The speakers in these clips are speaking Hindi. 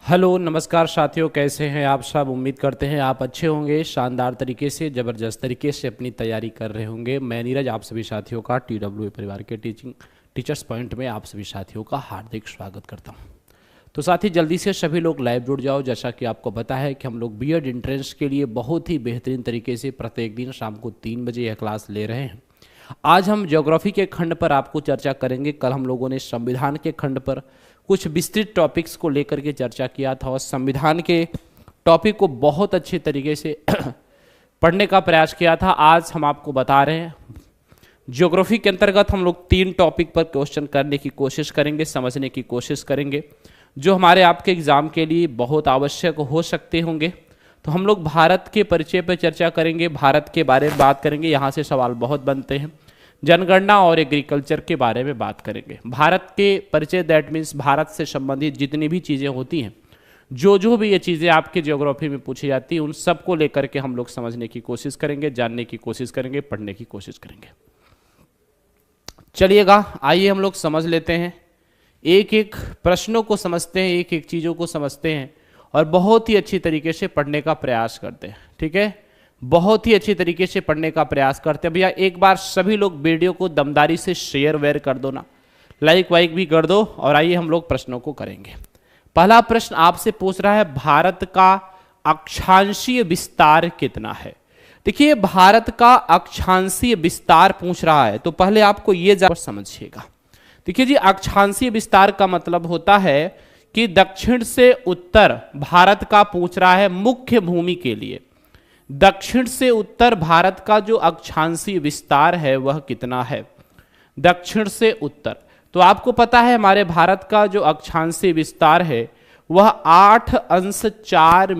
हेलो नमस्कार साथियों, कैसे हैं आप सब। उम्मीद करते हैं आप अच्छे होंगे, शानदार तरीके से, ज़बरदस्त तरीके से अपनी तैयारी कर रहे होंगे। मैं नीरज आप सभी साथियों का TWA परिवार के टीचर्स पॉइंट में आप सभी साथियों का हार्दिक स्वागत करता हूं। तो साथी जल्दी से सभी लोग लाइव जुड़ जाओ। जैसा कि आपको पता है कि हम लोग बीएड एंट्रेंस के लिए बहुत ही बेहतरीन तरीके से प्रत्येक दिन शाम को 3 बजे यह क्लास ले रहे हैं। आज हम ज्योग्राफी के खंड पर आपको चर्चा करेंगे। कल हम लोगों ने संविधान के खंड पर कुछ विस्तृत टॉपिक्स को लेकर के चर्चा किया था और संविधान के टॉपिक को बहुत अच्छे तरीके से पढ़ने का प्रयास किया था। आज हम आपको बता रहे हैं ज्योग्राफी के अंतर्गत हम लोग 3 टॉपिक पर क्वेश्चन करने की कोशिश करेंगे, समझने की कोशिश करेंगे, जो हमारे आपके एग्जाम के लिए बहुत आवश्यक हो सकते होंगे। तो हम लोग भारत के परिचय पर चर्चा करेंगे, भारत के बारे में बात करेंगे, यहाँ से सवाल बहुत बनते हैं। जनगणना और एग्रीकल्चर के बारे में बात करेंगे। भारत के परिचय, दैट मीन्स भारत से संबंधित जितनी भी चीज़ें होती हैं, जो भी ये चीज़ें आपके ज्योग्राफी में पूछी जाती हैं, उन सबको लेकर के हम लोग समझने की कोशिश करेंगे, जानने की कोशिश करेंगे, पढ़ने की कोशिश करेंगे। चलिएगा, आइए हम लोग समझ लेते हैं, एक एक प्रश्नों को समझते हैं, एक एक चीज़ों को समझते हैं और बहुत ही अच्छी तरीके से पढ़ने का प्रयास करते हैं। ठीक है, बहुत ही अच्छी तरीके से पढ़ने का प्रयास करते हैं। भैया एक बार सभी लोग वीडियो को दमदारी से शेयर वेयर कर दो ना, लाइक वाइक भी कर दो। और आइए हम लोग प्रश्नों को करेंगे। पहला प्रश्न आपसे पूछ रहा है, भारत का अक्षांशीय विस्तार कितना है। देखिए, भारत का अक्षांशीय विस्तार पूछ रहा है, तो पहले आपको ये समझिएगा। देखिए जी, अक्षांशीय विस्तार का मतलब होता है कि दक्षिण से उत्तर भारत का पूछ रहा है मुख्य भूमि के लिए। दक्षिण से उत्तर भारत का जो अक्षांशीय विस्तार है वह कितना है, दक्षिण से उत्तर। तो आपको पता है हमारे भारत का जो अक्षांशीय विस्तार है वह 8.4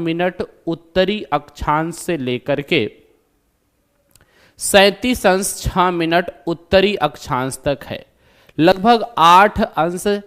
उत्तरी अक्षांश से लेकर के 37.6 उत्तरी अक्षांश तक है। लगभग 8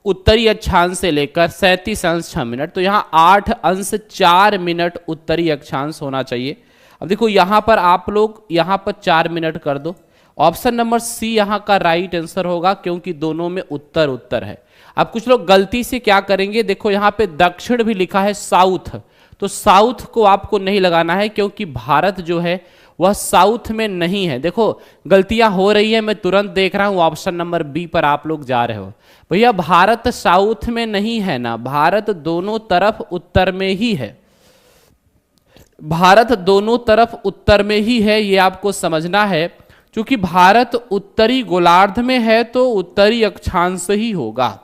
उत्तरी अक्षांश से लेकर 37.6। तो यहाँ 8.4 उत्तरी अक्षांश होना चाहिए। अब देखो यहाँ पर आप लोग यहाँ पर 4 मिनट कर दो। ऑप्शन नंबर सी यहाँ का राइट आंसर होगा, क्योंकि दोनों में उत्तर उत्तर है। अब कुछ लोग गलती से क्या करेंगे, देखो यहाँ पे दक्षिण भी लिखा है साउथ, तो साउथ को आपको नहीं लगाना है, क्योंकि भारत जो है वह साउथ में नहीं है। देखो गलतियां हो रही है, मैं तुरंत देख रहा हूं। ऑप्शन नंबर बी पर आप लोग जा रहे हो। भैया भारत साउथ में नहीं है ना, भारत दोनों तरफ उत्तर में ही है। भारत दोनों तरफ उत्तर में ही है, ये आपको समझना है। क्योंकि भारत उत्तरी गोलार्ध में है तो उत्तरी अक्षांश ही होगा।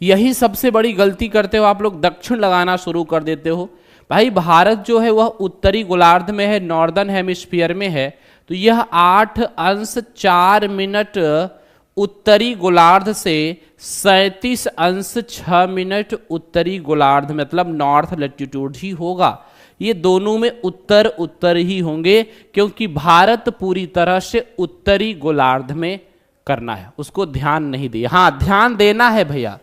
यही सबसे बड़ी गलती करते हो आप लोग, दक्षिण लगाना शुरू कर देते हो। भाई भारत जो है वह उत्तरी गोलार्ध में है, नॉर्दर्न हेमिस्फीयर में है। तो यह 8.4 उत्तरी गोलार्ध से 37.6 उत्तरी गोलार्ध, मतलब नॉर्थ लैटिट्यूड ही होगा। ये दोनों में उत्तर उत्तर ही होंगे, क्योंकि भारत पूरी तरह से उत्तरी गोलार्ध में करना है, उसको ध्यान नहीं दिया। हाँ ध्यान देना है भैया,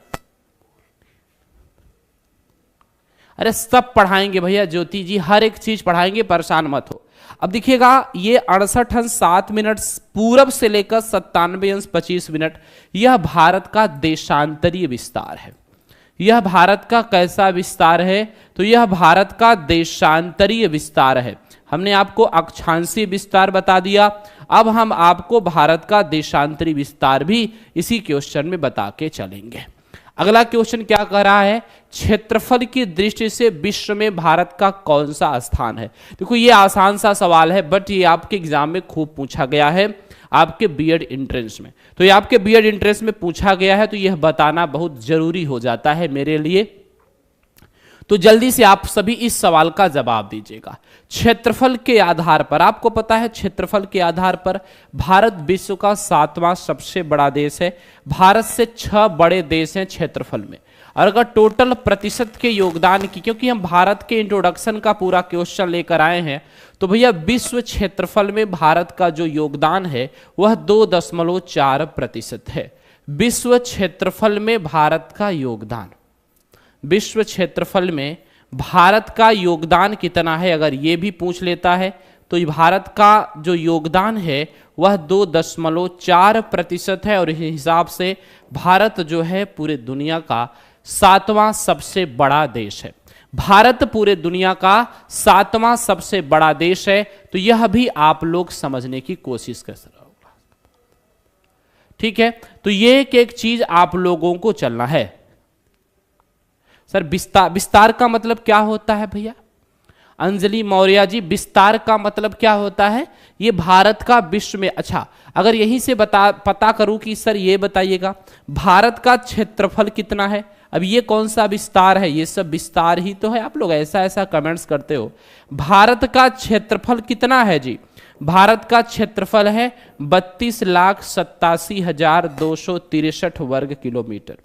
अरे सब पढ़ाएंगे भैया, ज्योति जी हर एक चीज पढ़ाएंगे, परेशान मत हो। अब देखिएगा, ये 68.7 पूरब से लेकर 97.25, यह भारत का देशांतरीय विस्तार है। यह भारत का कैसा विस्तार है, तो यह भारत का देशांतरीय विस्तार है। हमने आपको अक्षांशीय विस्तार बता दिया, अब हम आपको भारत का देशांतरीय विस्तार भी इसी क्वेश्चन में बता के चलेंगे। अगला क्वेश्चन क्या कह रहा है, क्षेत्रफल की दृष्टि से विश्व में भारत का कौन सा स्थान है। देखो ये आसान सा सवाल है, बट ये आपके एग्जाम में खूब पूछा गया है, आपके बीएड एंट्रेंस में। तो ये आपके बीएड एंट्रेंस में पूछा गया है, तो यह बताना बहुत जरूरी हो जाता है मेरे लिए। तो जल्दी से आप सभी इस सवाल का जवाब दीजिएगा। क्षेत्रफल के आधार पर, आपको पता है क्षेत्रफल के आधार पर भारत विश्व का 7वां सबसे बड़ा देश है। भारत से 6 बड़े देश हैं क्षेत्रफल में। और अगर टोटल प्रतिशत के योगदान की, क्योंकि हम भारत के इंट्रोडक्शन का पूरा क्वेश्चन लेकर आए हैं, तो भैया विश्व क्षेत्रफल में भारत का जो योगदान है वह 2.4% है। विश्व क्षेत्रफल में भारत का योगदान, विश्व क्षेत्रफल में भारत का योगदान कितना है, अगर ये भी पूछ लेता है तो भारत का जो योगदान है वह 2.4% है और इस हिसाब से भारत जो है पूरे दुनिया का 7वां सबसे बड़ा देश है। भारत पूरे दुनिया का 7वां सबसे बड़ा देश है, तो यह भी आप लोग समझने की कोशिश कर सकते हो। ठीक है, तो ये एक चीज आप लोगों को चलना है। सर विस्तार का मतलब क्या होता है भैया? अंजलि मौर्य जी, विस्तार का मतलब क्या होता है? ये भारत का विश्व में, अच्छा अगर यहीं से पता करूं कि सर ये बताइएगा भारत का क्षेत्रफल कितना है, अब ये कौन सा विस्तार है? ये सब विस्तार ही तो है। आप लोग ऐसा ऐसा कमेंट्स करते हो। भारत का क्षेत्रफल कितना है जी? भारत का क्षेत्रफल है 32,87,263 वर्ग किलोमीटर।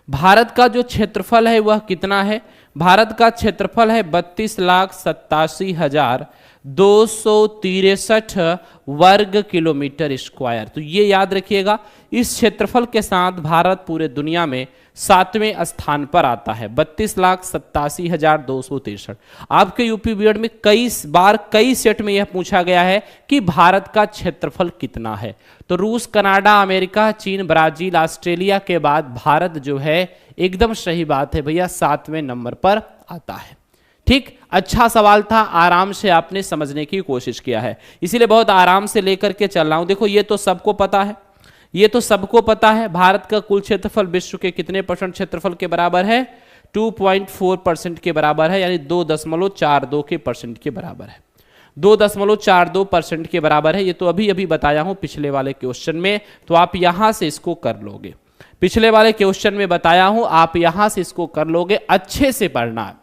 भारत का जो क्षेत्रफल है वह कितना है? भारत का क्षेत्रफल है 32,87,263 वर्ग किलोमीटर स्क्वायर। तो ये याद रखिएगा, इस क्षेत्रफल के साथ भारत पूरे दुनिया में 7वें स्थान पर आता है, 32,87,263। आपके यूपी बीएड में कई बार कई सेट में यह पूछा गया है कि भारत का क्षेत्रफल कितना है। तो रूस, कनाडा, अमेरिका, चीन, ब्राजील, ऑस्ट्रेलिया के बाद भारत जो है, एकदम सही बात है भैया, 7वें नंबर पर आता है। ठीक, अच्छा सवाल था, आराम से आपने समझने की कोशिश किया है, इसीलिए बहुत आराम से लेकर के चल रहा हूं। देखो ये तो सबको पता है, ये तो सबको पता है भारत का कुल क्षेत्रफल विश्व के कितने परसेंट क्षेत्रफल के बराबर है? 2.4% के बराबर है, यानी 2.42% के बराबर है। 2.42% के बराबर है। ये तो अभी अभी बताया हूं पिछले वाले क्वेश्चन में, तो आप यहां से इसको कर लोगे। पिछले वाले क्वेश्चन में बताया हूं, आप यहां से इसको कर लोगे। अच्छे से पढ़ना है,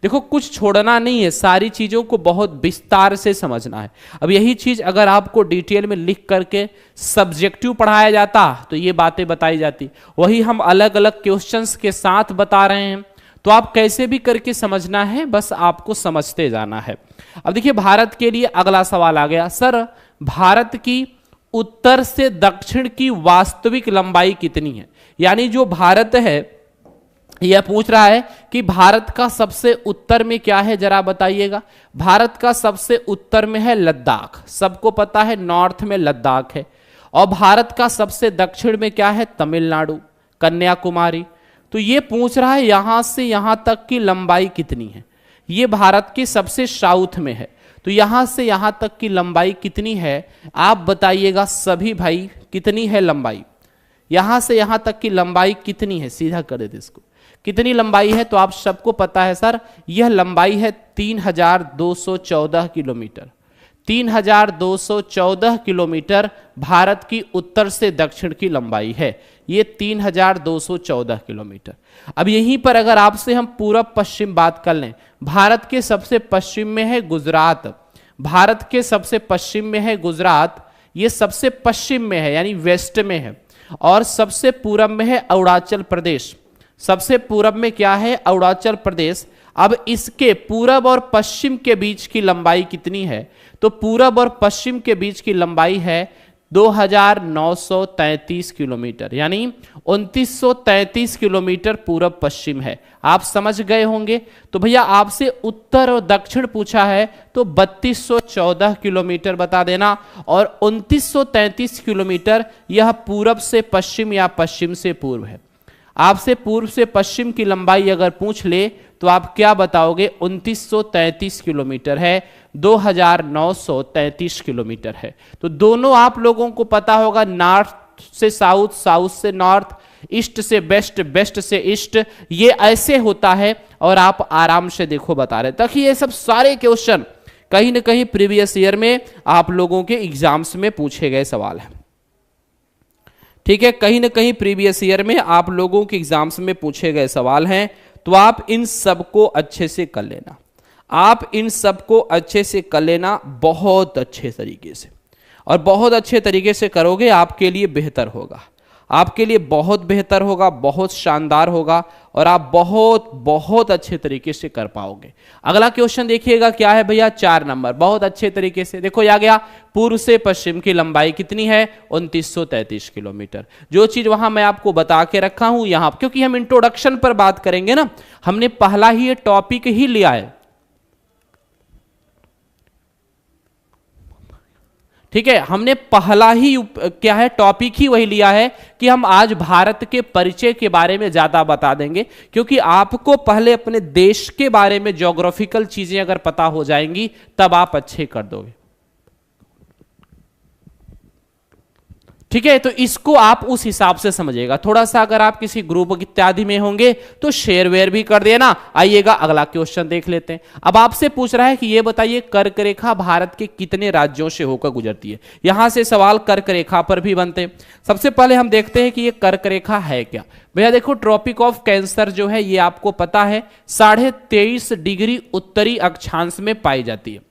देखो कुछ छोड़ना नहीं है, सारी चीजों को बहुत विस्तार से समझना है। अब यही चीज अगर आपको डिटेल में लिख करके सब्जेक्टिव पढ़ाया जाता तो ये बातें बताई जाती, वही हम अलग अलग क्वेश्चंस के साथ बता रहे हैं, तो आप कैसे भी करके समझना है, बस आपको समझते जाना है। अब देखिए भारत के लिए अगला सवाल आ गया, सर भारत की उत्तर से दक्षिण की वास्तविक लंबाई कितनी है? यानी जो भारत है, यह पूछ रहा है कि भारत का सबसे उत्तर में क्या है, जरा बताइएगा। भारत का सबसे उत्तर में है लद्दाख, सबको पता है नॉर्थ में लद्दाख है। और भारत का सबसे दक्षिण में क्या है? तमिलनाडु, कन्याकुमारी। तो ये पूछ रहा है यहां से यहां तक की लंबाई कितनी है। ये भारत के सबसे साउथ में है, तो यहां से यहां तक की लंबाई कितनी है आप बताइएगा सभी भाई, कितनी है लंबाई? यहां से यहां तक की लंबाई कितनी है? सीधा कर देते इसको, कितनी लंबाई है? तो आप सबको पता है सर, यह लंबाई है 3,214 किलोमीटर। 3,214 किलोमीटर भारत की उत्तर से दक्षिण की लंबाई है, ये 3,214 किलोमीटर। अब यहीं पर अगर आपसे हम पूरब पश्चिम बात कर लें, भारत के सबसे पश्चिम में है गुजरात, भारत के सबसे पश्चिम में है गुजरात, ये सबसे पश्चिम में है यानी वेस्ट में है। और सबसे पूरब में है अरुणाचल प्रदेश, सबसे पूरब में क्या है? अरुणाचल प्रदेश। अब इसके पूरब और पश्चिम के बीच की लंबाई कितनी है? तो पूरब और पश्चिम के बीच की लंबाई है 2,933 किलोमीटर, यानी 2,933 किलोमीटर पूरब पश्चिम है। आप समझ गए होंगे। तो भैया आपसे उत्तर और दक्षिण पूछा है, तो 3,214 किलोमीटर बता देना, और 2,933 किलोमीटर यह पूरब से पश्चिम या पश्चिम से पूर्व है। आपसे पूर्व से पश्चिम की लंबाई अगर पूछ ले तो आप क्या बताओगे? 2,933 किलोमीटर है, 2,933 किलोमीटर है। तो दोनों आप लोगों को पता होगा, नॉर्थ से साउथ, साउथ से नॉर्थ, ईस्ट से वेस्ट, वेस्ट से ईस्ट, ये ऐसे होता है। और आप आराम से देखो बता रहे, ताकि ये सब सारे क्वेश्चन कहीं ना कहीं प्रीवियस ईयर में आप लोगों के एग्जाम्स में पूछे गए सवाल है। ठीक है, कहीं ना कहीं प्रीवियस ईयर में आप लोगों के एग्जाम्स में पूछे गए सवाल हैं। तो आप इन सबको अच्छे से कर लेना, आप इन सबको अच्छे से कर लेना, बहुत अच्छे तरीके से, और बहुत अच्छे तरीके से करोगे आपके लिए बेहतर होगा, आपके लिए बहुत बेहतर होगा, बहुत शानदार होगा, और आप बहुत बहुत अच्छे तरीके से कर पाओगे। अगला क्वेश्चन देखिएगा क्या है भैया, 4 नंबर, बहुत अच्छे तरीके से देखो। आ गया, पूर्व से पश्चिम की लंबाई कितनी है? 2,933 किलोमीटर। जो चीज वहां मैं आपको बता के रखा हूं यहां, क्योंकि हम इंट्रोडक्शन पर बात करेंगे ना, हमने पहला ही ये टॉपिक ही लिया है। ठीक है, हमने पहला ही क्या है टॉपिक ही वही लिया है कि हम आज भारत के परिचय के बारे में ज्यादा बता देंगे, क्योंकि आपको पहले अपने देश के बारे में ज्योग्राफिकल चीजें अगर पता हो जाएंगी तब आप अच्छे कर दोगे। ठीक है, तो इसको आप उस हिसाब से समझिएगा। थोड़ा सा अगर आप किसी ग्रुप इत्यादि में होंगे तो शेयर वेयर भी कर देना। आइएगा अगला क्वेश्चन देख लेते हैं। अब आपसे पूछ रहा है कि ये बताइए कर्क रेखा भारत के कितने राज्यों से होकर गुजरती है। यहां से सवाल कर्क रेखा पर भी बनते हैं। सबसे पहले हम देखते हैं कि ये कर्क रेखा है क्या। भैया देखो, ट्रॉपिक ऑफ कैंसर जो है ये आपको पता है 23.5 डिग्री उत्तरी अक्षांश में पाई जाती है।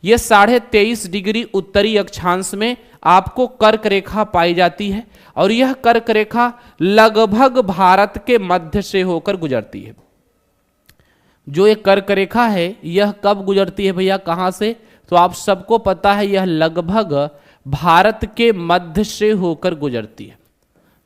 ये 23.5 डिग्री उत्तरी अक्षांश में आपको कर्क रेखा पाई जाती है, और यह कर्क रेखा लगभग भारत के मध्य से होकर गुजरती है। जो ये कर्क रेखा है यह कब गुजरती है भैया, कहां से, तो आप सबको पता है यह लगभग भारत के मध्य से होकर गुजरती है।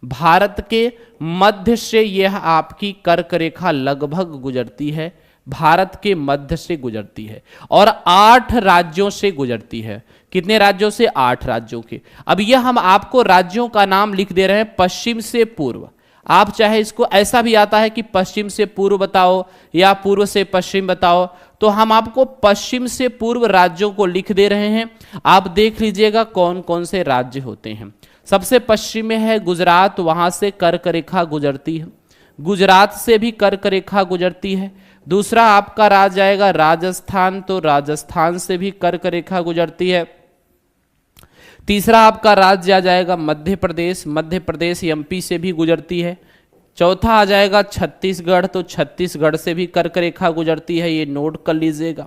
भारत के मध्य से यह आपकी कर्क रेखा लगभग गुजरती है, भारत के मध्य से गुजरती है, और 8 राज्यों से गुजरती है। कितने राज्यों से, 8 राज्यों के। अब यह हम आपको राज्यों का नाम लिख दे रहे हैं पश्चिम से पूर्व। आप चाहे इसको ऐसा भी आता है कि पश्चिम से पूर्व बताओ या पूर्व से पश्चिम बताओ, तो हम आपको पश्चिम से पूर्व राज्यों को लिख दे रहे हैं। आप देख लीजिएगा कौन कौन से राज्य होते हैं। सबसे पश्चिम में है गुजरात, वहां से कर्क रेखा गुजरती है। गुजरात से भी कर्क रेखा गुजरती है। दूसरा आपका राज्य आएगा राजस्थान, तो राजस्थान से भी कर्क रेखा गुजरती है। तीसरा आपका राज्य आ जाएगा मध्य प्रदेश, मध्य प्रदेश एमपी से भी गुजरती है। चौथा आ जाएगा छत्तीसगढ़, तो छत्तीसगढ़ से भी कर्क रेखा गुजरती है, ये नोट कर लीजिएगा।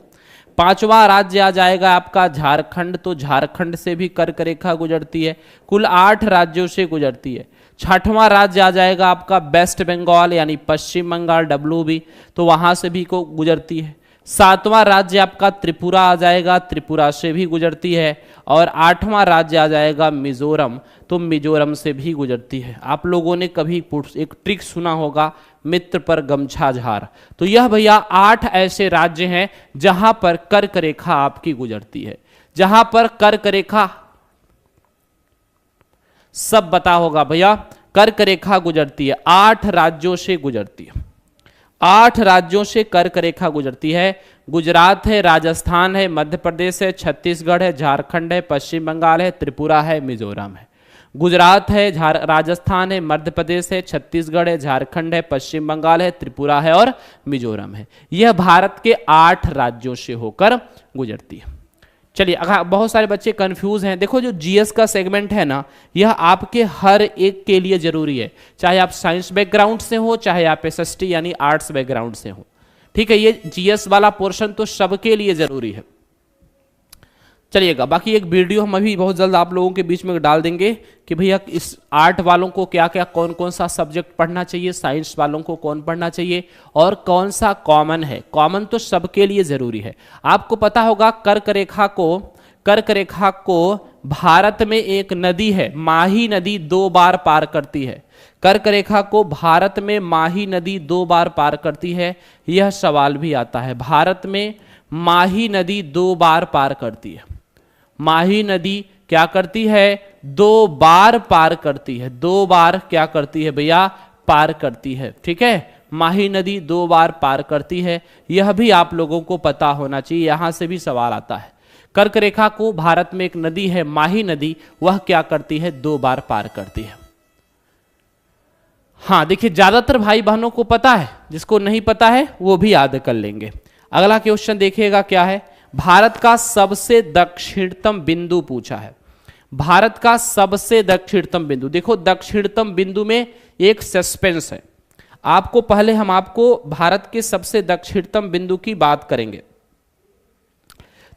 पांचवा राज्य आ जाएगा आपका झारखंड, तो झारखंड से भी कर्क रेखा गुजरती है। कुल 8 राज्यों से गुजरती है। छठवां राज्य आ जाएगा आपका वेस्ट बंगाल यानी पश्चिम बंगाल WB, तो वहां से भी को गुजरती है। सातवां राज्य आपका त्रिपुरा आ जाएगा, त्रिपुरा से भी गुजरती है। और 8वां राज्य आ जाएगा मिजोरम, तो मिजोरम से भी गुजरती है। आप लोगों ने कभी एक ट्रिक सुना होगा, मित्र पर गमछा झार, तो यह भैया 8 ऐसे राज्य हैं जहां पर कर्क रेखा आपकी गुजरती है। जहां पर कर्क रेखा सब बता होगा भैया, कर्क रेखा गुजरती है, 8 राज्यों से गुजरती है। 8 राज्यों से कर्क रेखा गुजरती है। गुजरात है, राजस्थान है, मध्य प्रदेश है, छत्तीसगढ़ है, झारखंड है, पश्चिम बंगाल है, त्रिपुरा है, मिजोरम है। गुजरात है, राजस्थान है, मध्य प्रदेश है, छत्तीसगढ़ है, झारखंड है, पश्चिम बंगाल है, त्रिपुरा है और मिजोरम है। यह भारत के 8 राज्यों से होकर गुजरती है। चलिए, अगर बहुत सारे बच्चे कंफ्यूज हैं, देखो जो जीएस का सेगमेंट है ना, यह आपके हर एक के लिए जरूरी है, चाहे आप साइंस बैकग्राउंड से हो, चाहे आप एसएसटी यानी आर्ट्स बैकग्राउंड से हो। ठीक है, ये जीएस वाला पोर्शन तो सबके लिए जरूरी है। चलिएगा, बाकी एक वीडियो हम अभी बहुत जल्द आप लोगों के बीच में डाल देंगे कि भैया इस आर्ट वालों को क्या क्या कौन कौन सा सब्जेक्ट पढ़ना चाहिए, साइंस वालों को कौन पढ़ना चाहिए और कौन सा कॉमन है। कॉमन तो सबके लिए जरूरी है। आपको पता होगा कर्क रेखा को भारत में एक नदी है, माही नदी 2 बार पार करती है। कर्क रेखा को भारत में माही नदी 2 बार पार करती है। यह सवाल भी आता है, भारत में माही नदी 2 बार पार करती है। माही नदी क्या करती है, 2 बार पार करती है। 2 बार क्या करती है भैया, पार करती है। ठीक है, माही नदी 2 बार पार करती है, यह भी आप लोगों को पता होना चाहिए, यहां से भी सवाल आता है। कर्क रेखा को भारत में एक नदी है माही नदी, वह क्या करती है, 2 बार पार करती है। हाँ देखिए, ज्यादातर भाई बहनों को पता है, जिसको नहीं पता है वो भी याद कर लेंगे। अगला क्वेश्चन देखिएगा क्या है, भारत का सबसे दक्षिणतम बिंदु पूछा है। भारत का सबसे दक्षिणतम बिंदु, देखो दक्षिणतम बिंदु में एक सस्पेंस है। आपको पहले हम आपको भारत के सबसे दक्षिणतम बिंदु की बात करेंगे।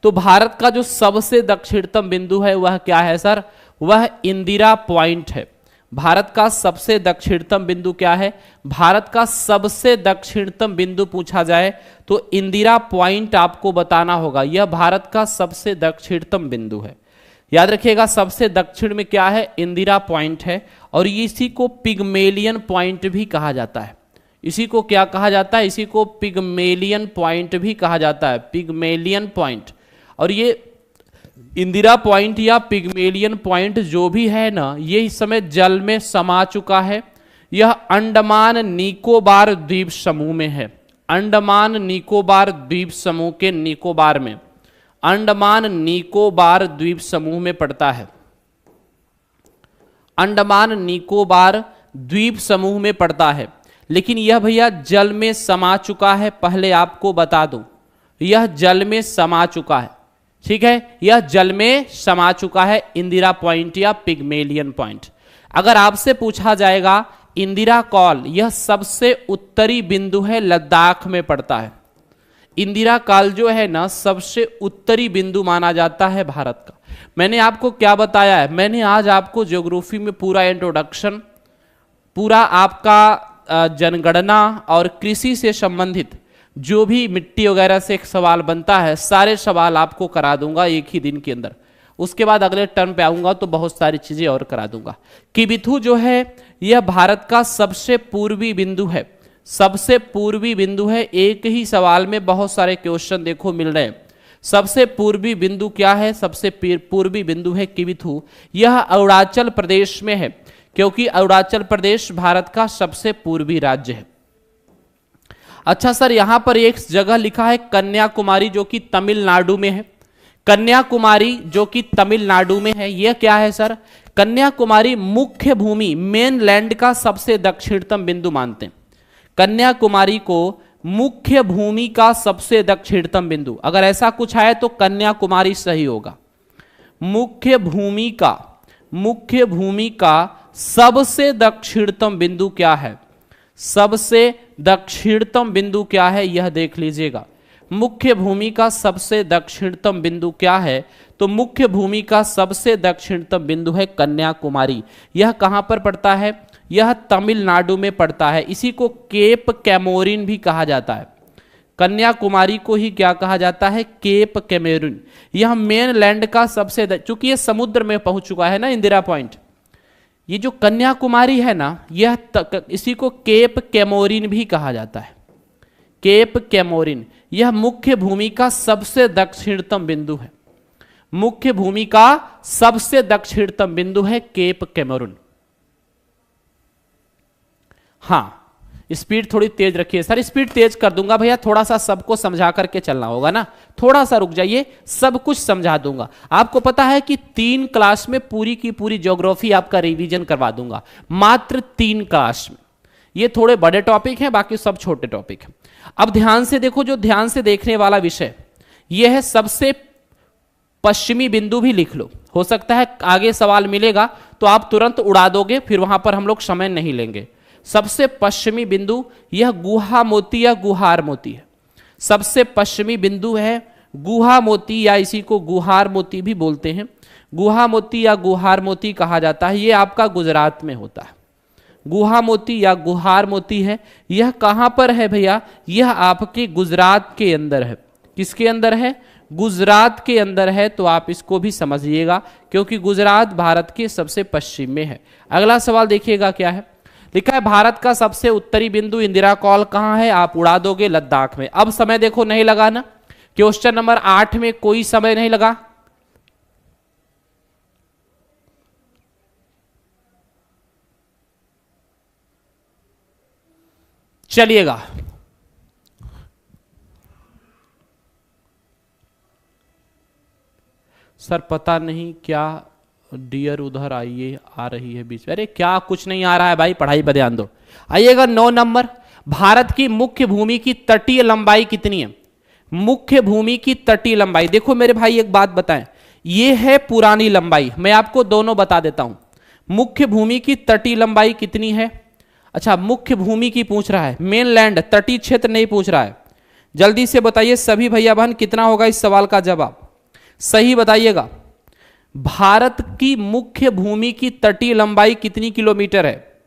तो भारत का जो सबसे दक्षिणतम बिंदु है वह क्या है सर, वह इंदिरा पॉइंट है। भारत का सबसे दक्षिणतम बिंदु क्या है, भारत का सबसे दक्षिणतम बिंदु पूछा जाए तो इंदिरा पॉइंट आपको बताना होगा। यह भारत का सबसे दक्षिणतम बिंदु है, याद रखिएगा। सबसे दक्षिण में क्या है, इंदिरा पॉइंट है। और इसी को पिग्मेलियन पॉइंट भी कहा जाता है। इसी को क्या कहा जाता है, इसी को पिग्मेलियन पॉइंट भी कहा जाता है, पिग्मेलियन पॉइंट। और ये इंदिरा पॉइंट या पिग्मेलियन पॉइंट जो भी है ना, ये इस समय जल में समा चुका है। यह अंडमान निकोबार द्वीप समूह में है। अंडमान निकोबार द्वीप समूह के निकोबार में, अंडमान निकोबार द्वीप समूह में पड़ता है। अंडमान निकोबार द्वीप समूह में पड़ता है। लेकिन यह भैया जल में समा चुका है, पहले आपको बता दूं, यह जल में समा चुका है। ठीक है, यह जल में समा चुका है इंदिरा पॉइंट या पिग्मेलियन पॉइंट। अगर आपसे पूछा जाएगा इंदिरा कॉल, यह सबसे उत्तरी बिंदु है, लद्दाख में पड़ता है। इंदिरा कॉल जो है ना, सबसे उत्तरी बिंदु माना जाता है भारत का। मैंने आपको क्या बताया है, मैंने आज आपको ज्योग्राफी में पूरा इंट्रोडक्शन, पूरा आपका जनगणना और कृषि से संबंधित जो भी मिट्टी वगैरह से एक सवाल बनता है, सारे सवाल आपको करा दूंगा एक ही दिन के अंदर। उसके बाद अगले टर्म पे आऊंगा तो बहुत सारी चीजें और करा दूंगा। किबिथु जो है यह भारत का सबसे पूर्वी बिंदु है, सबसे पूर्वी बिंदु है। एक ही सवाल में बहुत सारे क्वेश्चन देखो मिल रहे हैं। सबसे पूर्वी बिंदु क्या है, सबसे पूर्वी बिंदु है किबिथु। यह अरुणाचल प्रदेश में है, क्योंकि अरुणाचल प्रदेश भारत का सबसे पूर्वी राज्य है। अच्छा सर, यहां पर एक जगह लिखा है कन्याकुमारी, जो कि तमिलनाडु में है। कन्याकुमारी जो कि तमिलनाडु में है, यह क्या है सर? कन्याकुमारी मुख्य भूमि, मेन लैंड का सबसे दक्षिणतम बिंदु मानते हैं। कन्याकुमारी को मुख्य भूमि का सबसे दक्षिणतम बिंदु, अगर ऐसा कुछ आए तो कन्याकुमारी सही होगा। मुख्य भूमि का सबसे दक्षिणतम बिंदु क्या है? सबसे दक्षिणतम बिंदु क्या है, यह देख लीजिएगा। मुख्य भूमि का सबसे दक्षिणतम बिंदु क्या है? तो मुख्य भूमि का सबसे दक्षिणतम बिंदु है कन्याकुमारी। यह कहां पर पड़ता है? यह तमिलनाडु में पड़ता है। इसी को केप कैमोरिन भी कहा जाता है। कन्याकुमारी को ही क्या कहा जाता है? Cape Comorin. यह मेन लैंड का सबसे, चूंकि यह समुद्र में पहुंच चुका है ना इंदिरा पॉइंट, ये जो कन्याकुमारी है ना, यह इसी को केप कैमोरिन भी कहा जाता है। केप कैमोरिन, यह मुख्य भूमि का सबसे दक्षिणतम बिंदु है। मुख्य भूमि का सबसे दक्षिणतम बिंदु है केप कैमोरिन। हां, स्पीड थोड़ी तेज रखिए सर। स्पीड तेज कर दूंगा भैया, थोड़ा सा सबको समझा करके चलना होगा ना। थोड़ा सा रुक जाइए, सब कुछ समझा दूंगा। आपको पता है कि 3 क्लास में पूरी की पूरी ज्योग्राफी आपका रिवीजन करवा दूंगा, मात्र 3 क्लास में। ये थोड़े बड़े टॉपिक हैं, बाकी सब छोटे टॉपिक हैं। अब ध्यान से देखो, जो ध्यान से देखने वाला विषय यह है सबसे पश्चिमी बिंदु। भी लिख लो, हो सकता है आगे सवाल मिलेगा तो आप तुरंत उड़ा दोगे, फिर वहां पर हम लोग समय नहीं लेंगे। सबसे पश्चिमी बिंदु यह गुहा मोती या गुहार मोती है। सबसे पश्चिमी बिंदु है गुहा मोती, या इसी को गुहार मोती भी बोलते हैं। गुहा मोती या गुहार मोती कहा जाता है। यह आपका गुजरात में होता है। गुहा मोती या गुहार मोती है। यह कहां पर है भैया? यह आपके गुजरात के अंदर है। किसके अंदर है? गुजरात के अंदर है। तो आप इसको भी समझिएगा, क्योंकि गुजरात भारत के सबसे पश्चिम में है। अगला सवाल देखिएगा क्या है, लिखा है भारत का सबसे उत्तरी बिंदु इंदिरा कॉल कहां है? आप उड़ा दोगे, लद्दाख में। अब समय देखो नहीं लगा ना, क्वेश्चन नंबर 8 में कोई समय नहीं लगा। चलिएगा, सर पता नहीं क्या डियर उधर आइए आ रही है बीच में। अरे क्या कुछ नहीं आ रहा है भाई, पढ़ाई पर ध्यान दो। आइएगा 9 नंबर, भारत की मुख्य भूमि की तटीय लंबाई कितनी है? मुख्य भूमि की तटीय लंबाई, देखो मेरे भाई एक बात बताएं, ये है पुरानी लंबाई। मैं आपको दोनों बता देता हूं। मुख्य भूमि की तटीय लंबाई कितनी है? अच्छा, मुख्य भूमि की पूछ रहा है, मेन लैंड, तटीय क्षेत्र नहीं पूछ रहा है। जल्दी से बताइए सभी भैया बहन, कितना होगा इस सवाल का जवाब? सही बताइएगा। भारत की मुख्य भूमि की तटीय लंबाई कितनी किलोमीटर है?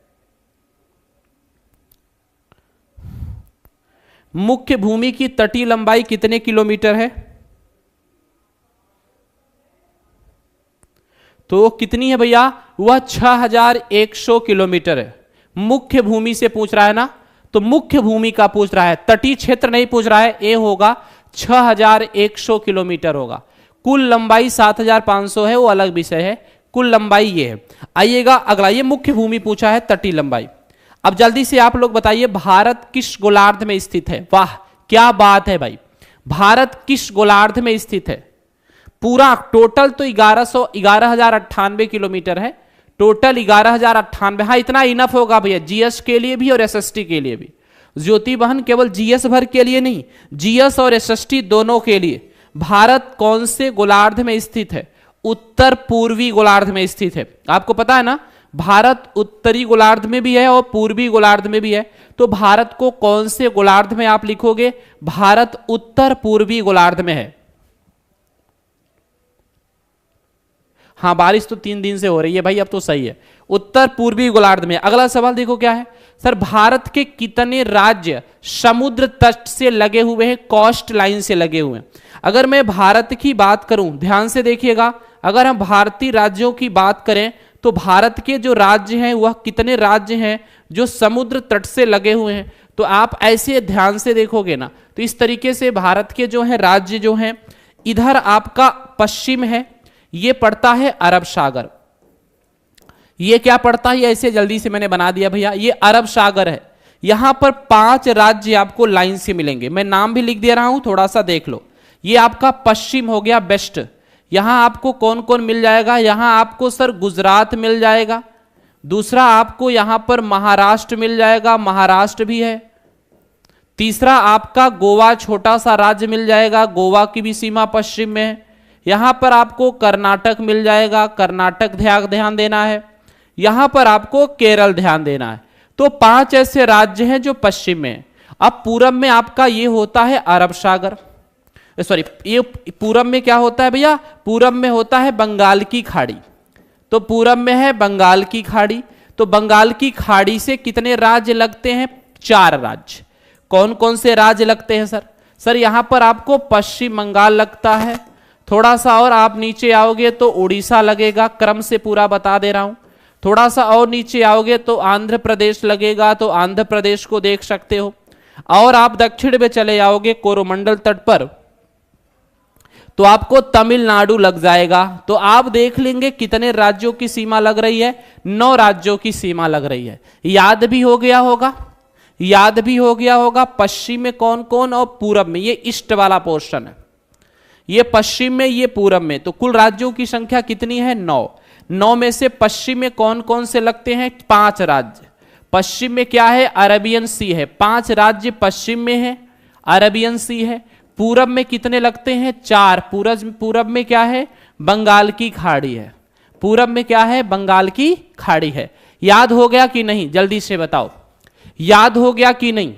मुख्य भूमि की तटीय लंबाई कितने किलोमीटर है? तो कितनी है भैया? वह 6100 किलोमीटर है। मुख्य भूमि से पूछ रहा है ना, तो मुख्य भूमि का पूछ रहा है, तटीय क्षेत्र नहीं पूछ रहा है। ए होगा 6100 किलोमीटर होगा। कुल लंबाई 7500 है, वो अलग विषय है, कुल लंबाई ये है। आइएगा अगला, ये मुख्य भूमि पूछा है, तटीय लंबाई। अब जल्दी से आप लोग बताइए भारत किस गोलार्ध में स्थित है? वाह क्या बात है भाई, भारत किस गोलार्ध में स्थित है? पूरा टोटल तो 11,098 किलोमीटर है, टोटल 11,098। हाँ इतना इनफ होगा भैया, जीएस के लिए भी और एसएसटी के लिए भी। ज्योति बहन केवल जीएस भर के लिए नहीं, जीएस और एसएसटी दोनों के लिए। भारत कौन से गोलार्ध में स्थित है? उत्तर पूर्वी गोलार्ध में स्थित है। आपको पता है ना, भारत उत्तरी गोलार्ध में भी है और पूर्वी गोलार्ध में भी है। तो भारत को कौन से गोलार्ध में आप लिखोगे? भारत उत्तर पूर्वी गोलार्ध में है। हाँ बारिश तो 3 दिन से हो रही है भाई, अब तो सही है, उत्तर पूर्वी गोलार्ध में। अगला सवाल देखो क्या है सर, भारत के कितने राज्य समुद्र तट से लगे हुए हैं, कोस्ट लाइन से लगे हुए हैं? अगर मैं भारत की बात करूं, ध्यान से देखिएगा, अगर हम भारतीय राज्यों की बात करें तो भारत के जो राज्य हैं वह कितने राज्य हैं जो समुद्र तट से लगे हुए हैं? तो आप ऐसे ध्यान से देखोगे ना, तो इस तरीके से भारत के जो है राज्य जो हैं, इधर आपका पश्चिम है, ये पड़ता है अरब सागर। ये क्या पड़ता है, ऐसे जल्दी से मैंने बना दिया भैया, ये अरब सागर है। यहां पर 5 राज्य आपको लाइन से मिलेंगे, मैं नाम भी लिख दे रहा हूं, थोड़ा सा देख लो। ये आपका पश्चिम हो गया, वेस्ट। यहां आपको कौन कौन मिल जाएगा? यहां आपको सर गुजरात मिल जाएगा, दूसरा आपको यहां पर महाराष्ट्र मिल जाएगा, महाराष्ट्र भी है। तीसरा आपका गोवा, छोटा सा राज्य मिल जाएगा, गोवा की भी सीमा पश्चिम में है। यहां पर आपको कर्नाटक मिल जाएगा, कर्नाटक ध्यान देना है। यहां पर आपको केरल ध्यान देना है। तो 5 ऐसे राज्य हैं जो पश्चिम में है। अब पूरब में आपका ये होता है अरब सागर, सॉरी ये पूरब में क्या होता है भैया? पूरब में होता है बंगाल की खाड़ी। तो पूरब में है बंगाल की खाड़ी। तो बंगाल की खाड़ी से कितने राज्य लगते हैं? 4 राज्य। कौन कौन से राज्य लगते हैं सर? सर यहां पर आपको पश्चिम बंगाल लगता है, थोड़ा सा और आप नीचे आओगे तो उड़ीसा लगेगा, क्रम से पूरा बता दे रहा हूं। थोड़ा सा और नीचे आओगे तो आंध्र प्रदेश लगेगा, तो आंध्र प्रदेश को देख सकते हो। और आप दक्षिण में चले जाओगे कोरोमंडल तट पर, तो आपको तमिलनाडु लग जाएगा। तो आप देख लेंगे कितने राज्यों की सीमा लग रही है? 9 राज्यों की सीमा लग रही है। याद भी हो गया होगा, याद भी हो गया होगा पश्चिम में कौन कौन और पूरब में। ये ईस्ट वाला पोर्शन है, ये पश्चिम में, ये पूरब में। तो कुल राज्यों की संख्या कितनी है? 9। 9 में से पश्चिम में कौन कौन से लगते हैं? 5 राज्य। पश्चिम में क्या है? अरेबियन सी है, 5 राज्य पश्चिम में है, अरेबियन सी है। पूरब में कितने लगते हैं? 4। पूरब में क्या है? बंगाल की खाड़ी है। पूरब में क्या है? बंगाल की खाड़ी है। याद हो गया कि नहीं? जल्दी से बताओ, याद हो गया कि नहीं?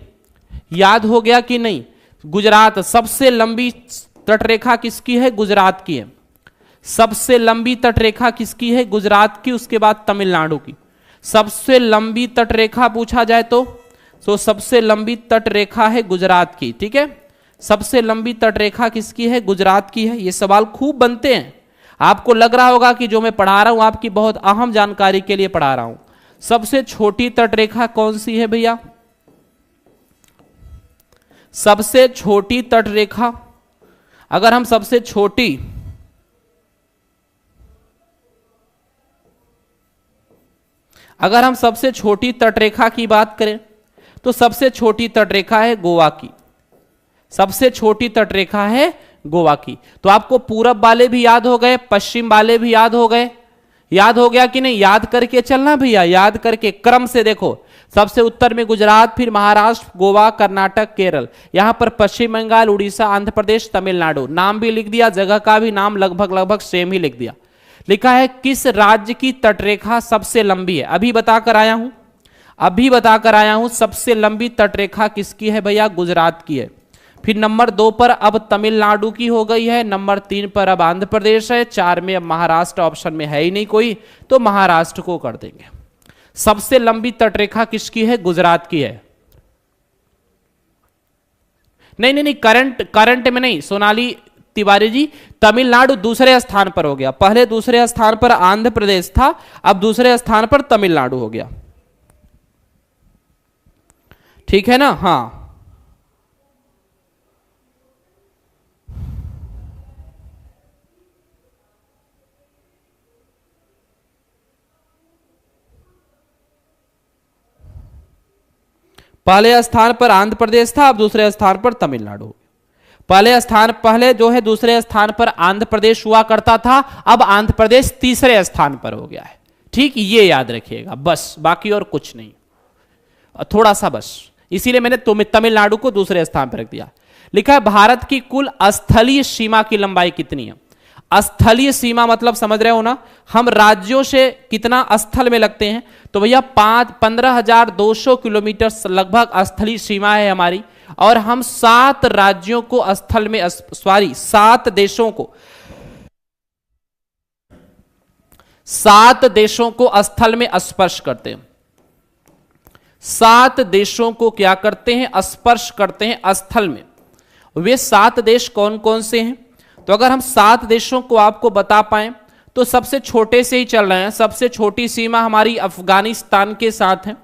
याद हो गया कि नहीं? गुजरात, सबसे लंबी तटरेखा किसकी है? गुजरात की है। सबसे लंबी तटरेखा किसकी है? गुजरात की। उसके बाद तमिलनाडु की। सबसे लंबी तटरेखा पूछा जाए तो सबसे लंबी तटरेखा है गुजरात की। ठीक है, सबसे लंबी तटरेखा किसकी है? गुजरात की है। ये सवाल खूब बनते हैं, आपको लग रहा होगा कि जो मैं पढ़ा रहा हूं आपकी बहुत अहम जानकारी के लिए पढ़ा रहा हूं। सबसे छोटी तटरेखा कौन सी है भैया? सबसे छोटी तटरेखा, अगर हम सबसे छोटी, अगर हम सबसे छोटी तटरेखा की बात करें तो सबसे छोटी तटरेखा है गोवा की। सबसे छोटी तटरेखा है गोवा की। तो आपको पूरब वाले भी याद हो गए, पश्चिम वाले भी याद हो गए। याद हो गया कि नहीं? याद करके चलना भैया, याद करके क्रम से देखो। सबसे उत्तर में गुजरात, फिर महाराष्ट्र, गोवा, कर्नाटक, केरल। यहां पर पश्चिम बंगाल, उड़ीसा, आंध्र प्रदेश, तमिलनाडु। नाम भी लिख दिया, जगह का भी नाम लगभग सेम ही लिख दिया। लिखा है किस राज्य की तटरेखा सबसे लंबी है? अभी बताकर आया हूं, अभी बताकर आया हूं सबसे लंबी तटरेखा किसकी है भैया? गुजरात की है। फिर नंबर 2 पर अब तमिलनाडु की हो गई है, नंबर 3 पर अब आंध्र प्रदेश है, 4 में अब महाराष्ट्र ऑप्शन में है ही नहीं कोई, तो महाराष्ट्र को कर देंगे। सबसे लंबी तटरेखा किसकी है? गुजरात की है। नहीं, करंट में नहीं सोनाली तिवारी जी, तमिलनाडु दूसरे स्थान पर हो गया। पहले दूसरे स्थान पर आंध्र प्रदेश था, अब दूसरे स्थान पर तमिलनाडु हो गया। ठीक है ना? हाँ, पहले स्थान पर आंध्र प्रदेश था, अब दूसरे स्थान पर तमिलनाडु। पहले जो है दूसरे स्थान पर आंध्र प्रदेश हुआ करता था, अब आंध्र प्रदेश तीसरे स्थान पर हो गया है। ठीक, ये याद रखिएगा बस, बाकी और कुछ नहीं, थोड़ा सा बस, इसीलिए मैंने तमिलनाडु को दूसरे स्थान पर रख दिया। लिखा है भारत की कुल स्थलीय सीमा की लंबाई कितनी है। स्थलीय सीमा मतलब समझ रहे हो ना, हम राज्यों से कितना स्थल में लगते हैं, तो भैया 15,200 किलोमीटर लगभग स्थलीय सीमा है हमारी, और हम 7 राज्यों को स्थल में, सॉरी 7 देशों को, 7 देशों को स्थल में स्पर्श करते हैं। 7 देशों को क्या करते हैं, स्पर्श करते हैं स्थल में। वे 7 देश कौन कौन से हैं, तो अगर हम 7 देशों को आपको बता पाए तो सबसे छोटे से ही चल रहे हैं। सबसे छोटी सीमा हमारी अफगानिस्तान के साथ है,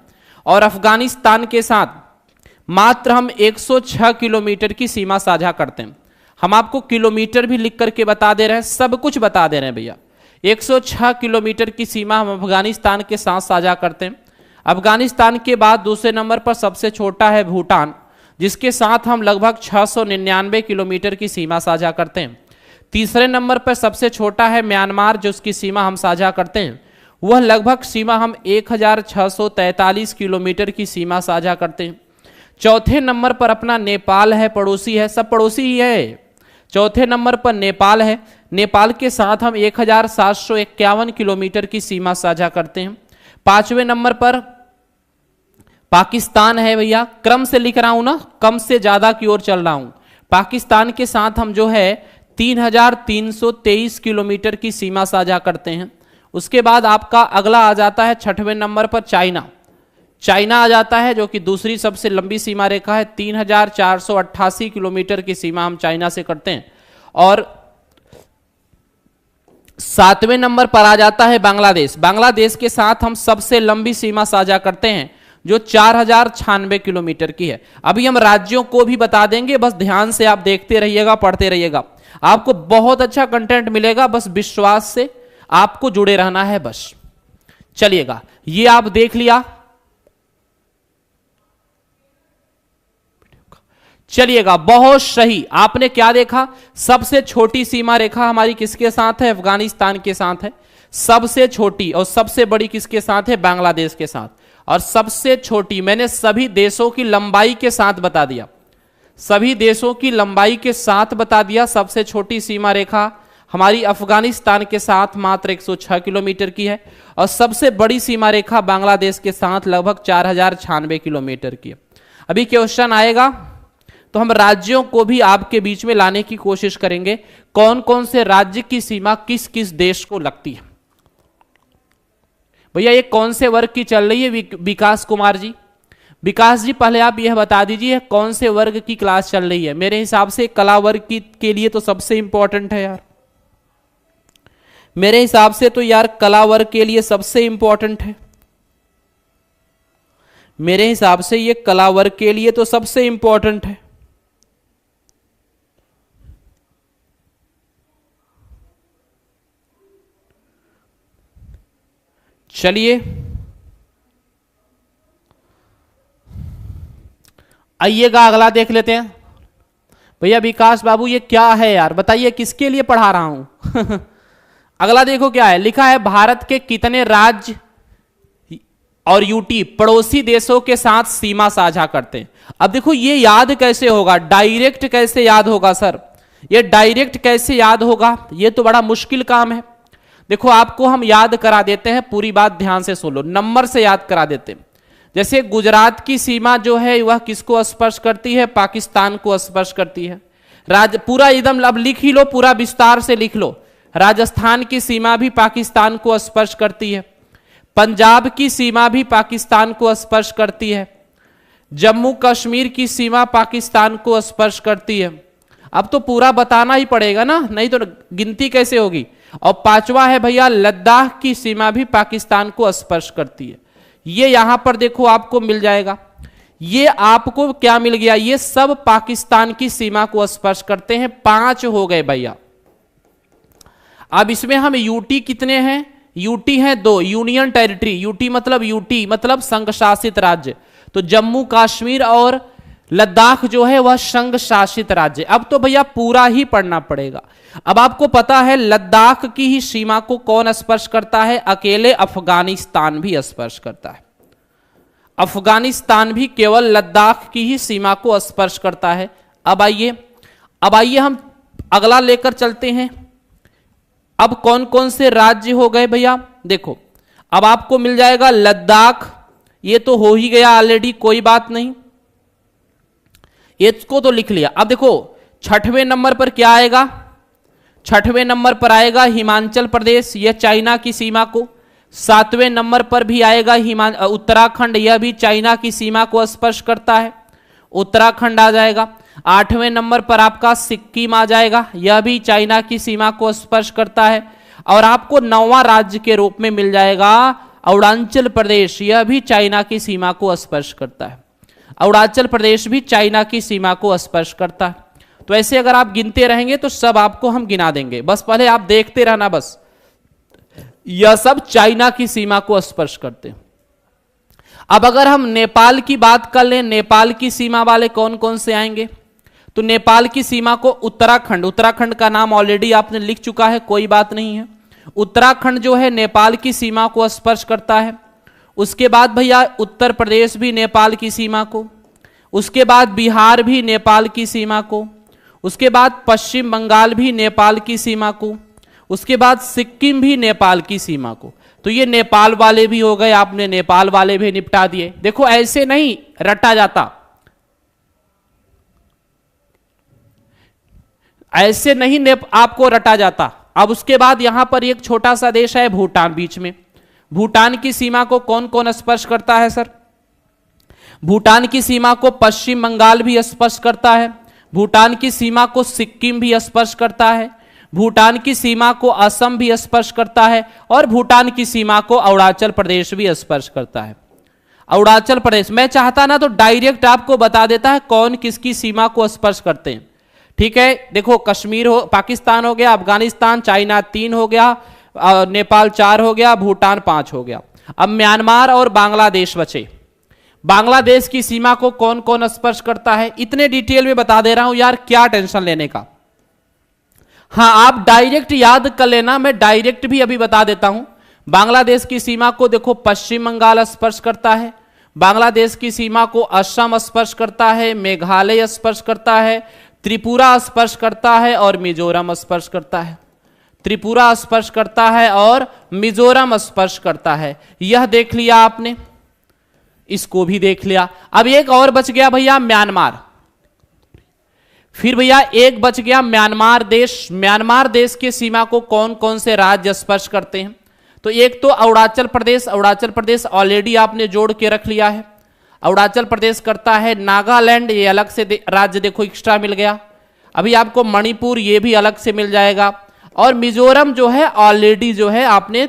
और अफगानिस्तान के साथ मात्र हम 106 किलोमीटर की सीमा साझा करते हैं। हम आपको किलोमीटर भी लिख करके बता दे रहे हैं, सब कुछ बता दे रहे हैं भैया। 106 किलोमीटर की सीमा हम अफगानिस्तान के साथ साझा करते हैं। अफगानिस्तान के बाद दूसरे नंबर पर सबसे छोटा है भूटान, जिसके साथ हम लगभग 699 किलोमीटर की सीमा साझा करते हैं। तीसरे नंबर पर सबसे छोटा है म्यांमार, जो उसकी सीमा हम साझा करते हैं, वह लगभग सीमा हम 1643 किलोमीटर की सीमा साझा करते हैं। चौथे नंबर पर अपना नेपाल है, पड़ोसी है, सब पड़ोसी ही है। चौथे नंबर पर नेपाल है, नेपाल के साथ हम 1751 किलोमीटर की सीमा साझा करते हैं। पांचवें नंबर पर पाकिस्तान है भैया, क्रम से लिख रहा हूं ना, कम से ज्यादा की ओर चल रहा हूं। पाकिस्तान के साथ हम जो है 3323 किलोमीटर की सीमा साझा करते हैं। उसके बाद आपका अगला आ जाता है 6वें नंबर पर चाइना। चाइना आ जाता है, जो कि दूसरी सबसे लंबी सीमा रेखा है, 3488 किलोमीटर की सीमा हम चाइना से करते हैं। और 7वें नंबर पर आ जाता है बांग्लादेश। बांग्लादेश के साथ हम सबसे लंबी सीमा साझा करते हैं, जो 4096 किलोमीटर की है। अभी हम राज्यों को भी बता देंगे, बस ध्यान से आप देखते रहिएगा, पढ़ते रहिएगा, आपको बहुत अच्छा कंटेंट मिलेगा। बस विश्वास से आपको जुड़े रहना है बस। चलिएगा, ये आप देख लिया। चलिएगा, बहुत सही। आपने क्या देखा, सबसे छोटी सीमा रेखा हमारी किसके साथ है, अफगानिस्तान के साथ है। सबसे छोटी और सबसे बड़ी किसके साथ है, बांग्लादेश के साथ। और सबसे छोटी मैंने सभी देशों की लंबाई के साथ बता दिया, सभी देशों की लंबाई के साथ बता दिया। सबसे छोटी सीमा रेखा हमारी अफगानिस्तान के साथ मात्र 106 किलोमीटर की है, और सबसे बड़ी सीमा रेखा बांग्लादेश के साथ लगभग 4096 किलोमीटर की है। अभी क्वेश्चन आएगा तो हम राज्यों को भी आपके बीच में लाने की कोशिश करेंगे, कौन कौन से राज्य की सीमा किस किस देश को लगती है। भैया ये कौन से वर्ग की चल रही है, विकास कुमार जी? विकास जी पहले आप यह बता दीजिए कौन से वर्ग की क्लास चल रही है। मेरे हिसाब से कला वर्ग के लिए तो सबसे इंपॉर्टेंट है यार, मेरे हिसाब से तो यार कला वर्ग के लिए सबसे इंपॉर्टेंट है। मेरे हिसाब से ये कला वर्ग के लिए तो सबसे इंपॉर्टेंट है। चलिए आइएगा, अगला देख लेते हैं। भैया विकास बाबू ये क्या है यार, बताइए किसके लिए पढ़ा रहा हूं। अगला देखो क्या है, लिखा है भारत के कितने राज्य और यूटी पड़ोसी देशों के साथ सीमा साझा करते हैं। अब देखो ये याद कैसे होगा, डायरेक्ट कैसे याद होगा सर, ये डायरेक्ट कैसे याद होगा, ये तो बड़ा मुश्किल काम है। देखो आपको हम याद करा देते हैं, पूरी बात ध्यान से सुन लो, नंबर से याद करा देते हैं। जैसे गुजरात की सीमा जो है वह किसको स्पर्श करती है, पाकिस्तान को स्पर्श करती है। पूरा एकदम अब लिख ही लो, पूरा विस्तार से लिख लो। राजस्थान की सीमा भी पाकिस्तान को स्पर्श करती है, पंजाब की सीमा भी पाकिस्तान को स्पर्श करती है, जम्मू कश्मीर की सीमा पाकिस्तान को स्पर्श करती है। अब तो पूरा बताना ही पड़ेगा ना, नहीं तो गिनती कैसे होगी। और पांचवा है भैया लद्दाख की सीमा भी पाकिस्तान को स्पर्श करती है। ये यहां पर देखो आपको मिल जाएगा, ये आपको क्या मिल गया, ये सब पाकिस्तान की सीमा को स्पर्श करते हैं। 5 हो गए भैया। अब इसमें हम यूटी कितने हैं, यूटी हैं 2, यूनियन टेरिटरी। यूटी मतलब संघ शासित राज्य, तो जम्मू कश्मीर और लद्दाख जो है वह संघ शासित राज्य। अब तो भैया पूरा ही पढ़ना पड़ेगा। अब आपको पता है लद्दाख की ही सीमा को कौन स्पर्श करता है? अकेले अफगानिस्तान भी स्पर्श करता है। अफगानिस्तान भी केवल लद्दाख की ही सीमा को स्पर्श करता है। अब आइए हम अगला लेकर चलते हैं। अब कौन कौन से राज्य हो गए भैया? देखो अब आपको मिल जाएगा लद्दाख, ये तो हो ही गया ऑलरेडी, कोई बात नहीं, इसको तो लिख लिया। अब देखो 6वें नंबर पर क्या आएगा? 6वें नंबर पर आएगा हिमाचल प्रदेश, यह चाइना की सीमा को। 7वें नंबर पर भी आएगा उत्तराखंड, यह भी चाइना की सीमा को स्पर्श करता है, उत्तराखंड आ जाएगा। 8वें नंबर पर आपका सिक्किम आ जाएगा, यह भी चाइना की सीमा को स्पर्श करता है। और आपको 9वां राज्य के रूप में मिल जाएगा अरुणाचल प्रदेश, यह भी चाइना की सीमा को स्पर्श करता है। अरुणाचल प्रदेश भी चाइना की सीमा को स्पर्श करता है। तो ऐसे अगर आप गिनते रहेंगे तो सब आपको हम गिना देंगे, बस पहले आप देखते रहना। बस यह सब चाइना की सीमा को स्पर्श करते हैं। अब अगर हम नेपाल की बात कर लें, नेपाल की सीमा वाले कौन कौन से आएंगे? तो नेपाल की सीमा को उत्तराखंड का नाम ऑलरेडी आपने लिख चुका है, कोई बात नहीं है। उत्तराखंड जो है नेपाल की सीमा को स्पर्श करता है। उसके बाद भैया उत्तर प्रदेश भी नेपाल की सीमा को, उसके बाद बिहार भी नेपाल की सीमा को, उसके बाद पश्चिम बंगाल भी नेपाल की सीमा को, उसके बाद सिक्किम भी नेपाल की सीमा को। तो ये नेपाल वाले भी हो गए, आपने नेपाल वाले भी निपटा दिए। देखो ऐसे नहीं रटा जाता, ऐसे नहीं आपको रटा जाता। अब उसके बाद यहां पर एक छोटा सा देश है भूटान बीच में। भूटान की सीमा को कौन कौन स्पर्श करता है सर? भूटान की सीमा को पश्चिम बंगाल भी स्पर्श करता है, भूटान की सीमा को सिक्किम भी स्पर्श करता है, भूटान की सीमा को असम भी स्पर्श करता है, और भूटान की सीमा को अरुणाचल प्रदेश भी स्पर्श करता है। अरुणाचल प्रदेश, मैं चाहता ना तो डायरेक्ट आपको बता देता है कौन किसकी सीमा को स्पर्श करते हैं। ठीक है, देखो कश्मीर हो, पाकिस्तान हो गया, अफगानिस्तान, चाइना 3 हो गया, नेपाल 4 हो गया, भूटान 5 हो गया। अब म्यांमार और बांग्लादेश बचे। बांग्लादेश की सीमा को कौन कौन स्पर्श करता है? इतने डिटेल में बता दे रहा हूं यार, क्या टेंशन लेने का। हाँ आप डायरेक्ट याद कर लेना, मैं डायरेक्ट भी अभी बता देता हूं। बांग्लादेश की सीमा को देखो पश्चिम बंगाल स्पर्श करता है, बांग्लादेश की सीमा को असम स्पर्श करता है, मेघालय स्पर्श करता है, त्रिपुरा स्पर्श करता है और मिजोरम स्पर्श करता है। त्रिपुरा स्पर्श करता है और मिजोरम स्पर्श करता है। यह देख लिया आपने, इसको भी देख लिया। अब एक और बच गया भैया म्यांमार। फिर भैया एक बच गया म्यांमार देश। म्यांमार देश की सीमा को कौन कौन से राज्य स्पर्श करते हैं? तो एक तो अरुणाचल प्रदेश, अरुणाचल प्रदेश ऑलरेडी आपने जोड़ के रख लिया है। अरुणाचल प्रदेश करता है, नागालैंड ये अलग से राज्य देखो एक्स्ट्रा मिल गया। अभी आपको मणिपुर ये भी अलग से मिल जाएगा, और मिजोरम जो है ऑलरेडी जो है आपने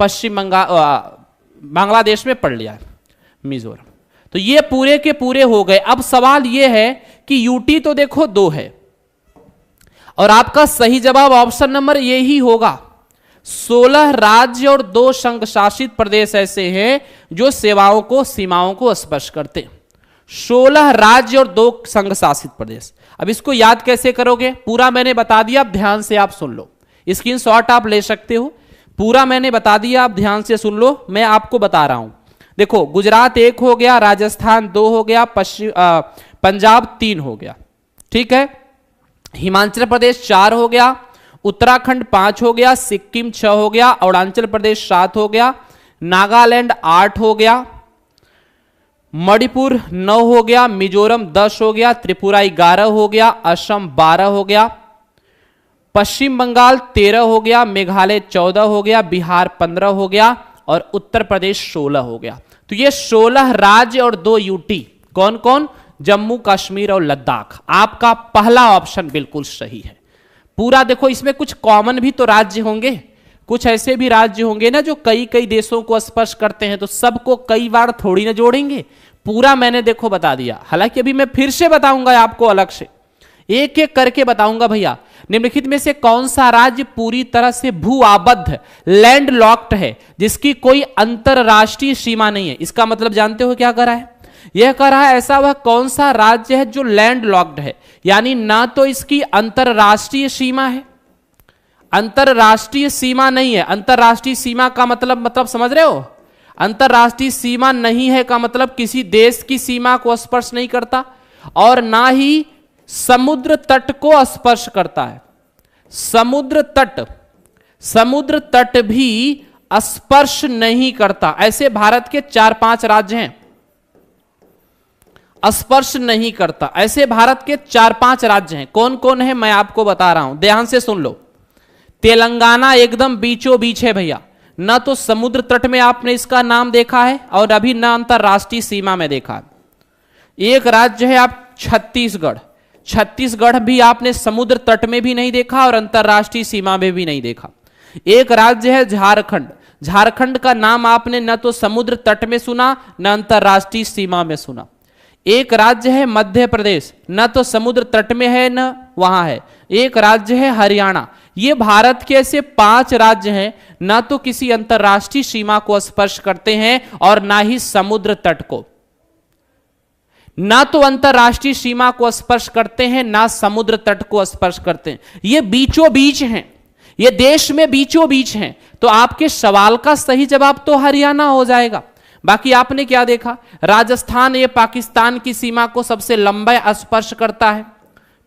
पश्चिम बांग्लादेश में पढ़ लिया है मिजोरम। तो ये पूरे के पूरे हो गए। अब सवाल ये है कि यूटी तो देखो 2 है, और आपका सही जवाब ऑप्शन नंबर ये ही होगा। 16 राज्य और 2 संघ शासित प्रदेश ऐसे हैं जो सीमाओं को स्पर्श करते हैं। 16 राज्य और 2 संघ शासित प्रदेश। अब इसको याद कैसे करोगे? पूरा मैंने बता दिया, अब ध्यान से आप सुन लो, स्क्रीनशॉट आप ले सकते हो। पूरा मैंने बता दिया, आप ध्यान से सुन लो, मैं आपको बता रहा हूं। देखो गुजरात 1 हो गया, राजस्थान 2 हो गया, पंजाब 3 हो गया, ठीक है, हिमाचल प्रदेश 4 हो गया, उत्तराखंड 5 हो गया, सिक्किम 6 हो गया, अरुणाचल प्रदेश 7 हो गया, नागालैंड 8 हो गया, मणिपुर 9 हो गया, मिजोरम 10 हो गया, त्रिपुरा 11 हो गया, असम 12 हो गया, पश्चिम बंगाल 13 हो गया, मेघालय 14 हो गया, बिहार 15 हो गया, और उत्तर प्रदेश 16 हो गया। तो ये 16 राज्य और 2 यूटी। कौन कौन? जम्मू कश्मीर और लद्दाख। आपका पहला ऑप्शन बिल्कुल सही है। पूरा देखो, इसमें कुछ कॉमन भी तो राज्य होंगे, कुछ ऐसे भी राज्य होंगे ना जो कई कई देशों को स्पर्श करते हैं, तो सबको कई बार थोड़ी ना जोड़ेंगे। पूरा मैंने देखो बता दिया। हालांकि अभी मैं फिर से बताऊंगा आपको, अलग से एक एक करके बताऊंगा भैया। निम्नलिखित में से कौन सा राज्य पूरी तरह से भू आबद्ध लैंड लॉक्ड है, जिसकी कोई अंतरराष्ट्रीय सीमा नहीं है? इसका मतलब जानते हो क्या करा है? यह कह रहा है ऐसा वह कौन सा राज्य है जो लैंड लॉक्ड है, यानी ना तो इसकी अंतरराष्ट्रीय सीमा है, अंतरराष्ट्रीय सीमा नहीं है। अंतरराष्ट्रीय सीमा का मतलब समझ रहे हो? अंतरराष्ट्रीय सीमा नहीं है का मतलब किसी देश की सीमा को स्पर्श नहीं करता और ना ही समुद्र तट को स्पर्श करता है। समुद्र तट भी स्पर्श नहीं करता। ऐसे भारत के 4-5 राज्य हैं, स्पर्श नहीं करता। ऐसे भारत के 4-5 राज्य हैं। कौन कौन है मैं आपको बता रहा हूं, ध्यान से सुन लो। तेलंगाना एकदम बीचों बीच है भैया, ना तो समुद्र तट में आपने इसका नाम देखा है और अभी ना अंतरराष्ट्रीय सीमा में देखा है। एक राज्य है आप छत्तीसगढ़, छत्तीसगढ़ भी आपने समुद्र तट में भी नहीं देखा और अंतरराष्ट्रीय सीमा में भी नहीं देखा। एक राज्य है झारखंड, झारखंड का नाम आपने न तो समुद्र तट में सुना न अंतरराष्ट्रीय सीमा में सुना। एक राज्य है मध्य प्रदेश, न तो समुद्र तट में है न वहां है। एक राज्य है हरियाणा। ये भारत के ऐसे 5 राज्य हैं, ना तो किसी अंतरराष्ट्रीय सीमा को स्पर्श करते हैं और ना ही समुद्र तट को, ना तो अंतरराष्ट्रीय सीमा को स्पर्श करते हैं ना समुद्र तट को स्पर्श करते हैं। ये बीचों बीच हैं, ये देश में बीचों बीच हैं। तो आपके सवाल का सही जवाब तो हरियाणा हो जाएगा। बाकी आपने क्या देखा, राजस्थान ये पाकिस्तान की सीमा को सबसे लंबा स्पर्श करता है,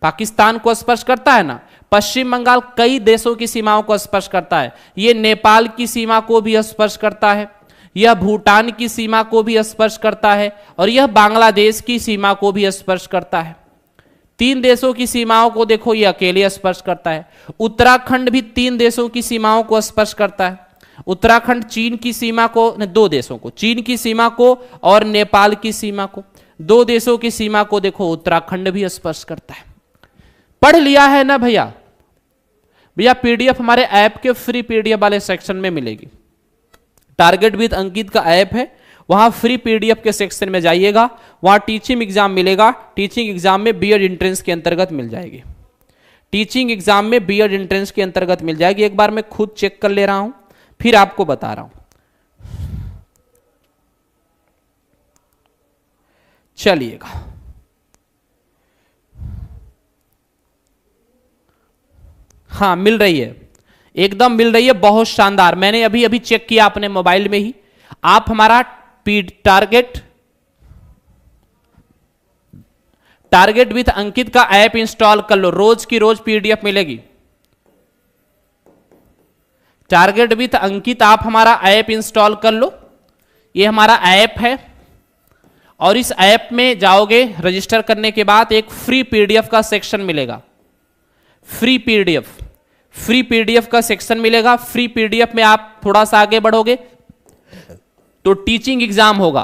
पाकिस्तान को स्पर्श करता है ना। पश्चिम बंगाल कई देशों की सीमाओं को स्पर्श करता है, ये नेपाल की सीमा को भी स्पर्श करता है, यह भूटान की सीमा को भी स्पर्श करता है और यह बांग्लादेश की सीमा को भी स्पर्श करता है। 3 देशों की सीमाओं को देखो ये अकेले स्पर्श करता है। उत्तराखंड भी 3 देशों की सीमाओं को स्पर्श करता है। उत्तराखंड चीन की सीमा को, 2 देशों को, चीन की सीमा को और नेपाल की सीमा को, 2 देशों की सीमा को देखो उत्तराखंड भी स्पर्श करता है। पढ़ लिया है ना भैया? भैया पीडीएफ हमारे ऐप के फ्री पीडीएफ वाले सेक्शन में मिलेगी। टारगेट विद अंकित का ऐप है, वहां फ्री पीडीएफ के सेक्शन में जाइएगा, वहां टीचिंग एग्जाम मिलेगा। टीचिंग एग्जाम में बीएड एंट्रेंस के अंतर्गत मिल जाएगी, टीचिंग एग्जाम में बीएड एंट्रेंस के अंतर्गत मिल जाएगी। एक बार मैं खुद चेक कर ले रहा हूं फिर आपको बता रहा हूं। चलिएगा, हाँ मिल रही है, एकदम मिल रही है, बहुत शानदार। मैंने अभी चेक किया अपने मोबाइल में ही। आप हमारा टारगेट विद अंकित का ऐप इंस्टॉल कर लो, रोज की रोज पीडीएफ मिलेगी। टारगेट विद अंकित आप हमारा ऐप इंस्टॉल कर लो, ये हमारा ऐप है और इस ऐप में जाओगे, रजिस्टर करने के बाद एक फ्री पीडीएफ का सेक्शन मिलेगा। फ्री पीडीएफ का सेक्शन मिलेगा। फ्री पीडीएफ में आप थोड़ा सा आगे बढ़ोगे तो टीचिंग एग्जाम होगा।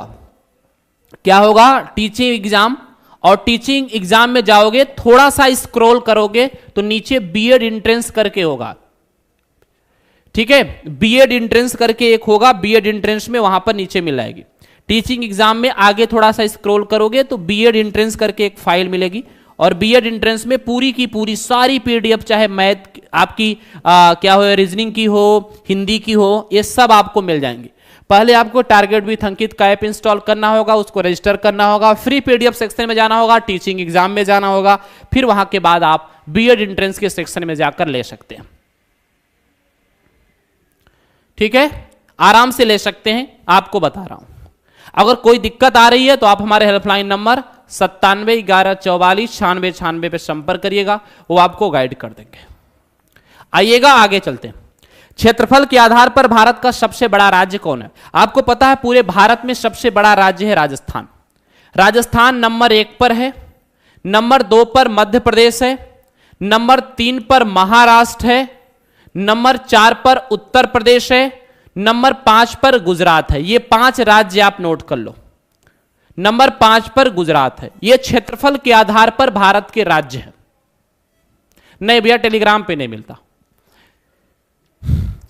क्या होगा? Teaching exam. और टीचिंग एग्जाम में जाओगे, थोड़ा सा स्क्रॉल करोगे तो नीचे बीएड एंट्रेंस करके होगा, ठीक है? बीएड एंट्रेंस करके एक होगा, बीएड एंट्रेंस में वहां पर नीचे मिल जाएगी। टीचिंग एग्जाम में आगे थोड़ा सा स्क्रॉल करोगे तो बीएड एंट्रेंस करके एक फाइल मिलेगी और बीएड एंट्रेंस में पूरी की पूरी सारी पीडीएफ, चाहे मैथ आपकी क्या हो, रीजनिंग की हो, हिंदी की हो, ये सब आपको मिल जाएंगी। पहले आपको टारगेट विद अंकित का ऐप इंस्टॉल करना होगा, उसको रजिस्टर करना होगा, फ्री पीडीएफ सेक्शन में जाना होगा, टीचिंग एग्जाम में जाना होगा, फिर वहां के बाद आप बीएड एंट्रेंस के सेक्शन में जाकर ले सकते हैं। ठीक है, आराम से ले सकते हैं, आपको बता रहा हूं। अगर कोई दिक्कत आ रही है तो आप हमारे हेल्पलाइन नंबर 9711449696 पे संपर्क करिएगा, वो आपको गाइड कर देंगे। आइएगा आगे चलते हैं। क्षेत्रफल के आधार पर भारत का सबसे बड़ा राज्य कौन है? आपको पता है पूरे भारत में सबसे बड़ा राज्य है राजस्थान। राजस्थान नंबर 1 पर है, नंबर 2 पर मध्य प्रदेश है, नंबर 3 पर महाराष्ट्र है, नंबर 4 पर उत्तर प्रदेश है, नंबर 5 पर गुजरात है। ये 5 राज्य आप नोट कर लो। नंबर 5 पर गुजरात है। ये क्षेत्रफल के आधार पर भारत के राज्य हैं। नहीं भैया, टेलीग्राम पे नहीं मिलता।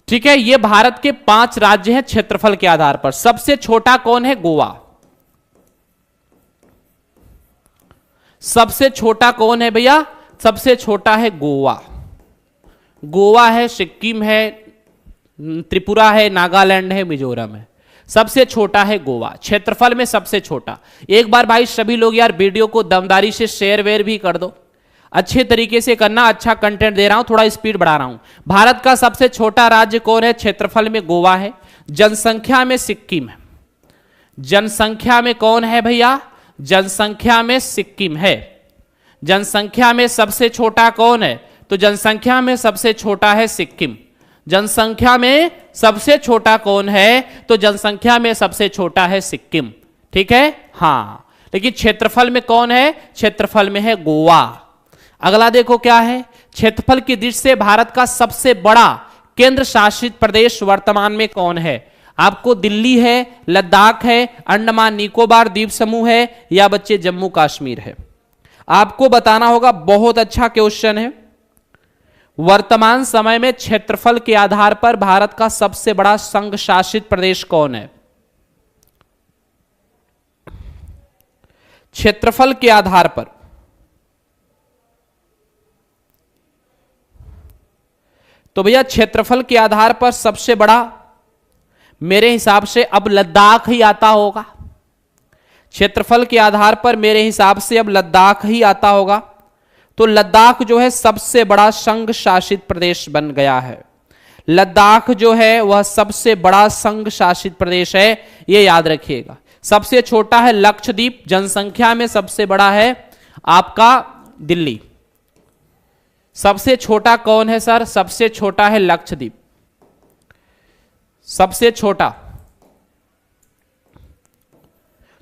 ठीक है, ये भारत के 5 राज्य हैं क्षेत्रफल के आधार पर। सबसे छोटा कौन है? गोवा। सबसे छोटा कौन है भैया? सबसे छोटा है गोवा। गोवा है, सिक्किम है, त्रिपुरा है, नागालैंड है, मिजोरम है। सबसे छोटा है गोवा, क्षेत्रफल में सबसे छोटा। एक बार भाई सभी लोग यार वीडियो को दमदारी से शेयर वेयर भी कर दो, अच्छे तरीके से करना, अच्छा कंटेंट दे रहा हूं, थोड़ा स्पीड बढ़ा रहा हूं। भारत का सबसे छोटा राज्य कौन है? क्षेत्रफल में गोवा है, जनसंख्या में सिक्किम है। जनसंख्या में कौन है भैया? जनसंख्या में सिक्किम है। जनसंख्या में सबसे छोटा कौन है? तो जनसंख्या में सबसे छोटा है सिक्किम। जनसंख्या में सबसे छोटा कौन है? तो जनसंख्या में सबसे छोटा है सिक्किम। ठीक है, हाँ। लेकिन क्षेत्रफल में कौन है? क्षेत्रफल में है गोवा। अगला देखो क्या है, क्षेत्रफल की दृष्टि से भारत का सबसे बड़ा केंद्र शासित प्रदेश वर्तमान में कौन है? आपको दिल्ली है, लद्दाख है, अंडमान निकोबार द्वीप समूह है, या बच्चे जम्मू कश्मीर है? आपको बताना होगा। बहुत अच्छा क्वेश्चन है। वर्तमान समय में क्षेत्रफल के आधार पर भारत का सबसे बड़ा संघ शासित प्रदेश कौन है? क्षेत्रफल के आधार पर तो भैया क्षेत्रफल के आधार पर सबसे बड़ा मेरे हिसाब से अब लद्दाख ही आता होगा। क्षेत्रफल के आधार पर मेरे हिसाब से अब लद्दाख ही आता होगा। तो लद्दाख जो है सबसे बड़ा संघ शासित प्रदेश बन गया है। लद्दाख जो है वह सबसे बड़ा संघ शासित प्रदेश है, यह याद रखिएगा। सबसे छोटा है लक्षद्वीप, जनसंख्या में सबसे बड़ा है आपका दिल्ली। सबसे छोटा कौन है सर? सबसे छोटा है लक्षद्वीप, सबसे छोटा।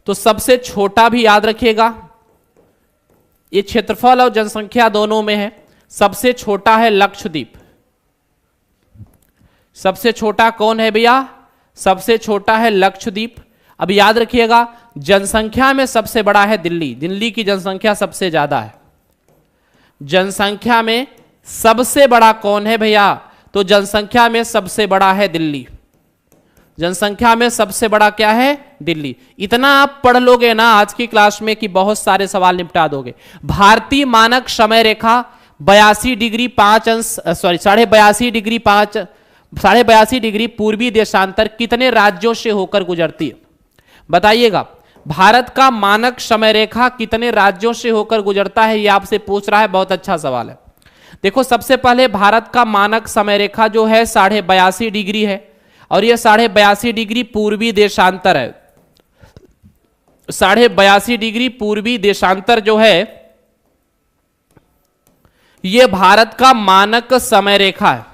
तो सबसे छोटा भी याद रखिएगा, ये क्षेत्रफल और जनसंख्या दोनों में है। सबसे छोटा है लक्षद्वीप। सबसे छोटा कौन है भैया? सबसे छोटा है लक्षद्वीप। अब याद रखिएगा, जनसंख्या में सबसे बड़ा है दिल्ली। दिल्ली की जनसंख्या सबसे ज्यादा है। जनसंख्या में सबसे बड़ा कौन है भैया? तो जनसंख्या में सबसे बड़ा है दिल्ली। जनसंख्या में सबसे बड़ा क्या है? दिल्ली। इतना आप पढ़ लोगे ना आज की क्लास में कि बहुत सारे सवाल निपटा दोगे। भारतीय मानक समय रेखा 82 डिग्री 5 अंश, सॉरी 82 डिग्री पूर्वी देशांतर कितने राज्यों से होकर गुजरती है? बताइएगा। भारत का मानक समय रेखा कितने राज्यों से होकर गुजरता है, यह आपसे पूछ रहा है। बहुत अच्छा सवाल है। देखो, सबसे पहले भारत का मानक समय रेखा जो है 82.5 डिग्री है, और यह 82.5 डिग्री पूर्वी देशांतर है। 82.5 डिग्री पूर्वी देशांतर जो है यह भारत का मानक समय रेखा है।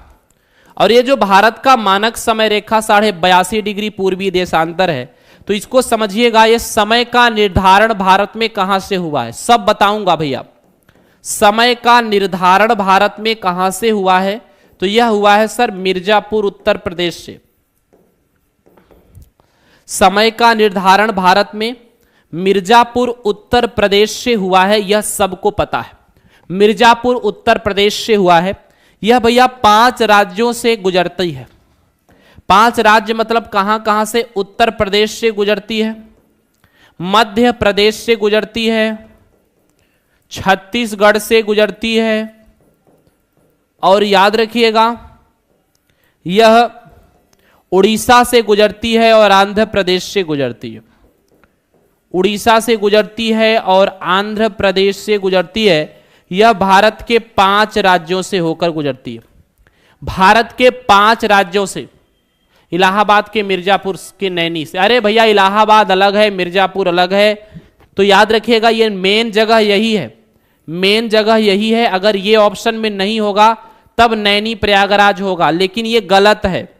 और यह जो भारत का मानक समय रेखा 82.5 डिग्री पूर्वी देशांतर है, तो इसको समझिएगा, यह समय का निर्धारण भारत में कहां से हुआ है, सब बताऊंगा भैया। समय का निर्धारण भारत में कहां से हुआ है? तो यह हुआ है सर मिर्जापुर उत्तर प्रदेश से। समय का निर्धारण भारत में मिर्जापुर उत्तर प्रदेश से हुआ है, यह सबको पता है। मिर्जापुर उत्तर प्रदेश से हुआ है। यह भैया 5 राज्यों से गुजरती है। 5 राज्य मतलब कहां कहां से? उत्तर प्रदेश से गुजरती है, मध्य प्रदेश से गुजरती है, छत्तीसगढ़ से गुजरती है, और याद रखिएगा यह उड़ीसा से गुजरती है और आंध्र प्रदेश से गुजरती है। उड़ीसा से गुजरती है और आंध्र प्रदेश से गुजरती है। यह भारत के 5 राज्यों से होकर गुजरती है। भारत के 5 राज्यों से, इलाहाबाद के मिर्जापुर के नैनी से। अरे भैया इलाहाबाद अलग है, मिर्जापुर अलग है, तो याद रखिएगा ये मेन जगह यही है। मेन जगह यही है। अगर ये ऑप्शन में नहीं होगा तब नैनी प्रयागराज होगा, लेकिन ये गलत है।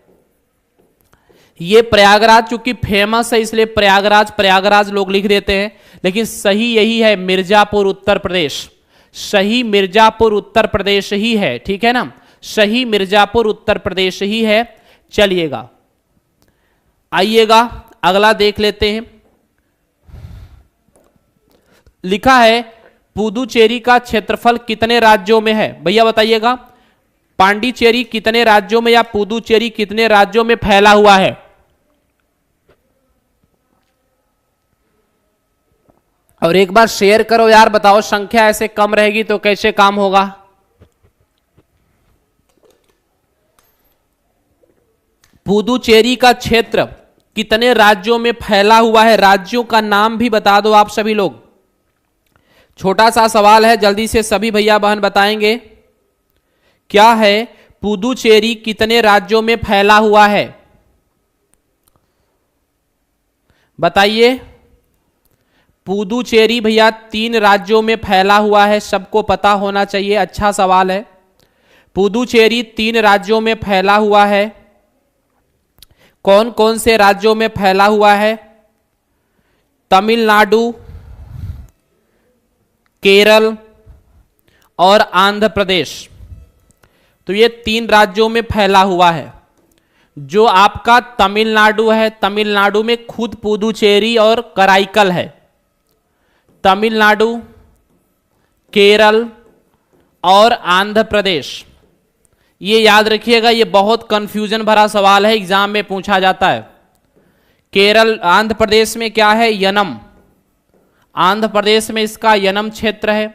ये प्रयागराज चूंकि फेमस है इसलिए प्रयागराज लोग लिख देते हैं, लेकिन सही यही है मिर्जापुर उत्तर प्रदेश। सही मिर्जापुर उत्तर प्रदेश ही है, ठीक है ना? सही मिर्जापुर उत्तर प्रदेश ही है। चलिएगा, आइएगा अगला देख लेते हैं। लिखा है पुदुचेरी का क्षेत्रफल कितने राज्यों में है? भैया बताइएगा, पांडिचेरी कितने राज्यों में या पुदुचेरी कितने राज्यों में फैला हुआ है? और एक बार शेयर करो यार, बताओ। संख्या ऐसे कम रहेगी तो कैसे काम होगा? पुदुचेरी का क्षेत्र कितने राज्यों में फैला हुआ है? राज्यों का नाम भी बता दो आप सभी लोग। छोटा सा सवाल है, जल्दी से सभी भैया बहन बताएंगे। क्या है? पुदुचेरी कितने राज्यों में फैला हुआ है? बताइए। पुदुचेरी भैया 3 राज्यों में फैला हुआ है, सबको पता होना चाहिए। अच्छा सवाल है। पुदुचेरी 3 राज्यों में फैला हुआ है। कौन कौन से राज्यों में फैला हुआ है? तमिलनाडु, केरल और आंध्र प्रदेश। तो ये 3 राज्यों में फैला हुआ है। जो आपका तमिलनाडु है, तमिलनाडु में खुद पुदुचेरी और कराईकल है। तमिलनाडु, केरल और आंध्र प्रदेश, ये याद रखिएगा, ये बहुत कंफ्यूजन भरा सवाल है, एग्जाम में पूछा जाता है। केरल, आंध्र प्रदेश में क्या है? यनम। आंध्र प्रदेश में इसका यनम क्षेत्र है,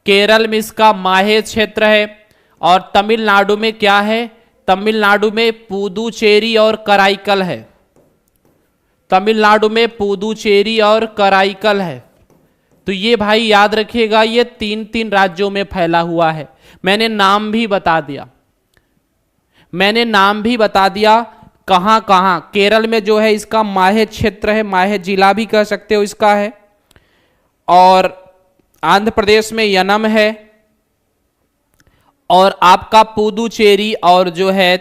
केरल में इसका माहे क्षेत्र है, और तमिलनाडु में क्या है? तमिलनाडु में पुदुचेरी और कराईकल है। तमिलनाडु में पुदुचेरी और कराईकल है। तो ये भाई याद रखिएगा, ये 3 राज्यों में फैला हुआ है। मैंने नाम भी बता दिया, कहां कहां। केरल में जो है इसका माहे क्षेत्र है, माहे जिला भी कह सकते हो इसका है, और आंध्र प्रदेश में यनम है, और आपका पुदुचेरी और जो है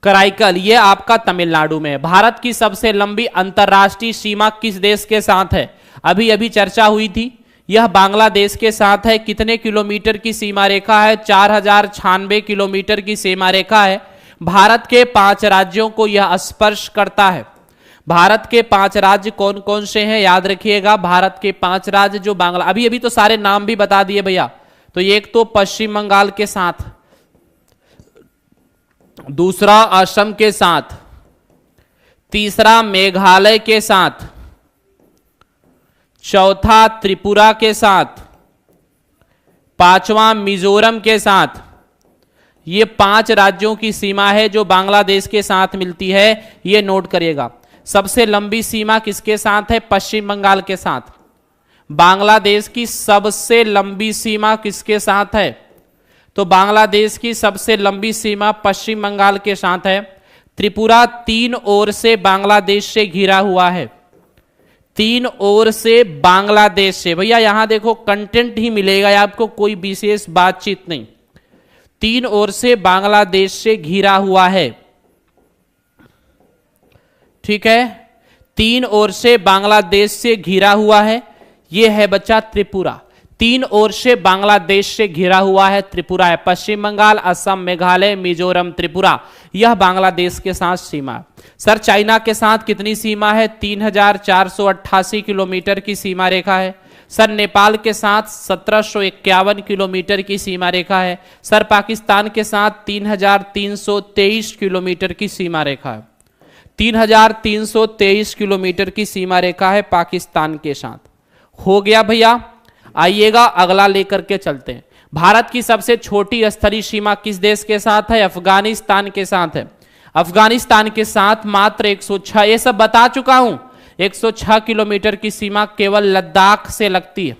कराईकल, ये आपका तमिलनाडु में है। भारत की सबसे लंबी अंतरराष्ट्रीय सीमा किस देश के साथ है? अभी अभी चर्चा हुई थी, यह बांग्लादेश के साथ है। कितने किलोमीटर की सीमा रेखा है? 4096 किलोमीटर की सीमा रेखा है। भारत के 5 राज्यों को यह स्पर्श करता है। भारत के 5 राज्य कौन कौन से हैं? याद रखिएगा, भारत के 5 राज्य जो अभी अभी तो सारे नाम भी बता दिए भैया। तो एक तो पश्चिम बंगाल के साथ, दूसरा असम के साथ, तीसरा मेघालय के साथ, चौथा त्रिपुरा के साथ, पांचवा मिजोरम के साथ। ये 5 राज्यों की सीमा है जो बांग्लादेश के साथ मिलती है, ये नोट करिएगा। सबसे लंबी सीमा किसके साथ है? पश्चिम बंगाल के साथ। बांग्लादेश की सबसे लंबी सीमा किसके साथ है? तो बांग्लादेश की सबसे लंबी सीमा पश्चिम बंगाल के साथ है। त्रिपुरा 3 ओर से बांग्लादेश से घिरा हुआ है, 3 ओर से बांग्लादेश से। भैया यहां देखो कंटेंट ही मिलेगा आपको, कोई विशेष बातचीत नहीं। 3 ओर से बांग्लादेश से घिरा हुआ है, ठीक है। 3 ओर से बांग्लादेश से घिरा हुआ है, यह है बच्चा त्रिपुरा। 3 ओर से बांग्लादेश से घिरा हुआ है त्रिपुरा है। पश्चिम बंगाल, असम, मेघालय, मिजोरम, त्रिपुरा, यह बांग्लादेश के साथ सीमा है। सर चाइना के साथ कितनी सीमा है? 3488 किलोमीटर की सीमा रेखा है। सर नेपाल के साथ 1751 किलोमीटर की सीमा रेखा है। सर पाकिस्तान के साथ 3323 किलोमीटर की सीमा रेखा है। 3323 किलोमीटर की सीमा रेखा है पाकिस्तान के साथ। हो गया भैया। आइएगा अगला लेकर के चलते हैं। भारत की सबसे छोटी स्थलीय सीमा किस देश के साथ है? अफगानिस्तान के साथ है। अफगानिस्तान के साथ मात्र 106, ये सब बता चुका हूं, 106 किलोमीटर की सीमा केवल लद्दाख से लगती है,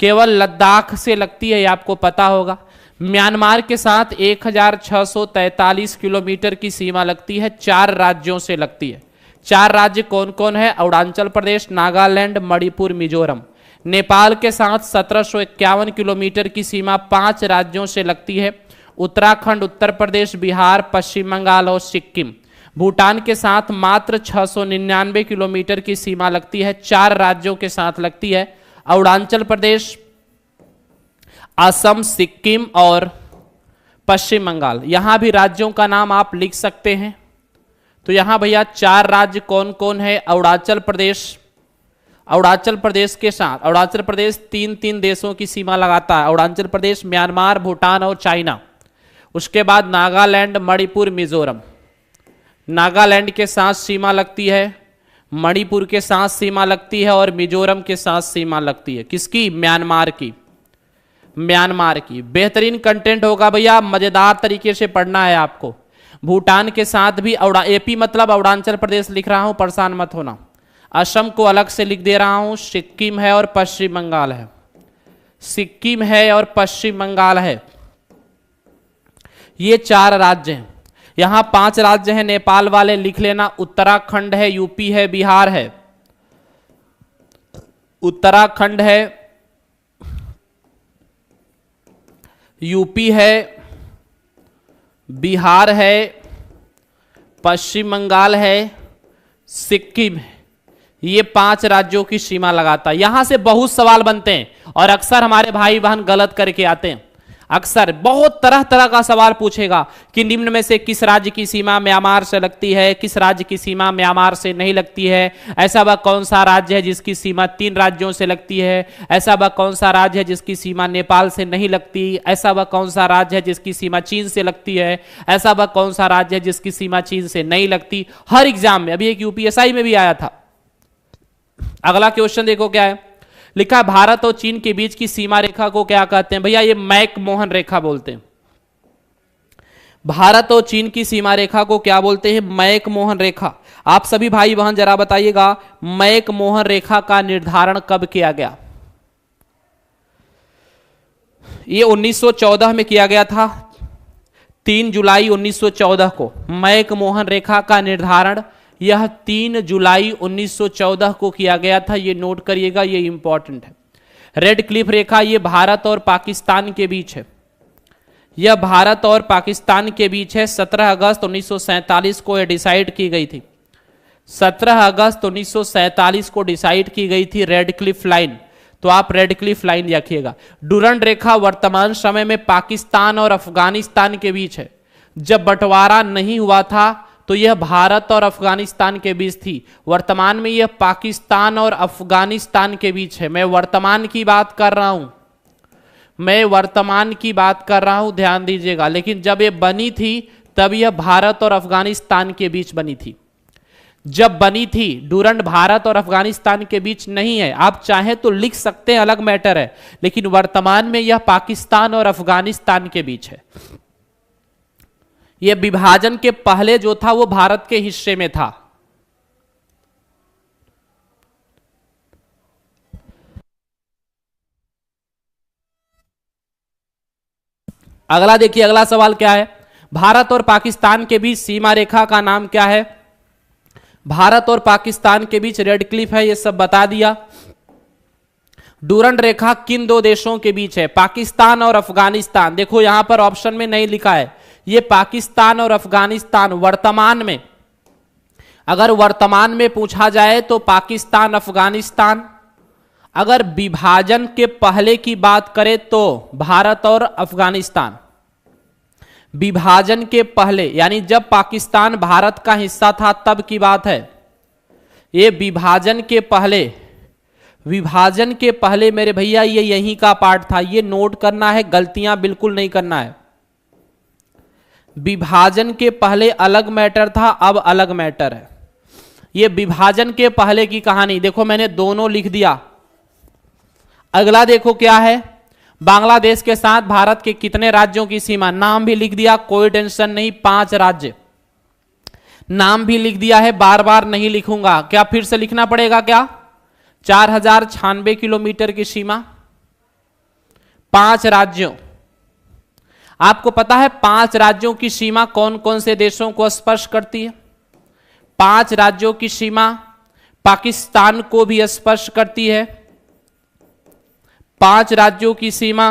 केवल लद्दाख से लगती है, ये आपको पता होगा। म्यांमार के साथ 1643 किलोमीटर की सीमा लगती है, 4 राज्यों से लगती है। 4 राज्य कौन कौन है? अरुणाचल प्रदेश, नागालैंड, मणिपुर, मिजोरम। नेपाल के साथ 1751 किलोमीटर की सीमा 5 राज्यों से लगती है, उत्तराखंड, उत्तर प्रदेश, बिहार, पश्चिम बंगाल और सिक्किम। भूटान के साथ मात्र 699 किलोमीटर की सीमा लगती है, 4 राज्यों के साथ लगती है, अरुणाचल प्रदेश, असम, सिक्किम और पश्चिम बंगाल। यहां भी राज्यों का नाम आप लिख सकते हैं। तो यहां भैया 4 राज्य कौन कौन है? अरुणाचल प्रदेश, अरुणाचल प्रदेश के साथ, अरुणाचल प्रदेश 3 देशों की सीमा लगाता है, अरुणाचल प्रदेश, म्यांमार, भूटान और चाइना। उसके बाद नागालैंड, मणिपुर, मिजोरम। नागालैंड के साथ सीमा लगती है, मणिपुर के साथ सीमा लगती है और मिजोरम के साथ सीमा लगती है। किसकी? म्यांमार की, म्यांमार की। बेहतरीन कंटेंट होगा भैया, मजेदार तरीके से पढ़ना है आपको। भूटान के साथ भी एपी मतलब अरुणाचल प्रदेश लिख रहा हूं, परेशान मत होना। असम को अलग से लिख दे रहा हूं, सिक्किम है और पश्चिम बंगाल है, सिक्किम है और पश्चिम बंगाल है, ये 4 राज्य हैं। यहां 5 राज्य हैं नेपाल वाले लिख लेना, उत्तराखंड है, यूपी है, बिहार है, उत्तराखंड है, यूपी है, बिहार है, पश्चिम बंगाल है, सिक्किम है। ये 5 राज्यों की सीमा लगाता है। यहां से बहुत सवाल बनते हैं और अक्सर हमारे भाई बहन गलत करके आते हैं। अक्सर बहुत तरह तरह का सवाल पूछेगा कि निम्न में से किस राज्य की सीमा म्यांमार से लगती है, किस राज्य की सीमा म्यांमार से नहीं लगती है, ऐसा वह कौन सा राज्य है जिसकी सीमा 3 राज्यों से लगती है, ऐसा वह कौन सा राज्य है जिसकी सीमा नेपाल से नहीं लगती, ऐसा वह कौन सा राज्य है जिसकी सीमा चीन से लगती है, ऐसा वह कौन सा राज्य है जिसकी सीमा चीन से नहीं लगती। हर एग्जाम में, अभी एक यूपीएसआई में भी आया था। अगला क्वेश्चन देखो क्या है, लिखा है भारत और चीन के बीच की सीमा रेखा को क्या कहते हैं? भैया ये मैक-मोहन रेखा बोलते हैं। भारत और चीन की सीमा रेखा को क्या बोलते हैं? मैक-मोहन रेखा। आप सभी भाई बहन जरा बताइएगा, मैक-मोहन रेखा का निर्धारण कब किया गया? ये 1914 में किया गया था, 3 जुलाई 1914 को मैक-मोहन रेखा का निर्धारण यह 3 जुलाई 1914 को किया गया था। ये नोट करिएगा, ये इंपॉर्टेंट है। रेड क्लिफ रेखा ये भारत और पाकिस्तान के बीच है, यह भारत और पाकिस्तान के बीच है। 17 अगस्त 1947 को यह डिसाइड की गई थी, 17 अगस्त 1947 को डिसाइड की गई थी रेड क्लिफ लाइन। तो आप रेड क्लिफ लाइन रखिएगा। डूरंड रेखा वर्तमान समय में पाकिस्तान और अफगानिस्तान के बीच है। जब बंटवारा नहीं हुआ था तो यह भारत और अफगानिस्तान के बीच थी, वर्तमान में यह पाकिस्तान और अफगानिस्तान के बीच है। मैं वर्तमान की बात कर रहा हूं, मैं वर्तमान की बात कर रहा हूं, ध्यान दीजिएगा। लेकिन जब यह बनी थी तब यह भारत और अफगानिस्तान के बीच बनी थी। जब बनी थी डूरंड भारत और अफगानिस्तान के बीच नहीं है। आप चाहे तो लिख सकते हैं, अलग मैटर है, लेकिन वर्तमान में यह पाकिस्तान और अफगानिस्तान के बीच है। यह विभाजन के पहले जो था वो भारत के हिस्से में था। अगला देखिए, अगला सवाल क्या है? भारत और पाकिस्तान के बीच सीमा रेखा का नाम क्या है? भारत और पाकिस्तान के बीच रेड क्लिफ है, ये सब बता दिया। डूरंड रेखा किन 2 देशों के बीच है? पाकिस्तान और अफगानिस्तान। देखो यहां पर ऑप्शन में नहीं लिखा है, ये पाकिस्तान और अफगानिस्तान वर्तमान में, अगर वर्तमान में पूछा जाए तो पाकिस्तान अफगानिस्तान। अगर विभाजन के पहले की बात करें तो भारत और अफगानिस्तान। विभाजन के पहले यानी जब पाकिस्तान भारत का हिस्सा था तब की बात है। ये विभाजन के पहले, विभाजन के पहले मेरे भैया ये यहीं का पार्ट था। ये नोट करना है, गलतियां बिल्कुल नहीं करना है। विभाजन के पहले अलग मैटर था, अब अलग मैटर है। ये विभाजन के पहले की कहानी। देखो मैंने दोनों लिख दिया। अगला देखो क्या है, बांग्लादेश के साथ भारत के कितने राज्यों की सीमा? नाम भी लिख दिया, कोई टेंशन नहीं, 5 राज्य। नाम भी लिख दिया है, बार बार नहीं लिखूंगा। क्या फिर से लिखना पड़ेगा क्या? 4096 किलोमीटर की सीमा, 5 राज्यों। आपको पता है 5 राज्यों की सीमा कौन कौन से देशों को स्पर्श करती है? 5 राज्यों की सीमा पाकिस्तान को भी स्पर्श करती है, 5 राज्यों की सीमा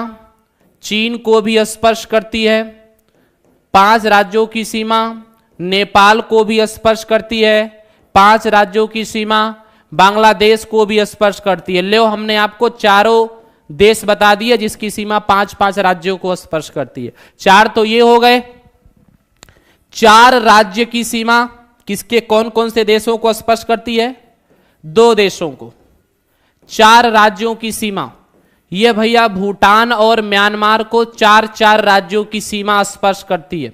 चीन को भी स्पर्श करती है, 5 राज्यों की सीमा नेपाल को भी स्पर्श करती है, 5 राज्यों की सीमा बांग्लादेश को भी स्पर्श करती है। लो हमने आपको चारों देश बता दिए जिसकी सीमा 5-5 राज्यों को स्पर्श करती है। 4 तो ये हो गए। 4 राज्य की सीमा किसके, कौन कौन से देशों को स्पर्श करती है? 2 देशों को। 4 राज्यों की सीमा, ये भैया भूटान और म्यांमार को 4-4 राज्यों की सीमा स्पर्श करती है।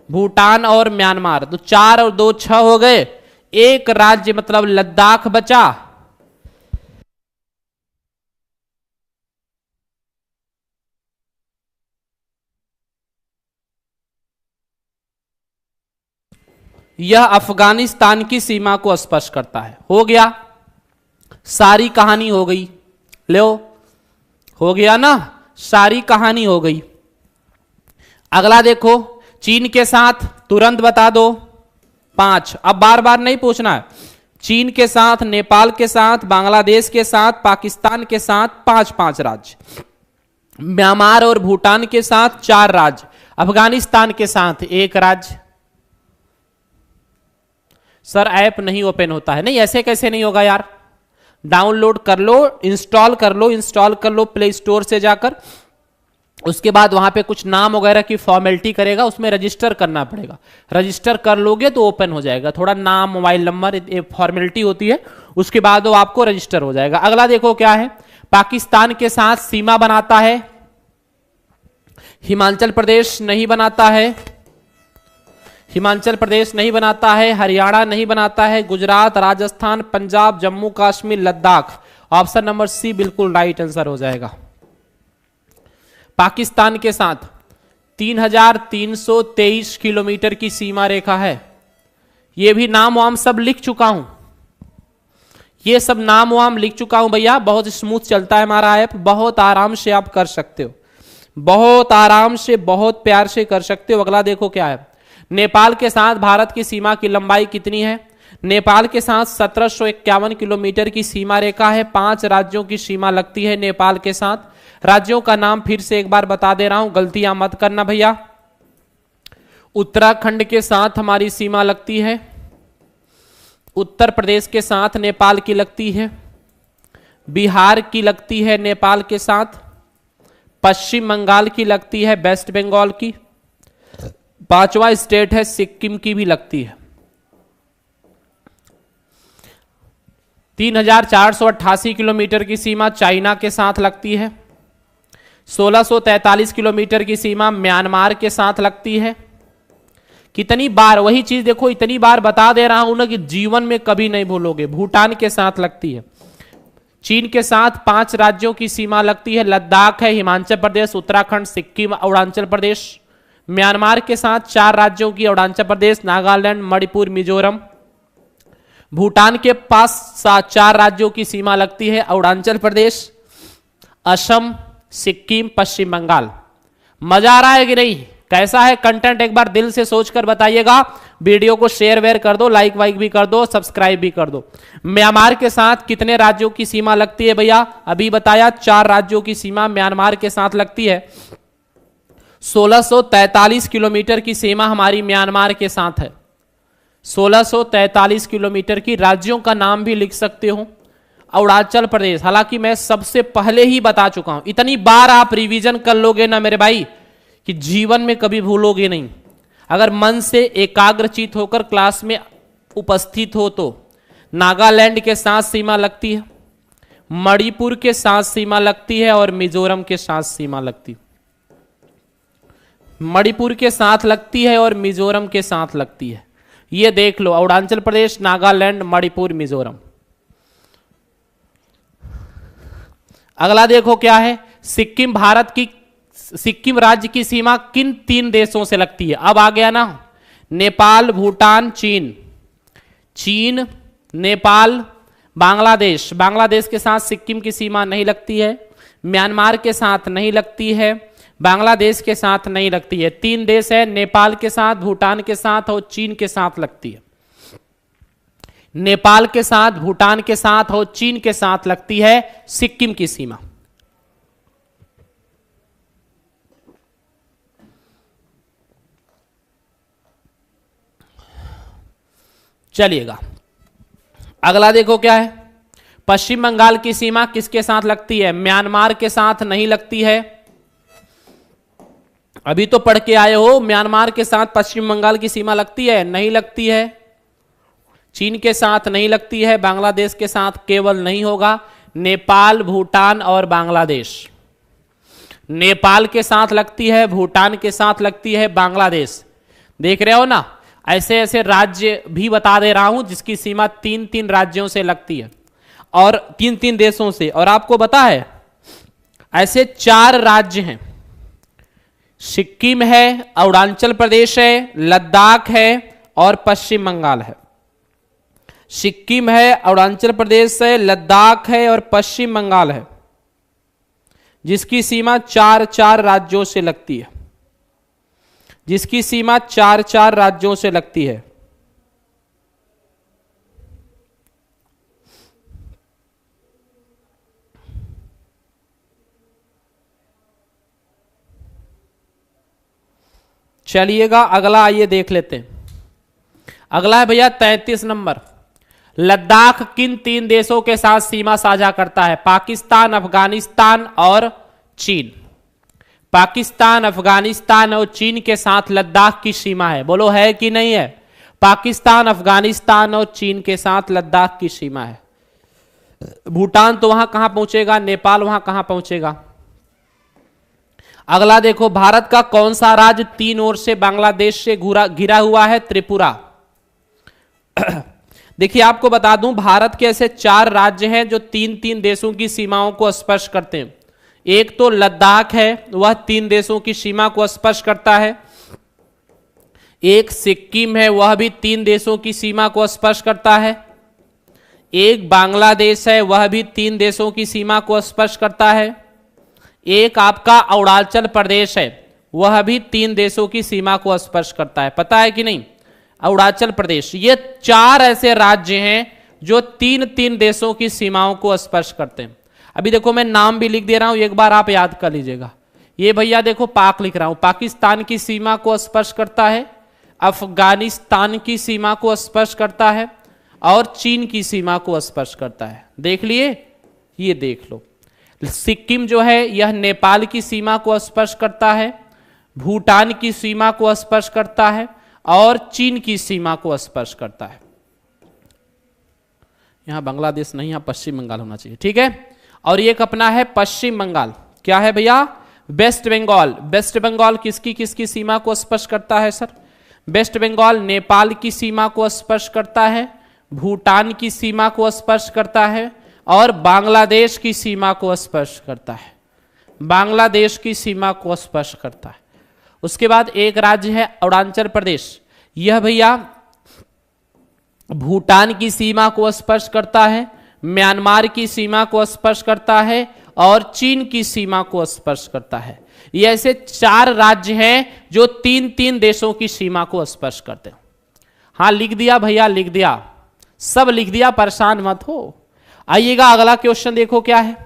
भूटान और म्यांमार, तो 4 और 2 6 हो गए। एक राज्य मतलब लद्दाख बचा। यह अफगानिस्तान की सीमा को स्पर्श करता है। हो गया, सारी कहानी हो गई। लो, हो गया ना, सारी कहानी हो गई। अगला देखो, चीन के साथ तुरंत बता दो 5। अब बार बार नहीं पूछना है। चीन के साथ, नेपाल के साथ, बांग्लादेश के साथ, पाकिस्तान के साथ 5-5 राज्य, म्यांमार और भूटान के साथ 4 राज्य, अफगानिस्तान के साथ 1 राज्य। सर ऐप नहीं ओपन होता है। नहीं, ऐसे कैसे नहीं होगा यार, डाउनलोड कर लो, इंस्टॉल कर लो, इंस्टॉल कर लो प्ले स्टोर से जाकर। उसके बाद वहां पे कुछ नाम वगैरह की फॉर्मेलिटी करेगा, उसमें रजिस्टर करना पड़ेगा। रजिस्टर कर लोगे तो ओपन हो जाएगा। थोड़ा नाम, मोबाइल नंबर, फॉर्मेलिटी होती है, उसके बाद वो आपको रजिस्टर हो जाएगा। अगला देखो क्या है, पाकिस्तान के साथ सीमा बनाता है हिमाचल प्रदेश, नहीं बनाता है। हिमाचल प्रदेश नहीं बनाता है, हरियाणा नहीं बनाता है, Gujarat, Rajasthan, Punjab, Jammu Kashmir, Ladakh. Option number C बिल्कुल राइट आंसर हो जाएगा। पाकिस्तान के साथ 3323 किलोमीटर की सीमा रेखा है। ये भी नाम वाम सब लिख चुका हूं, ये सब नाम वाम लिख चुका हूं भैया। बहुत स्मूथ चलता है हमारा ऐप, बहुत आराम से आप कर सकते हो, बहुत आराम से, बहुत प्यार से कर सकते हो। अगला देखो क्या है, नेपाल के साथ भारत की सीमा की लंबाई कितनी है? नेपाल के साथ 1751 किलोमीटर की सीमा रेखा है। 5 राज्यों की सीमा लगती है नेपाल के साथ। राज्यों का नाम फिर से एक बार बता दे रहा हूं, गलतियां मत करना भैया। उत्तराखंड के साथ हमारी सीमा लगती है, उत्तर प्रदेश के साथ नेपाल की लगती है, बिहार की लगती है नेपाल के साथ, पश्चिम बंगाल की लगती है, वेस्ट बंगाल की, 5वां स्टेट है सिक्किम की भी लगती है। 3488 किलोमीटर की सीमा चाइना के साथ लगती है। 1643 किलोमीटर की सीमा म्यांमार के साथ लगती है। कितनी बार, वही चीज देखो, इतनी बार बता दे रहा हूं ना कि जीवन में कभी नहीं भूलोगे। भूटान के साथ लगती है। चीन के साथ 5 राज्यों की सीमा लगती है, लद्दाख है, हिमाचल प्रदेश, उत्तराखंड, सिक्किम, अरुणाचल प्रदेश। म्यांमार के साथ 4 राज्यों की, अरुणाचल प्रदेश, नागालैंड, मणिपुर, मिजोरम। भूटान के पास 4 राज्यों की सीमा लगती है, अरुणाचल प्रदेश, असम, सिक्किम, पश्चिम बंगाल। मजा आ रहा है कि नहीं? कैसा है कंटेंट, एक बार दिल से सोचकर बताइएगा। वीडियो को शेयर वेयर कर दो, लाइक वाइक भी कर दो, सब्सक्राइब भी कर दो। म्यांमार के साथ कितने राज्यों की सीमा लगती है भैया? अभी बताया 4 राज्यों की सीमा म्यांमार के साथ लगती है। 1643 किलोमीटर की सीमा हमारी म्यांमार के साथ है। 1643 किलोमीटर की। राज्यों का नाम भी लिख सकते हो। अरुणाचल प्रदेश, हालांकि मैं सबसे पहले ही बता चुका हूं। इतनी बार आप रिवीजन कर लोगे ना मेरे भाई कि जीवन में कभी भूलोगे नहीं। अगर मन से एकाग्रचित होकर क्लास में उपस्थित हो तो नागालैंड के साथ सीमा लगती है, मणिपुर के साथ सीमा लगती है और मिजोरम के साथ सीमा लगती है। मणिपुर के साथ लगती है और मिजोरम के साथ लगती है। ये देख लो, अरुणाचल प्रदेश, नागालैंड, मणिपुर, मिजोरम। अगला देखो क्या है, सिक्किम भारत की, सिक्किम राज्य की सीमा किन 3 देशों से लगती है? अब आ गया ना, नेपाल, भूटान, चीन। चीन, नेपाल, बांग्लादेश। बांग्लादेश के साथ सिक्किम की सीमा नहीं लगती है, म्यांमार के साथ नहीं लगती है, बांग्लादेश के साथ नहीं लगती है। 3 देश है, नेपाल के साथ, भूटान के साथ और चीन के साथ लगती है। नेपाल के साथ, भूटान के साथ और चीन के साथ लगती है सिक्किम की सीमा। चलिएगा, अगला देखो क्या है, पश्चिम बंगाल की सीमा किसके साथ लगती है? म्यांमार के साथ नहीं लगती है। अभी तो पढ़ के आए हो, म्यांमार के साथ पश्चिम बंगाल की सीमा लगती है? नहीं लगती है। चीन के साथ नहीं लगती है, बांग्लादेश के साथ केवल नहीं होगा, नेपाल, भूटान और बांग्लादेश। नेपाल के साथ लगती है, भूटान के साथ लगती है, बांग्लादेश। देख रहे हो ना, ऐसे ऐसे राज्य भी बता दे रहा हूं जिसकी सीमा 3-3 राज्यों से लगती है और 3-3 देशों से। और आपको पता है ऐसे 4 राज्य हैं, सिक्किम है, अरुणाचल प्रदेश है, लद्दाख है और पश्चिम बंगाल है। सिक्किम है, अरुणाचल प्रदेश है, लद्दाख है और पश्चिम बंगाल है, जिसकी सीमा 4-4 राज्यों से लगती है, जिसकी सीमा 4-4 राज्यों से लगती है। चलिएगा अगला आइए देख लेते हैं। अगला है भैया 33 नंबर। लद्दाख किन 3 देशों के साथ सीमा साझा करता है? पाकिस्तान, अफगानिस्तान और चीन। पाकिस्तान, अफगानिस्तान और चीन के साथ लद्दाख की सीमा है। बोलो है कि नहीं है? पाकिस्तान, अफगानिस्तान और चीन के साथ लद्दाख की सीमा है। भूटान तो वहां कहां पहुंचेगा, नेपाल वहां कहां पहुंचेगा। अगला देखो, भारत का कौन सा राज्य 3 ओर से बांग्लादेश से घिरा हुआ है? त्रिपुरा। देखिए आपको बता दूं, भारत के ऐसे 4 राज्य हैं जो 3-3 देशों की सीमाओं को स्पर्श करते हैं। एक तो लद्दाख है, वह 3 देशों की सीमा को स्पर्श करता है। एक सिक्किम है, वह भी 3 देशों की सीमा को स्पर्श करता है। एक बांग्लादेश है, वह भी 3 देशों की सीमा को स्पर्श करता है। एक आपका अरुणाचल प्रदेश है, वह भी 3 देशों की सीमा को स्पर्श करता है। पता है कि नहीं? अरुणाचल प्रदेश। ये 4 ऐसे राज्य हैं जो 3-3 देशों की सीमाओं को स्पर्श करते हैं। अभी देखो मैं नाम भी लिख दे रहा हूं, एक बार आप याद कर लीजिएगा। ये भैया देखो पाक लिख रहा हूं, पाकिस्तान की सीमा को स्पर्श करता है, अफगानिस्तान की सीमा को स्पर्श करता है और चीन की सीमा को स्पर्श करता है। देख लिए? ये देख लो। सिक्किम जो है यह नेपाल की सीमा को स्पर्श करता है, भूटान की सीमा को स्पर्श करता है और चीन की सीमा को स्पर्श करता है। यहां बांग्लादेश नहीं, यहां पश्चिम बंगाल होना चाहिए, ठीक है। और एक अपना है पश्चिम बंगाल। क्या है भैया? वेस्ट बंगाल। वेस्ट बंगाल किसकी किसकी सीमा को स्पर्श करता है सर? वेस्ट बंगाल नेपाल की सीमा को स्पर्श करता है, भूटान की सीमा को स्पर्श करता है और बांग्लादेश की सीमा को स्पर्श करता है। बांग्लादेश की सीमा को स्पर्श करता है। उसके बाद एक राज्य है अरुणाचल प्रदेश। यह भैया भूटान की सीमा को स्पर्श करता है, म्यांमार की सीमा को स्पर्श करता है और चीन की सीमा को स्पर्श करता है। ये ऐसे 4 राज्य हैं जो 3-3 देशों की सीमा को स्पर्श करते हैं। हाँ लिख दिया भैया, लिख दिया, सब लिख दिया, परेशान मत हो। आइएगा अगला क्वेश्चन देखो क्या है।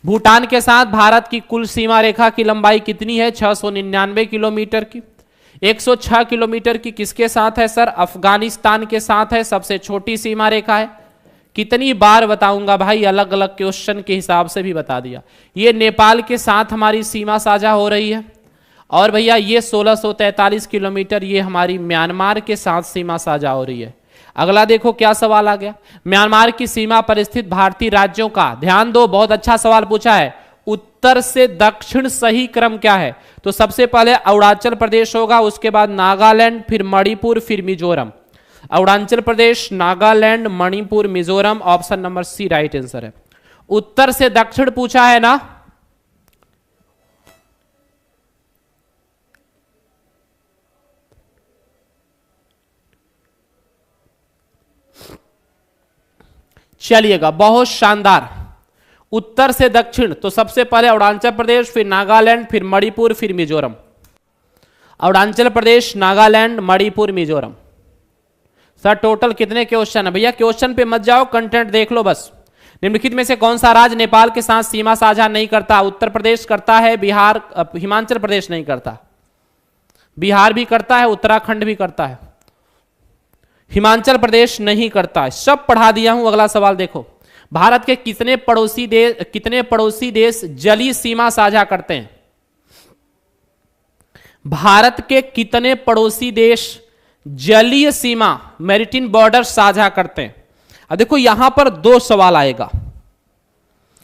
भूटान के साथ भारत की कुल सीमा रेखा की लंबाई कितनी है? 699 किलोमीटर की। 106 किलोमीटर की किसके साथ है सर? अफगानिस्तान के साथ है, सबसे छोटी सीमा रेखा है। कितनी बार बताऊंगा भाई, अलग अलग क्वेश्चन के हिसाब से भी बता दिया। ये नेपाल के साथ हमारी सीमा साझा हो रही है और भैया ये 1643 किलोमीटर ये हमारी म्यांमार के साथ सीमा साझा हो रही है। अगला देखो क्या सवाल आ गया। म्यांमार की सीमा पर स्थित भारतीय राज्यों का, ध्यान दो बहुत अच्छा सवाल पूछा है, उत्तर से दक्षिण सही क्रम क्या है? तो सबसे पहले अरुणाचल प्रदेश होगा, उसके बाद नागालैंड, फिर मणिपुर, फिर Mizoram. Arunachal Pradesh, Nagaland, Manipur, Mizoram. Option number C right answer है। उत्तर से दक्षिण पूछा है ना? चलिएगा बहुत शानदार। उत्तर से दक्षिण तो सबसे पहले अरुणाचल प्रदेश, फिर नागालैंड, फिर मणिपुर, फिर मिजोरम। अरुणाचल प्रदेश, नागालैंड, मणिपुर, मिजोरम। सर टोटल कितने क्वेश्चन है? भैया क्वेश्चन पे मत जाओ, कंटेंट देख लो बस। निम्नलिखित में से कौन सा राज्य नेपाल के साथ सीमा साझा नहीं करता? उत्तर प्रदेश करता है, बिहार, हिमाचल प्रदेश नहीं करता, बिहार भी करता है, उत्तराखंड भी करता है, हिमाचल प्रदेश नहीं करता है। सब पढ़ा दिया हूं। अगला सवाल देखो, भारत के कितने पड़ोसी देश जलीय सीमा साझा करते हैं? भारत के कितने पड़ोसी देश जलीय सीमा, मैरिटाइम बॉर्डर साझा करते हैं? अब देखो यहां पर 2 सवाल आएगा।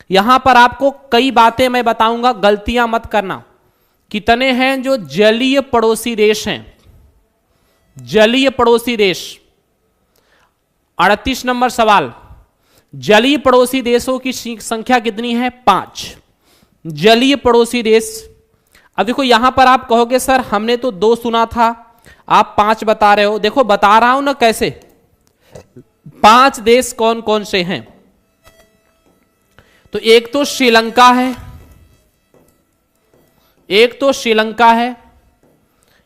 यहां पर आपको कई बातें मैं बताऊंगा, गलतियां मत करना। कितने हैं जो जलीय पड़ोसी देश हैं? जलीय पड़ोसी देश। 38 नंबर सवाल, जलीय पड़ोसी देशों की संख्या कितनी है? 5 जलीय पड़ोसी देश। अब देखो यहां पर आप कहोगे सर हमने तो 2 सुना था, आप 5 बता रहे हो, देखो बता रहा हूं ना कैसे। 5 देश कौन कौन से हैं? तो एक तो श्रीलंका है, एक तो श्रीलंका है,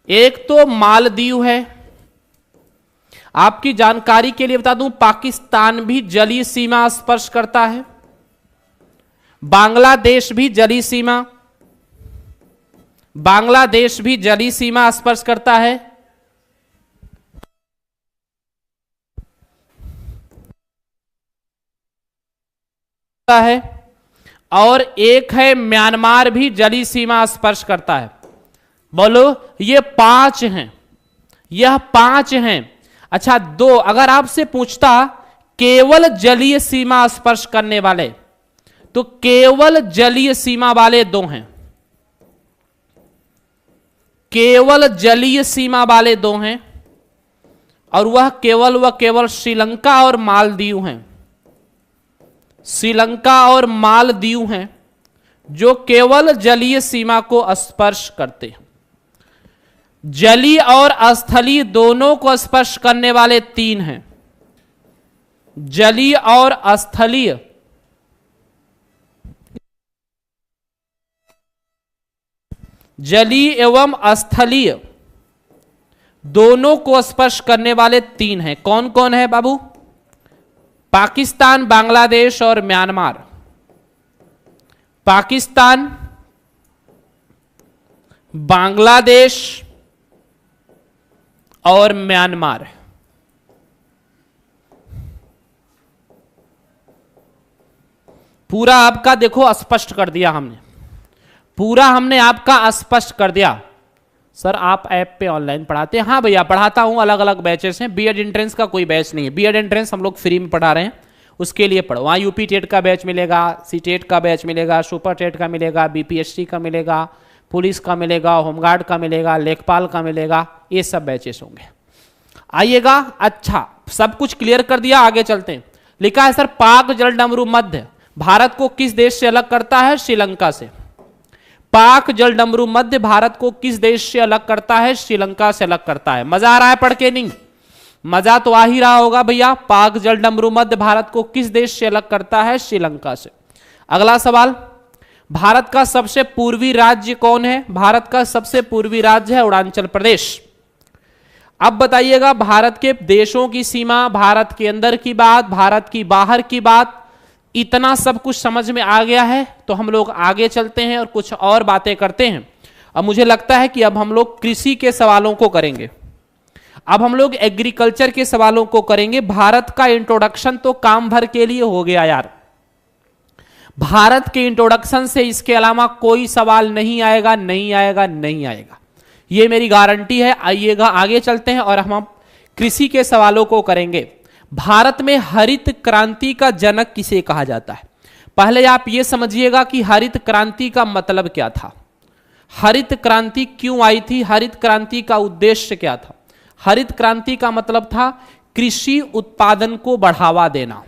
एक तो मालदीव है। आपकी जानकारी के लिए बता दूं, पाकिस्तान भी जलीय सीमा स्पर्श करता है, बांग्लादेश भी जलीय सीमा, बांग्लादेश भी जलीय सीमा स्पर्श करता है। और एक है म्यांमार भी जलीय सीमा स्पर्श करता है। बोलो, ये 5 हैं, यह 5 हैं। अच्छा, 2 अगर आपसे पूछता केवल जलीय सीमा स्पर्श करने वाले, तो केवल जलीय सीमा वाले 2 हैं, केवल जलीय सीमा वाले 2 हैं, और वह केवल श्रीलंका और मालदीव हैं। श्रीलंका और मालदीव हैं जो केवल जलीय सीमा को स्पर्श करते हैं। जलीय और स्थलीय दोनों को स्पर्श करने वाले 3 हैं, जलीय और स्थलीय। जलीय एवं स्थलीय दोनों को स्पर्श करने वाले 3 हैं। कौन कौन है बाबू? पाकिस्तान, बांग्लादेश और म्यांमार। पाकिस्तान, बांग्लादेश और म्यांमार। पूरा आपका देखो स्पष्ट कर दिया हमने, पूरा हमने आपका स्पष्ट कर दिया। सर आप ऐप पे ऑनलाइन पढ़ाते हैं? हाँ भैया पढ़ाता हूँ, अलग अलग बैचेस हैं। बीएड एंट्रेंस का कोई बैच नहीं है, बीएड एंट्रेंस हम लोग फ्री में पढ़ा रहे हैं, उसके लिए पढ़ो। वहाँ यूपी टेट का बैच मिलेगा, सी टेट का बैच मिलेगा, सुपर टेट का मिलेगा, बीपीएससी का मिलेगा, पुलिस का मिलेगा, होमगार्ड का मिलेगा, लेखपाल का मिलेगा, ये सब बैचेस होंगे। आइएगा। अच्छा, सब कुछ क्लियर कर दिया, आगे चलते हैं। लिखा है सर, पाक जलडमरू मध्य भारत को किस देश से अलग करता है? श्रीलंका से। पाक जलडमरू मध्य भारत को किस देश से अलग करता है? श्रीलंका से अलग करता है। मजा आ रहा है पढ़ के? नहीं मजा तो आ ही रहा होगा भैया। पाक जलडमरू मध्य भारत को किस देश से अलग करता है? श्रीलंका से। अगला सवाल, भारत का सबसे पूर्वी राज्य कौन है? भारत का सबसे पूर्वी राज्य है अरुणाचल प्रदेश। अब बताइएगा, भारत के देशों की सीमा, भारत के अंदर की बात, भारत की बाहर की बात, इतना सब कुछ समझ में आ गया है। तो हम लोग आगे चलते हैं और कुछ और बातें करते हैं। अब मुझे लगता है कि अब हम लोग कृषि के सवालों को करेंगे, अब हम लोग एग्रीकल्चर के सवालों को करेंगे। भारत का इंट्रोडक्शन तो काम भर के लिए हो गया यार, भारत के इंट्रोडक्शन से इसके अलावा कोई सवाल नहीं आएगा, नहीं आएगा, नहीं आएगा, ये मेरी गारंटी है। आइएगा आगे चलते हैं और हम कृषि के सवालों को करेंगे। भारत में हरित क्रांति का जनक किसे कहा जाता है? पहले आप ये समझिएगा कि हरित क्रांति का मतलब क्या था, हरित क्रांति क्यों आई थी, हरित क्रांति का उद्देश्य क्या था। हरित क्रांति का मतलब था कृषि उत्पादन को बढ़ावा देना,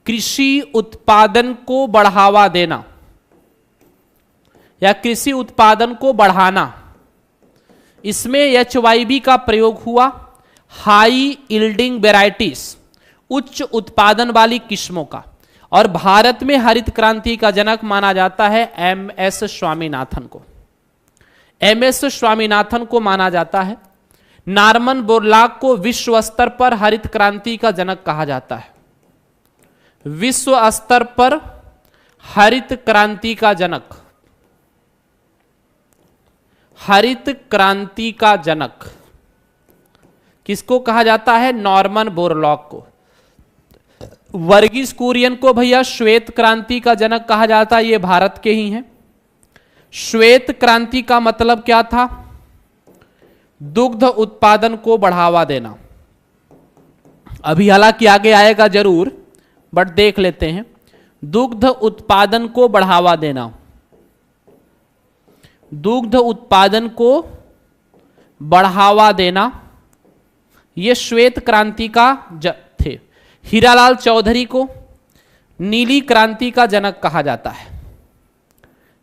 कृषि उत्पादन को बढ़ावा देना या कृषि उत्पादन को बढ़ाना। इसमें HYV का प्रयोग हुआ, हाई यील्डिंग वेराइटीज, उच्च उत्पादन वाली किस्मों का। और भारत में हरित क्रांति का जनक माना जाता है MS स्वामीनाथन को, MS स्वामीनाथन को माना जाता है। नॉर्मन बोरलॉग को विश्व स्तर पर हरित क्रांति का जनक कहा जाता है, विश्व स्तर पर हरित क्रांति का जनक, हरित क्रांति का जनक किसको कहा जाता है? नॉर्मन बोरलॉग को। वर्गीस कुरियन को भैया श्वेत क्रांति का जनक कहा जाता है, ये भारत के ही हैं। श्वेत क्रांति का मतलब क्या था? दुग्ध उत्पादन को बढ़ावा देना। अभी हालांकि आगे आएगा जरूर, बट देख लेते हैं। दुग्ध उत्पादन को बढ़ावा देना, दुग्ध उत्पादन को बढ़ावा देना, ये श्वेत क्रांति का थे। हीरालाल चौधरी को नीली क्रांति का जनक कहा जाता है,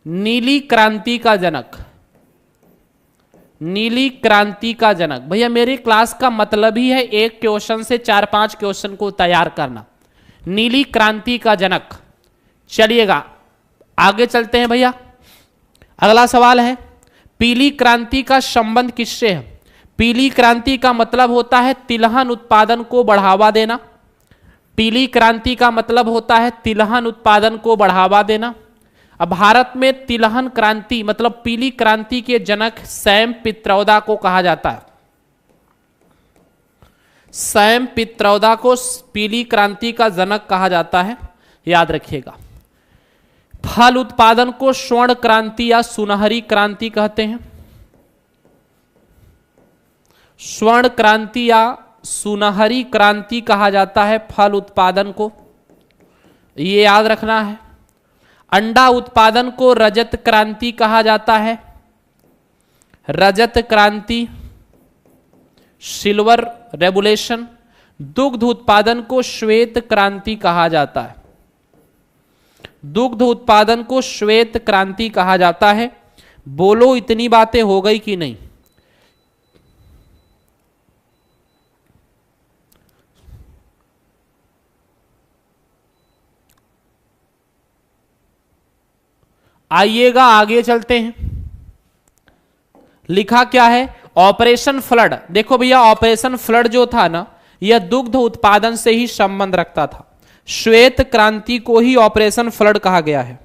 नीली क्रांति का जनक। नीली क्रांति का जनक। भैया मेरी क्लास का मतलब ही है एक क्वेश्चन से 4-5 क्वेश्चन को तैयार करना। नीली क्रांति का जनक। चलिएगा आगे चलते हैं भैया। अगला सवाल है, पीली क्रांति का संबंध किससे है? पीली क्रांति का मतलब होता है तिलहन उत्पादन को बढ़ावा देना। पीली क्रांति का मतलब होता है तिलहन उत्पादन को बढ़ावा देना। अब भारत में तिलहन क्रांति मतलब पीली क्रांति के जनक सैम पित्रोदा को कहा जाता है। सैम पित्रोदा को पीली क्रांति का जनक कहा जाता है, याद रखिएगा। फल उत्पादन को स्वर्ण क्रांति या सुनहरी क्रांति कहते हैं। स्वर्ण क्रांति या सुनहरी क्रांति कहा जाता है फल उत्पादन को, ये याद रखना है। अंडा उत्पादन को रजत क्रांति कहा जाता है। रजत क्रांति, सिल्वर रेवोल्यूशन। दुग्ध उत्पादन को श्वेत क्रांति कहा जाता है। दुग्ध उत्पादन को श्वेत क्रांति कहा जाता है। बोलो इतनी बातें हो गई कि नहीं? आइएगा आगे चलते हैं। लिखा क्या है? Operation flood. देखो भैया ऑपरेशन फ्लड जो था ना, यह दुग्ध उत्पादन से ही संबंध रखता था। श्वेत क्रांति को ही ऑपरेशन फ्लड कहा गया है।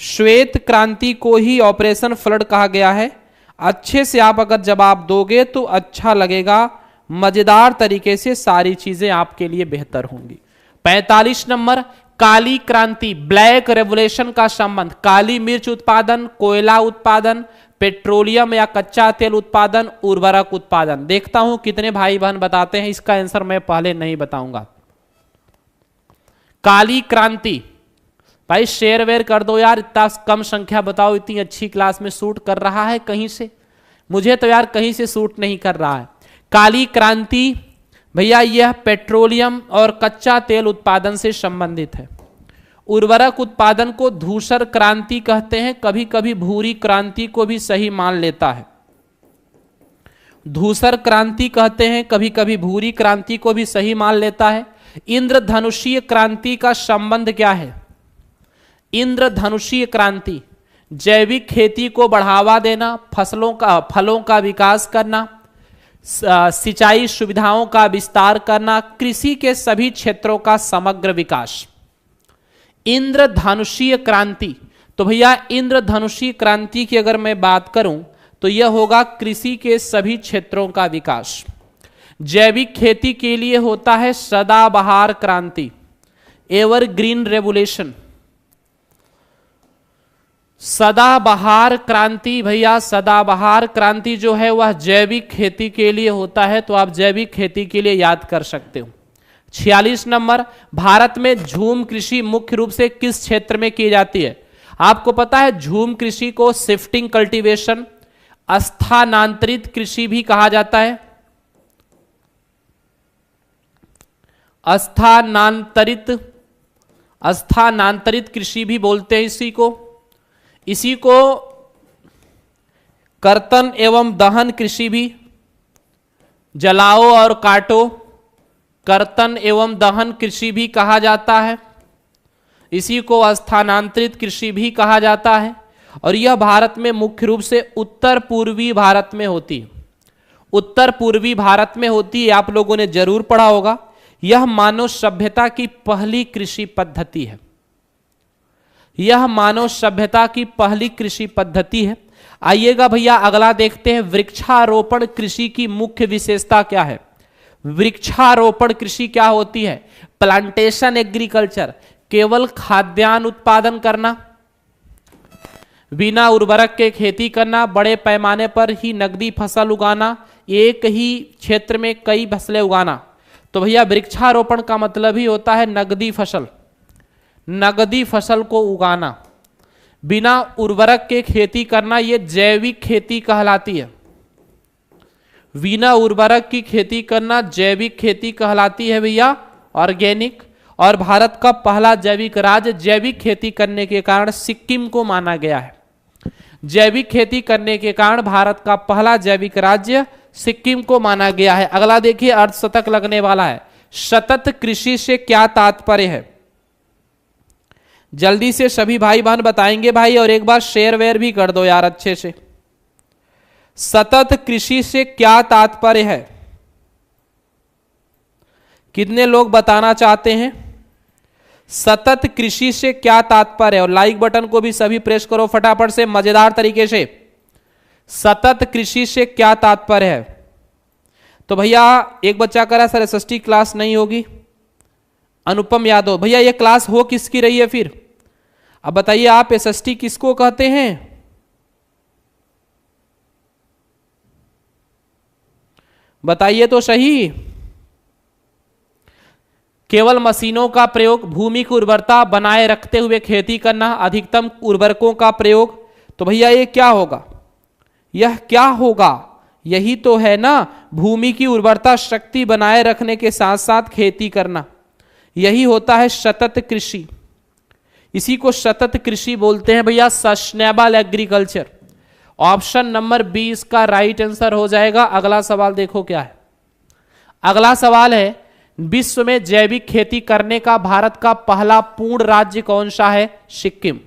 श्वेत क्रांति को ही ऑपरेशन फ्लड कहा गया है। अच्छे से आप अगर जवाब दोगे तो अच्छा लगेगा, मजेदार तरीके से सारी चीजें आपके लिए बेहतर होंगी। 45 नंबर, काली क्रांति ब्लैक रेवोल्यूशन का संबंध। काली मिर्च उत्पादन, कोयला उत्पादन, पेट्रोलियम या कच्चा तेल उत्पादन, उर्वरक उत्पादन। देखता हूं कितने भाई बहन बताते हैं। इसका आंसर मैं पहले नहीं बताऊंगा। काली क्रांति। भाई शेयर वेयर कर दो यार, इतना कम संख्या बताओ। इतनी अच्छी क्लास में सूट कर रहा है कहीं से? मुझे तो यार कहीं से सूट नहीं कर रहा है। काली क्रांति भैया यह पेट्रोलियम और कच्चा तेल उत्पादन से संबंधित है। उर्वरक उत्पादन को धूसर क्रांति कहते हैं। कभी कभी भूरी क्रांति को भी सही मान लेता है। धूसर क्रांति कहते हैं, कभी कभी भूरी क्रांति को भी सही मान लेता है। इंद्रधनुषीय क्रांति का संबंध क्या है? इंद्रधनुषीय क्रांति जैविक खेती को बढ़ावा देना, फलों का विकास करना, सिंचाई सुविधाओं का विस्तार करना, कृषि के सभी क्षेत्रों का समग्र विकास। इंद्रधनुषीय क्रांति। तो भैया इंद्रधनुषीय क्रांति की अगर मैं बात करूं तो यह होगा कृषि के सभी क्षेत्रों का विकास। जैविक खेती के लिए होता है सदाबहार क्रांति, एवरग्रीन रेवोल्यूशन। सदाबहार क्रांति भैया, सदाबहार क्रांति जो है वह जैविक खेती के लिए होता है, तो आप जैविक खेती के लिए याद कर सकते हो। 46 नंबर, भारत में झूम कृषि मुख्य रूप से किस क्षेत्र में की जाती है? आपको पता है झूम कृषि को शिफ्टिंग कल्टीवेशन, स्थानांतरित कृषि भी कहा जाता है। स्थानांतरित कृषि भी बोलते हैं इसी को कर्तन एवं दहन कृषि भी, जलाओ और काटो, कर्तन एवं दहन कृषि भी कहा जाता है। इसी को स्थानांतरित कृषि भी कहा जाता है। और यह भारत में मुख्य रूप से उत्तर पूर्वी भारत में होती है। उत्तर पूर्वी भारत में होती है, आप लोगों ने जरूर पढ़ा होगा। यह मानव सभ्यता की पहली कृषि पद्धति है। यह मानव सभ्यता की पहली कृषि पद्धति है। आइएगा भैया अगला देखते हैं, वृक्षारोपण कृषि की मुख्य विशेषता क्या है? वृक्षारोपण कृषि क्या होती है? प्लांटेशन एग्रीकल्चर, केवल खाद्यान्न उत्पादन करना, बिना उर्वरक के खेती करना, बड़े पैमाने पर ही नकदी फसल उगाना, एक ही क्षेत्र में कई फसलें उगाना। तो भैया वृक्षारोपण का मतलब ही होता है नकदी फसल, नकदी फसल को उगाना, बिना उर्वरक के खेती करना। ये जैविक खेती कहलाती है। बिना उर्वरक की खेती करना जैविक खेती कहलाती है भैया, ऑर्गेनिक। और भारत का पहला जैविक राज्य जैविक खेती करने के कारण सिक्किम को माना गया है। जैविक खेती करने के कारण भारत का पहला जैविक राज्य सिक्किम को माना गया है। अगला देखिए, अर्धशतक लगने वाला है। सतत कृषि से क्या तात्पर्य है? जल्दी से सभी भाई बहन बताएंगे भाई, और एक बार शेयर वेयर भी कर दो यार अच्छे से। सतत कृषि से क्या तात्पर्य है? कितने लोग बताना चाहते हैं? सतत कृषि से क्या तात्पर्य है? और लाइक बटन को भी सभी प्रेस करो फटाफट से, मजेदार तरीके से। सतत कृषि से क्या तात्पर्य है? तो भैया एक बच्चा कह रहा सर एसएसटी क्लास नहीं होगी। अनुपम यादव, भैया ये क्लास हो किसकी रही है फिर? अब बताइए आप, एसएसटी किसको कहते हैं? बताइए तो सही। केवल मशीनों का प्रयोग, भूमि की उर्वरता बनाए रखते हुए खेती करना, अधिकतम उर्वरकों का प्रयोग। तो भैया ये क्या होगा? यह क्या होगा? यही तो है ना, भूमि की उर्वरता शक्ति बनाए रखने के साथ साथ खेती करना, यही होता है सतत कृषि। इसी को सतत कृषि बोलते हैं भैया, सस्टेनेबल एग्रीकल्चर। ऑप्शन नंबर 20 का राइट आंसर हो जाएगा। अगला सवाल देखो क्या है। अगला सवाल है, विश्व में जैविक खेती करने का भारत का पहला पूर्ण राज्य कौन सा है? सिक्किम।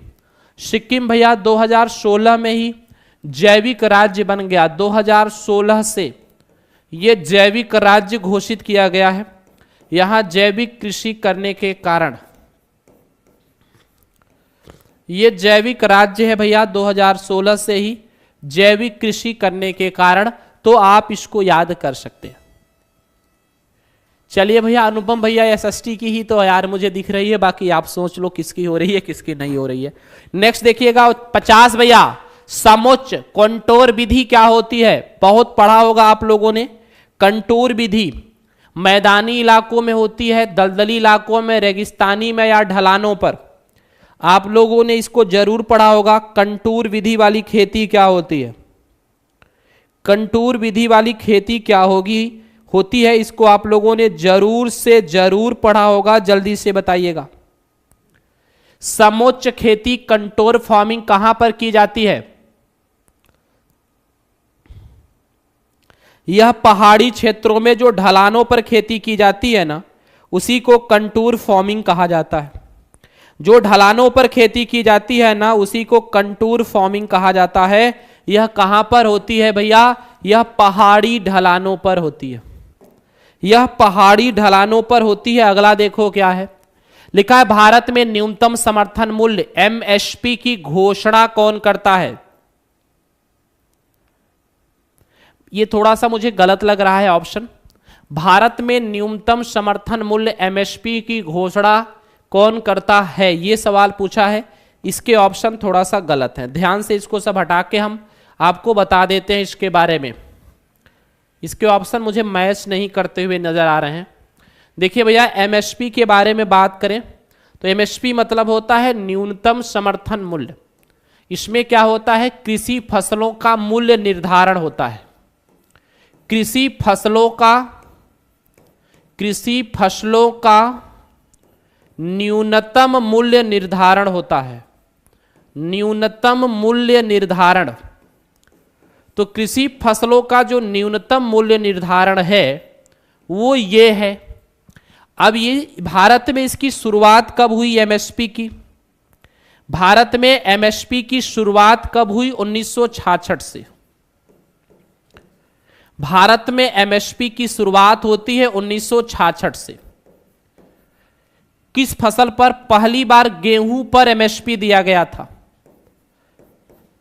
सिक्किम भैया 2016 में ही जैविक राज्य बन गया। 2016 से यह जैविक राज्य घोषित किया गया है। यहां जैविक कृषि करने के कारण यह जैविक राज्य है भैया, 2016 से ही जैविक कृषि करने के कारण। तो आप इसको याद कर सकते हैं। चलिए भैया, अनुपम भैया एसएसटी की ही तो यार मुझे दिख रही है, बाकी आप सोच लो किसकी हो रही है किसकी नहीं हो रही है। नेक्स्ट देखिएगा 50 भैया, समोच्च कंटोर विधि क्या होती है? बहुत पढ़ा होगा आप लोगों ने। कंटूर विधि मैदानी इलाकों में होती है, दलदली इलाकों में, रेगिस्तानी में या ढलानों पर। आप लोगों ने इसको जरूर पढ़ा होगा। कंटूर विधि वाली खेती क्या होती है? कंटूर विधि वाली खेती क्या होती है, इसको आप लोगों ने जरूर से जरूर पढ़ा होगा। जल्दी से बताइएगा। समोच्च खेती कंटोर फार्मिंग कहां पर की जाती है? यह पहाड़ी क्षेत्रों में जो ढलानों पर खेती की जाती है ना, उसी को कंटूर फार्मिंग कहा जाता है। जो ढलानों पर खेती की जाती है ना, उसी को कंटूर फार्मिंग कहा जाता है। यह कहां पर होती है भैया? यह पहाड़ी ढलानों पर होती है। यह पहाड़ी ढलानों पर होती है। अगला देखो क्या है, लिखा है भारत में न्यूनतम समर्थन मूल्य एमएसपी की घोषणा कौन करता है? ये थोड़ा सा मुझे गलत लग रहा है ऑप्शन। भारत में न्यूनतम समर्थन मूल्य एमएसपी की घोषणा कौन करता है, ये सवाल पूछा है। इसके ऑप्शन थोड़ा सा गलत है। ध्यान से इसको सब हटा के हम आपको बता देते हैं इसके बारे में। इसके ऑप्शन मुझे मैच नहीं करते हुए नजर आ रहे हैं। देखिए भैया, एमएसपी के बारे में बात करें तो एमएसपी मतलब होता है न्यूनतम समर्थन मूल्य। इसमें क्या होता है? कृषि फसलों का मूल्य निर्धारण होता है। कृषि फसलों का न्यूनतम मूल्य निर्धारण होता है। न्यूनतम मूल्य निर्धारण। तो कृषि फसलों का जो न्यूनतम मूल्य निर्धारण है वो ये है। अब ये भारत में इसकी शुरुआत कब हुई एमएसपी की? भारत में एमएसपी की शुरुआत कब हुई? 1966 से। भारत में एमएसपी की शुरुआत होती है 1966 से। किस फसल पर पहली बार गेहूं पर एमएसपी दिया गया था?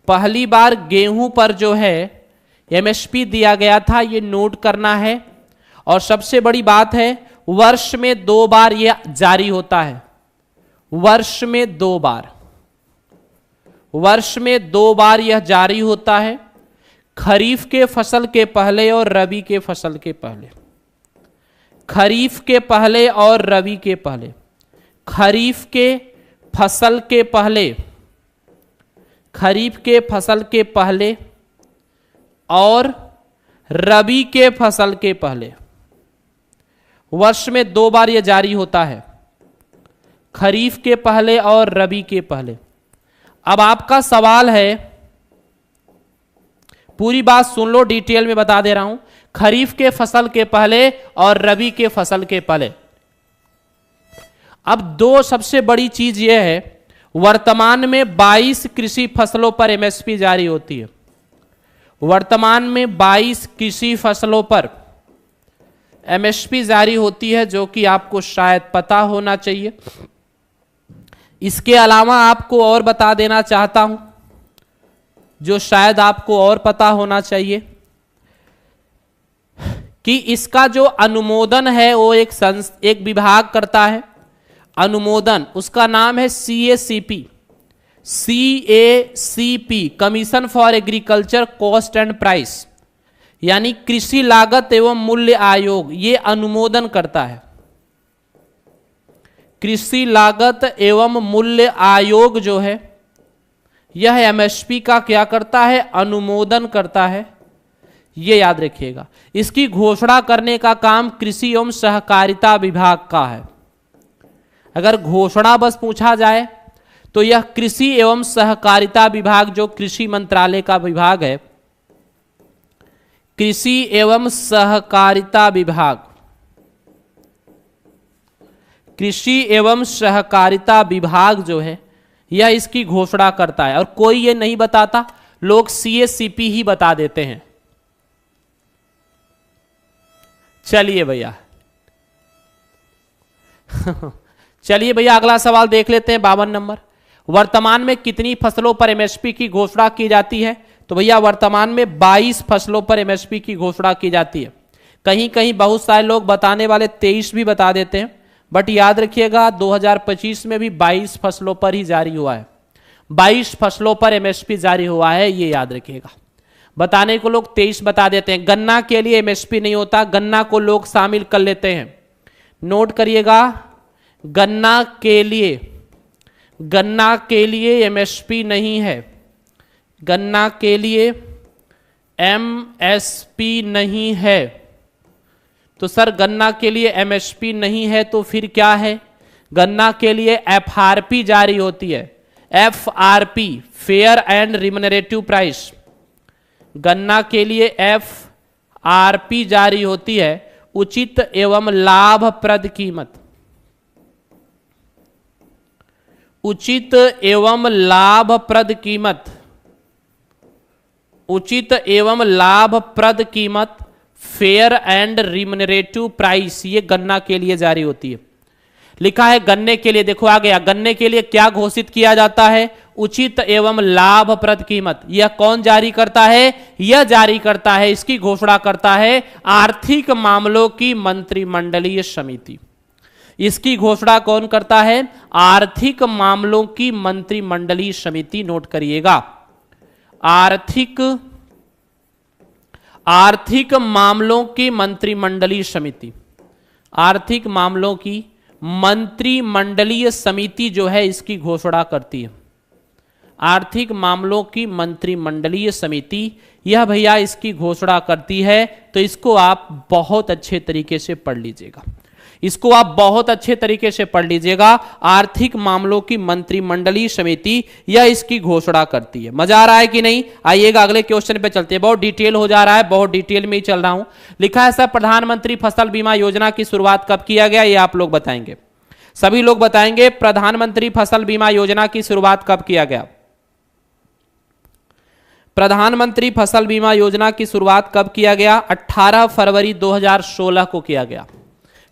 पहली बार गेहूं पर जो है एमएसपी दिया गया था, ये नोट करना है। और सबसे बड़ी बात है, वर्ष में 2 बार यह जारी होता है। वर्ष में 2 बार, वर्ष में 2 बार यह जारी होता है। खरीफ के फसल के पहले और रबी के फसल के पहले। खरीफ के पहले और रबी के पहले। खरीफ के फसल के पहले, खरीफ के फसल के पहले और रबी के फसल के पहले। वर्ष में 2 बार यह जारी होता है, खरीफ के पहले और रबी के पहले। अब आपका सवाल है पूरी बात सुन लो, डिटेल में बता दे रहा हूं। खरीफ के फसल के पहले और रबी के फसल के पहले। अब दो सबसे बड़ी चीज यह है, वर्तमान में 22 कृषि फसलों पर एमएसपी जारी होती है। वर्तमान में 22 कृषि फसलों पर एमएसपी जारी होती है, जो कि आपको शायद पता होना चाहिए। इसके अलावा आपको और बता देना चाहता हूं, जो शायद आपको और पता होना चाहिए, कि इसका जो अनुमोदन है वो एक विभाग करता है अनुमोदन। उसका नाम है CACP, commission for agriculture cost and price, यानी कृषि लागत एवं मूल्य आयोग। ये अनुमोदन करता है। कृषि लागत एवं मूल्य आयोग जो है, यह एमएसपी का क्या करता है? अनुमोदन करता है। ये याद रखिएगा। इसकी घोषणा करने का काम कृषि एवं सहकारिता विभाग का है। अगर घोषणा बस पूछा जाए तो यह कृषि एवं सहकारिता विभाग, जो कृषि मंत्रालय का विभाग है, कृषि एवं सहकारिता विभाग, कृषि एवं सहकारिता विभाग जो है, यह इसकी घोषणा करता है। और कोई ये नहीं बताता, लोग CACP ही बता देते हैं। चलिए भैया चलिए भैया अगला सवाल देख लेते हैं, 52 नंबर। वर्तमान में कितनी फसलों पर एमएसपी की घोषणा की जाती है? तो भैया वर्तमान में 22 फसलों पर एमएसपी की घोषणा की जाती है। कहीं कहीं बहुत सारे लोग बताने वाले 23 भी बता देते हैं, बट याद रखिएगा 2025 में भी 22 फसलों पर ही जारी हुआ है। 22 फसलों पर एमएसपी जारी हुआ है, ये याद रखिएगा। बताने को लोग 23 बता देते हैं। गन्ना के लिए एमएसपी नहीं होता, गन्ना को लोग शामिल कर लेते हैं। नोट करिएगा, गन्ना के लिए एमएसपी नहीं है। गन्ना के लिए एमएसपी नहीं है। तो सर गन्ना के लिए एमएसपी नहीं है तो फिर क्या है? गन्ना के लिए एफआरपी जारी होती है। FRP, fair and remunerative price. गन्ना के लिए एफआरपी जारी होती है, उचित एवं लाभप्रद कीमत। उचित एवं लाभप्रद कीमत, उचित एवं लाभप्रद कीमत, फेयर एंड रिम्यूनरेटिव प्राइस, ये गन्ना के लिए जारी होती है। लिखा है गन्ने के लिए, देखो आ गया। गन्ने के लिए क्या घोषित किया जाता है? उचित एवं लाभप्रद कीमत। यह कौन जारी करता है? यह जारी करता है, इसकी घोषणा करता है आर्थिक मामलों की मंत्रिमंडलीय समिति। इसकी घोषणा कौन करता है? आर्थिक मामलों की मंत्रिमंडलीय समिति। नोट करिएगा, आर्थिक मामलों की मंत्रिमंडलीय समिति। आर्थिक मामलों की मंत्रिमंडलीय समिति जो है इसकी घोषणा करती है। आर्थिक मामलों की मंत्रिमंडलीय समिति, यह भैया इसकी घोषणा करती है। तो इसको आप बहुत अच्छे तरीके से पढ़ लीजिएगा, इसको आप बहुत अच्छे तरीके से पढ़ लीजिएगा। आर्थिक मामलों की मंत्रिमंडलीय समिति यह इसकी घोषणा करती है। मजा आ रहा है कि नहीं? आइएगा अगले क्वेश्चन पे चलते हैं। बहुत डिटेल हो जा रहा है, बहुत डिटेल में ही चल रहा हूं। लिखा है सर प्रधानमंत्री फसल बीमा योजना की शुरुआत कब किया गया? ये आप लोग बताएंगे, सभी लोग बताएंगे। प्रधानमंत्री फसल बीमा योजना की शुरुआत कब किया गया? प्रधानमंत्री फसल बीमा योजना की शुरुआत कब किया गया? 18 फरवरी 2016 को किया गया।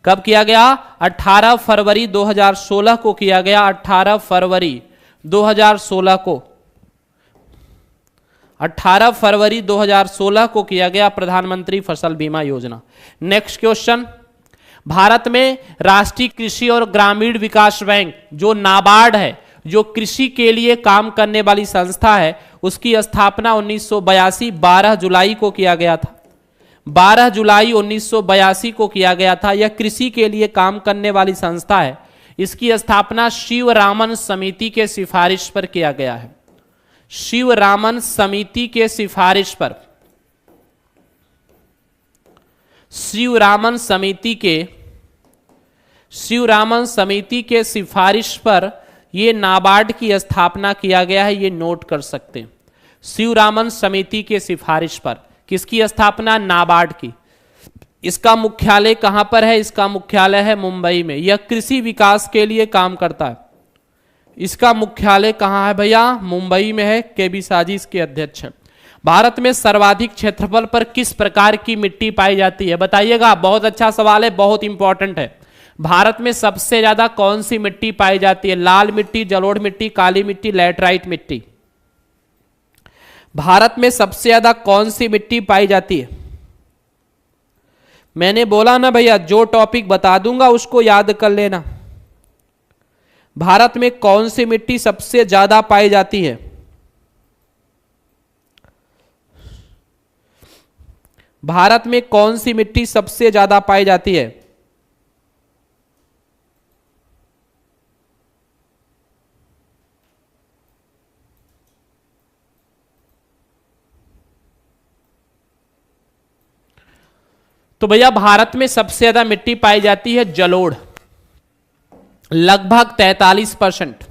कब किया गया? 18 फरवरी 2016 को किया गया। 18 फरवरी 2016 को, 18 फरवरी 2016 को किया गया प्रधानमंत्री फसल बीमा योजना। नेक्स्ट क्वेश्चन, भारत में राष्ट्रीय कृषि और ग्रामीण विकास बैंक जो नाबार्ड है, जो कृषि के लिए काम करने वाली संस्था है, उसकी स्थापना 1982 12 जुलाई को किया गया था। 12 जुलाई 1982 को किया गया था। यह कृषि के लिए काम करने वाली संस्था है। इसकी स्थापना शिवरामन समिति के सिफारिश पर किया गया है। शिवरामन समिति के सिफारिश पर, शिवरामन समिति के सिफारिश पर यह नाबार्ड की स्थापना किया गया है। ये नोट कर सकते हैं। शिवरामन समिति के सिफारिश पर। किसकी स्थापना? नाबार्ड की। इसका मुख्यालय कहां पर है? इसका मुख्यालय है मुंबई में। यह कृषि विकास के लिए काम करता है। इसका मुख्यालय कहां है भैया? मुंबई में है। केबी साजी इसके अध्यक्ष हैं। भारत में सर्वाधिक क्षेत्रफल पर किस प्रकार की मिट्टी पाई जाती है? बताइएगा। बहुत अच्छा सवाल है, बहुत इंपॉर्टेंट है। भारत में सबसे ज्यादा कौन सी मिट्टी पाई जाती है? लाल मिट्टी, जलोढ़ मिट्टी, काली मिट्टी, लैटराइट मिट्टी। भारत में सबसे ज्यादा कौन सी मिट्टी पाई जाती है? मैंने बोला ना भैया, जो टॉपिक बता दूंगा उसको याद कर लेना। भारत में कौन सी मिट्टी सबसे ज्यादा पाई जाती है? भारत में कौन सी मिट्टी सबसे ज्यादा पाई जाती है? तो भैया भारत में सबसे ज्यादा मिट्टी पाई जाती है जलोढ़, लगभग 43%।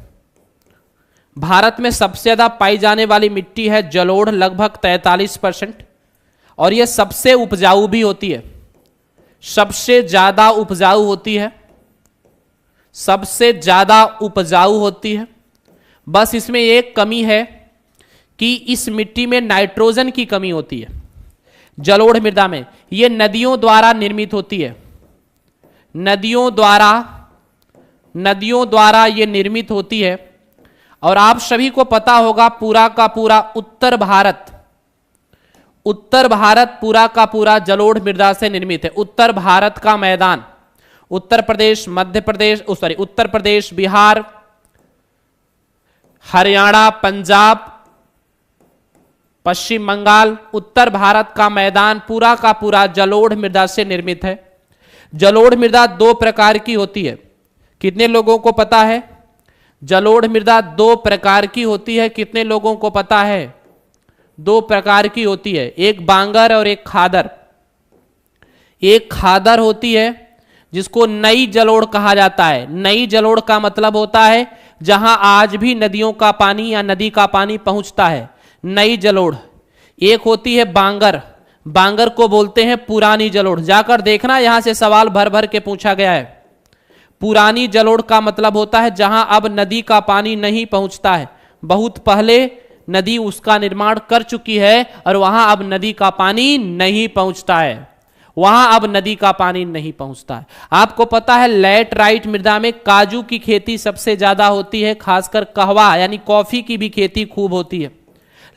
भारत में सबसे ज्यादा पाई जाने वाली मिट्टी है जलोढ़, लगभग 43%। और यह सबसे उपजाऊ भी होती है, सबसे ज्यादा उपजाऊ होती है, सबसे ज्यादा उपजाऊ होती है। बस इसमें एक कमी है कि इस मिट्टी में नाइट्रोजन की कमी होती है। जलोढ़ मृदा में यह नदियों द्वारा निर्मित होती है, नदियों द्वारा यह निर्मित होती है। और आप सभी को पता होगा पूरा का पूरा उत्तर भारत पूरा का पूरा जलोढ़ मृदा से निर्मित है। उत्तर भारत का मैदान, उत्तर प्रदेश, मध्य प्रदेश, उत्तर प्रदेश, बिहार, हरियाणा, पंजाब, पश्चिम बंगाल, उत्तर भारत का मैदान पूरा का पूरा जलोढ़ मृदा से निर्मित है। जलोढ़ मृदा दो प्रकार की होती है। कितने लोगों को पता है? जलोढ़ मृदा दो प्रकार की होती है। कितने लोगों को पता है? दो प्रकार की होती है, एक बांगर और एक खादर। एक खादर होती है जिसको नई जलोढ़ कहा जाता है। नई जलोढ़ का मतलब होता है जहां आज भी नदियों का पानी या नदी का पानी पहुंचता है, नई जलोढ़। एक होती है बांगर, बांगर को बोलते हैं पुरानी जलोढ़। जाकर देखना, यहां से सवाल भर भर के पूछा गया है। पुरानी जलोढ़ का मतलब होता है जहां अब नदी का पानी नहीं पहुंचता है, बहुत पहले नदी उसका निर्माण कर चुकी है और वहां अब नदी का पानी नहीं पहुंचता है, वहां अब नदी का पानी नहीं पहुंचता है। आपको पता है लैटराइट मृदा में काजू की खेती सबसे ज्यादा होती है, खासकर कहवा यानी कॉफी की भी खेती खूब होती है।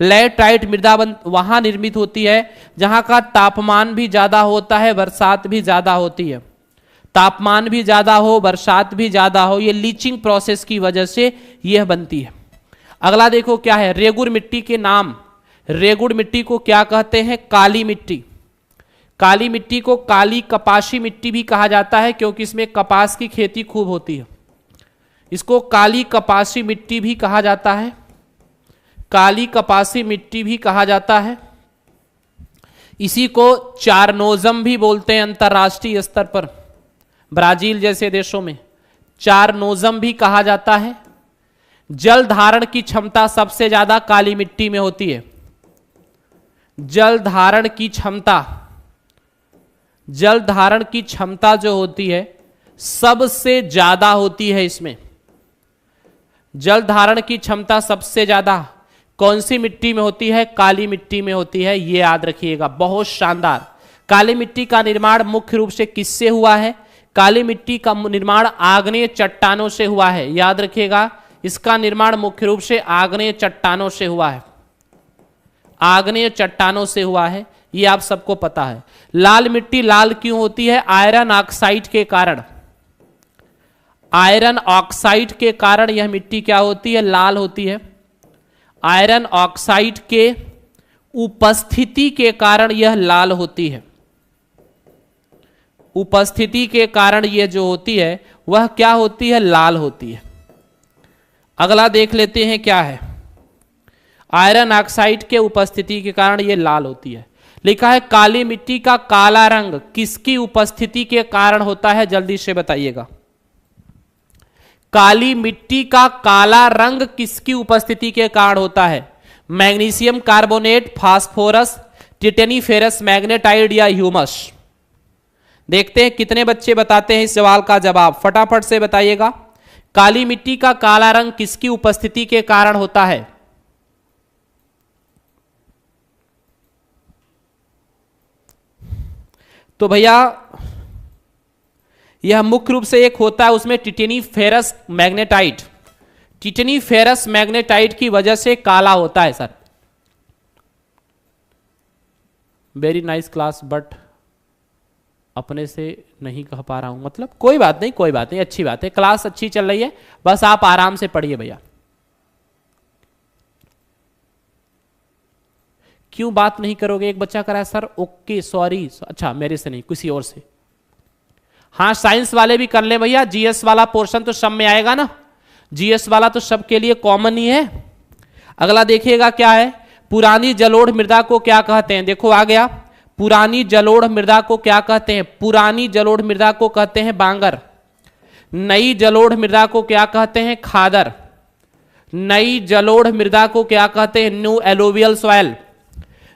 लैटराइट मृदा वहां निर्मित होती है जहां का तापमान भी ज्यादा होता है, बरसात भी ज्यादा होती है। तापमान भी ज्यादा हो, बरसात भी ज्यादा हो, ये लीचिंग प्रोसेस की वजह से यह बनती है। अगला देखो क्या है, रेगुर मिट्टी के नाम। रेगुर मिट्टी को क्या कहते हैं? काली मिट्टी। काली मिट्टी को काली कपासी मिट्टी भी कहा जाता है क्योंकि इसमें कपास की खेती खूब होती है। इसको काली कपासी मिट्टी भी कहा जाता है, काली कपासी मिट्टी भी कहा जाता है। इसी को चारनोजम भी बोलते हैं अंतरराष्ट्रीय स्तर पर, ब्राजील जैसे देशों में चारनोजम भी कहा जाता है। जल धारण की क्षमता सबसे ज्यादा काली मिट्टी में होती है। जल धारण की क्षमता जो होती है सबसे ज्यादा होती है इसमें। जल धारण की क्षमता सबसे ज्यादा कौन सी मिट्टी में होती है? काली मिट्टी में होती है, ये याद रखिएगा, बहुत शानदार। काली मिट्टी का निर्माण मुख्य रूप से किससे हुआ है? काली मिट्टी का निर्माण आग्नेय चट्टानों से हुआ है, याद रखिएगा। इसका निर्माण मुख्य रूप से आग्नेय चट्टानों से हुआ है, आग्नेय चट्टानों से हुआ है, ये आप सबको पता है। लाल मिट्टी लाल क्यों होती है? आयरन ऑक्साइड के कारण। आयरन ऑक्साइड के कारण यह मिट्टी क्या होती है? लाल होती है। आयरन ऑक्साइड के उपस्थिति के कारण यह लाल होती है। उपस्थिति के कारण यह जो होती है वह क्या होती है? लाल होती है। अगला देख लेते हैं क्या है। आयरन ऑक्साइड के उपस्थिति के कारण यह लाल होती है। लिखा है काली मिट्टी का काला रंग किसकी उपस्थिति के कारण होता है? जल्दी से बताइएगा। काली मिट्टी का काला रंग किसकी उपस्थिति के कारण होता है? मैग्नीशियम कार्बोनेट, फास्फोरस, टिटेनीफेरस मैग्नेटाइड या ह्यूमस। देखते हैं कितने बच्चे बताते हैं इस सवाल का जवाब, फटाफट से बताइएगा। काली मिट्टी का काला रंग किसकी उपस्थिति के कारण होता है? तो भैया यह मुख्य रूप से एक होता है उसमें टिटेनीफेरस मैग्नेटाइट, टिटेनीफेरस मैग्नेटाइट की वजह से काला होता है sir. Very nice class, but अपने से नहीं कह पा रहा हूं, मतलब कोई बात नहीं, कोई बात नहीं, अच्छी बात है, क्लास अच्छी चल रही है, बस आप आराम से पढ़िए भैया। क्यों बात नहीं करोगे? एक बच्चा करा है सर ओके सॉरी, अच्छा मेरे से नहीं किसी और से। हाँ साइंस वाले भी कर ले भैया, जीएस वाला पोर्शन तो सब में आएगा ना, जीएस वाला तो सबके लिए कॉमन ही है। अगला देखिएगा क्या है, पुरानी जलोढ़ मृदा को क्या कहते हैं? देखो आ गया, पुरानी जलोढ़ मृदा को क्या कहते हैं? पुरानी जलोढ़ मृदा को कहते हैं बांगर। नई जलोढ़ मृदा को क्या कहते हैं? खादर। नई जलोढ़ मृदा को क्या कहते हैं? New alluvial soil.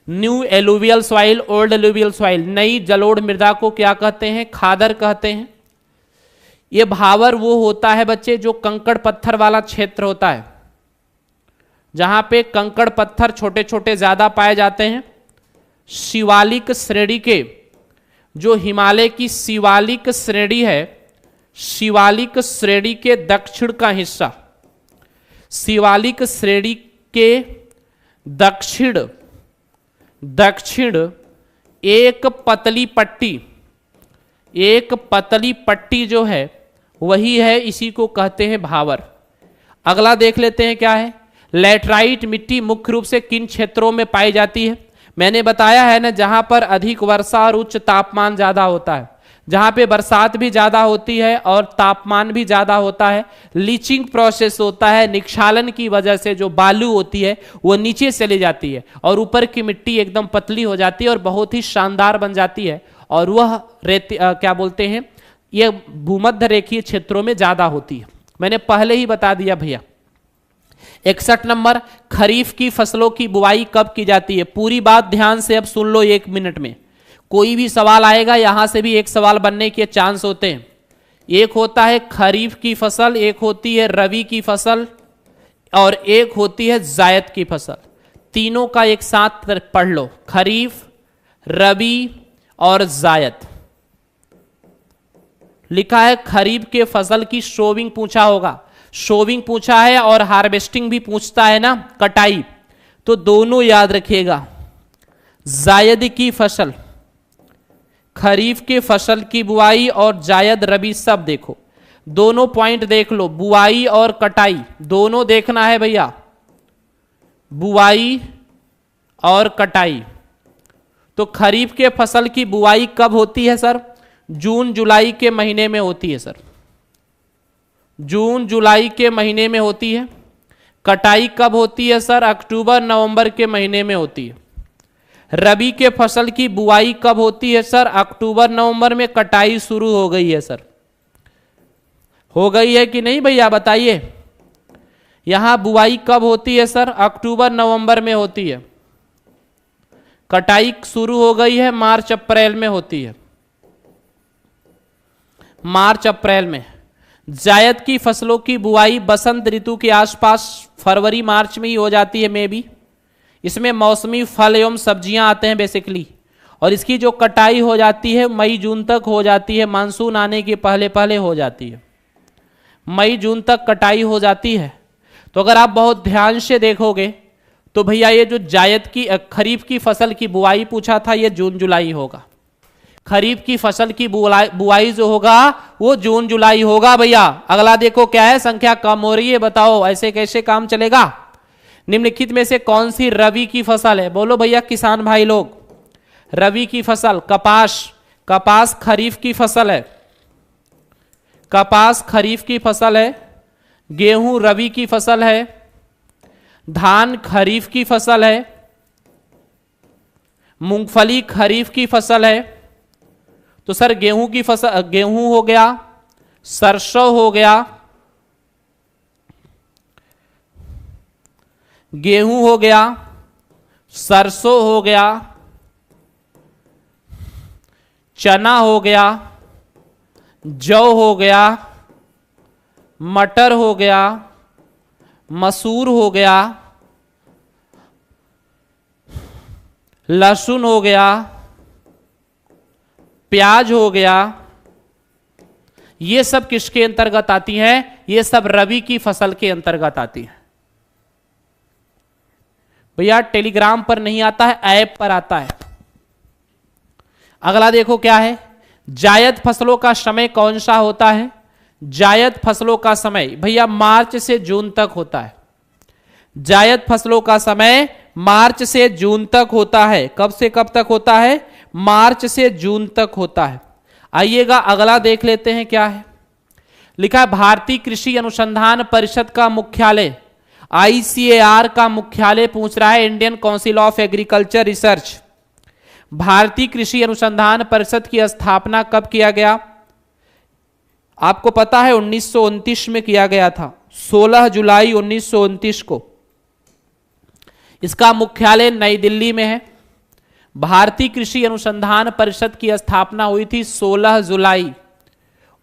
New alluvial soil, old alluvial soil. नई जलोढ़ मृदा को क्या कहते हैं? खादर कहते हैं। ये भावर वो होता है बच्चे जो कंकड़ पत्थर वाला क्षेत्र होता है, जहां पे कंकड़ पत्थर छोटे छोटे ज्यादा पाए जाते हैं। शिवालिक श्रेणी के, जो हिमालय की शिवालिक श्रेणी है, शिवालिक श्रेणी के दक्षिण का हिस्सा, शिवालिक श्रेणी के दक्षिण एक पतली पट्टी, एक पतली पट्टी जो है वही है, इसी को कहते हैं भावर। अगला देख लेते हैं क्या है, लैटराइट मिट्टी मुख्य रूप से किन क्षेत्रों में पाई जाती है? मैंने बताया है ना, जहां पर अधिक वर्षा और उच्च तापमान ज्यादा होता है, जहां पे बरसात भी ज्यादा होती है और तापमान भी ज्यादा होता है, लीचिंग प्रोसेस होता है, निक्षालन की वजह से जो बालू होती है वो नीचे चली जाती है और ऊपर की मिट्टी एकदम पतली हो जाती है और बहुत ही शानदार बन जाती है, और वह रेती क्या बोलते हैं, ये भूमध्य रेखीय क्षेत्रों में ज्यादा होती है। मैंने पहले ही बता दिया भैया। 61 नंबर, खरीफ की फसलों की बुआई कब की जाती है? पूरी बात ध्यान से अब सुन लो, 1 मिनट में कोई भी सवाल आएगा, यहां से भी एक सवाल बनने के चांस होते हैं। एक होता है खरीफ की फसल, एक होती है रबी की फसल, और एक होती है जायद की फसल। तीनों का एक साथ पढ़ लो, खरीफ, रबी और जायद। लिखा है खरीफ के फसल की शोविंग पूछा होगा, शोविंग पूछा है और हार्वेस्टिंग भी पूछता है ना, कटाई, तो दोनों याद रखिएगा। जायद की फसल, खरीफ के फसल की बुआई और जायद रबी, सब देखो, दोनों पॉइंट देख लो, बुआई और कटाई दोनों देखना है भैया, बुआई और कटाई। तो खरीफ के फसल की बुआई कब होती है सर? जून जुलाई के महीने में होती है सर, जून जुलाई के महीने में होती है। कटाई कब होती है सर? अक्टूबर नवंबर के महीने में होती है। रबी के फसल की बुआई कब होती है सर? अक्टूबर नवंबर में। कटाई शुरू हो गई है सर, हो गई है कि नहीं भैया बताइए। यहां बुआई कब होती है सर? अक्टूबर नवंबर में होती है। कटाई शुरू हो गई है, मार्च अप्रैल में होती है, मार्च अप्रैल में। जायद की फसलों की बुआई बसंत ऋतु के आसपास फरवरी मार्च में ही हो जाती है, मे भी। इसमें मौसमी फल एवं सब्जियां आते हैं बेसिकली, और इसकी जो कटाई हो जाती है मई जून तक हो जाती है, मानसून आने के पहले पहले हो जाती है, मई जून तक कटाई हो जाती है। तो अगर आप बहुत ध्यान से देखोगे तो भैया ये जो जायद की खरीफ की फसल की बुआई पूछा था, ये जून जुलाई होगा। खरीफ की फसल की बुआई जो होगा वो जून जुलाई होगा भैया। अगला देखो क्या है, संख्या कम हो रही है, बताओ ऐसे कैसे काम चलेगा? निम्नलिखित में से कौन सी रबी की फसल है? बोलो भैया किसान भाई लोग। रबी की फसल कपास, कपास खरीफ की फसल है, कपास खरीफ की फसल है। गेहूं रबी की फसल है, धान खरीफ की फसल है, मूंगफली खरीफ की फसल है। तो सर गेहूं की फसल, गेहूं हो गया, सरसों हो गया, गेहूं हो गया, सरसों हो गया, चना हो गया, जौ हो गया, मटर हो गया, मसूर हो गया, लहसुन हो गया, प्याज हो गया। ये सब किसके अंतर्गत आती हैं? ये सब रबी की फसल के अंतर्गत आती है। भैया टेलीग्राम पर नहीं आता है, ऐप पर आता है। अगला देखो क्या है, जायद फसलों का समय कौन सा होता है? जायद फसलों का समय भैया मार्च से जून तक होता है। जायद फसलों का समय मार्च से जून तक होता है। कब से कब तक होता है? मार्च से जून तक होता है। आइएगा अगला देख लेते हैं क्या है। लिखा है भारतीय कृषि अनुसंधान परिषद का मुख्यालय, ICAR का मुख्यालय पूछ रहा है, Indian council of agriculture research. भारतीय कृषि अनुसंधान परिषद की स्थापना कब किया गया? आपको पता है 1929 में किया गया था, 16 जुलाई 1929 को। इसका मुख्यालय नई दिल्ली में है। भारतीय कृषि अनुसंधान परिषद की स्थापना हुई थी 16 जुलाई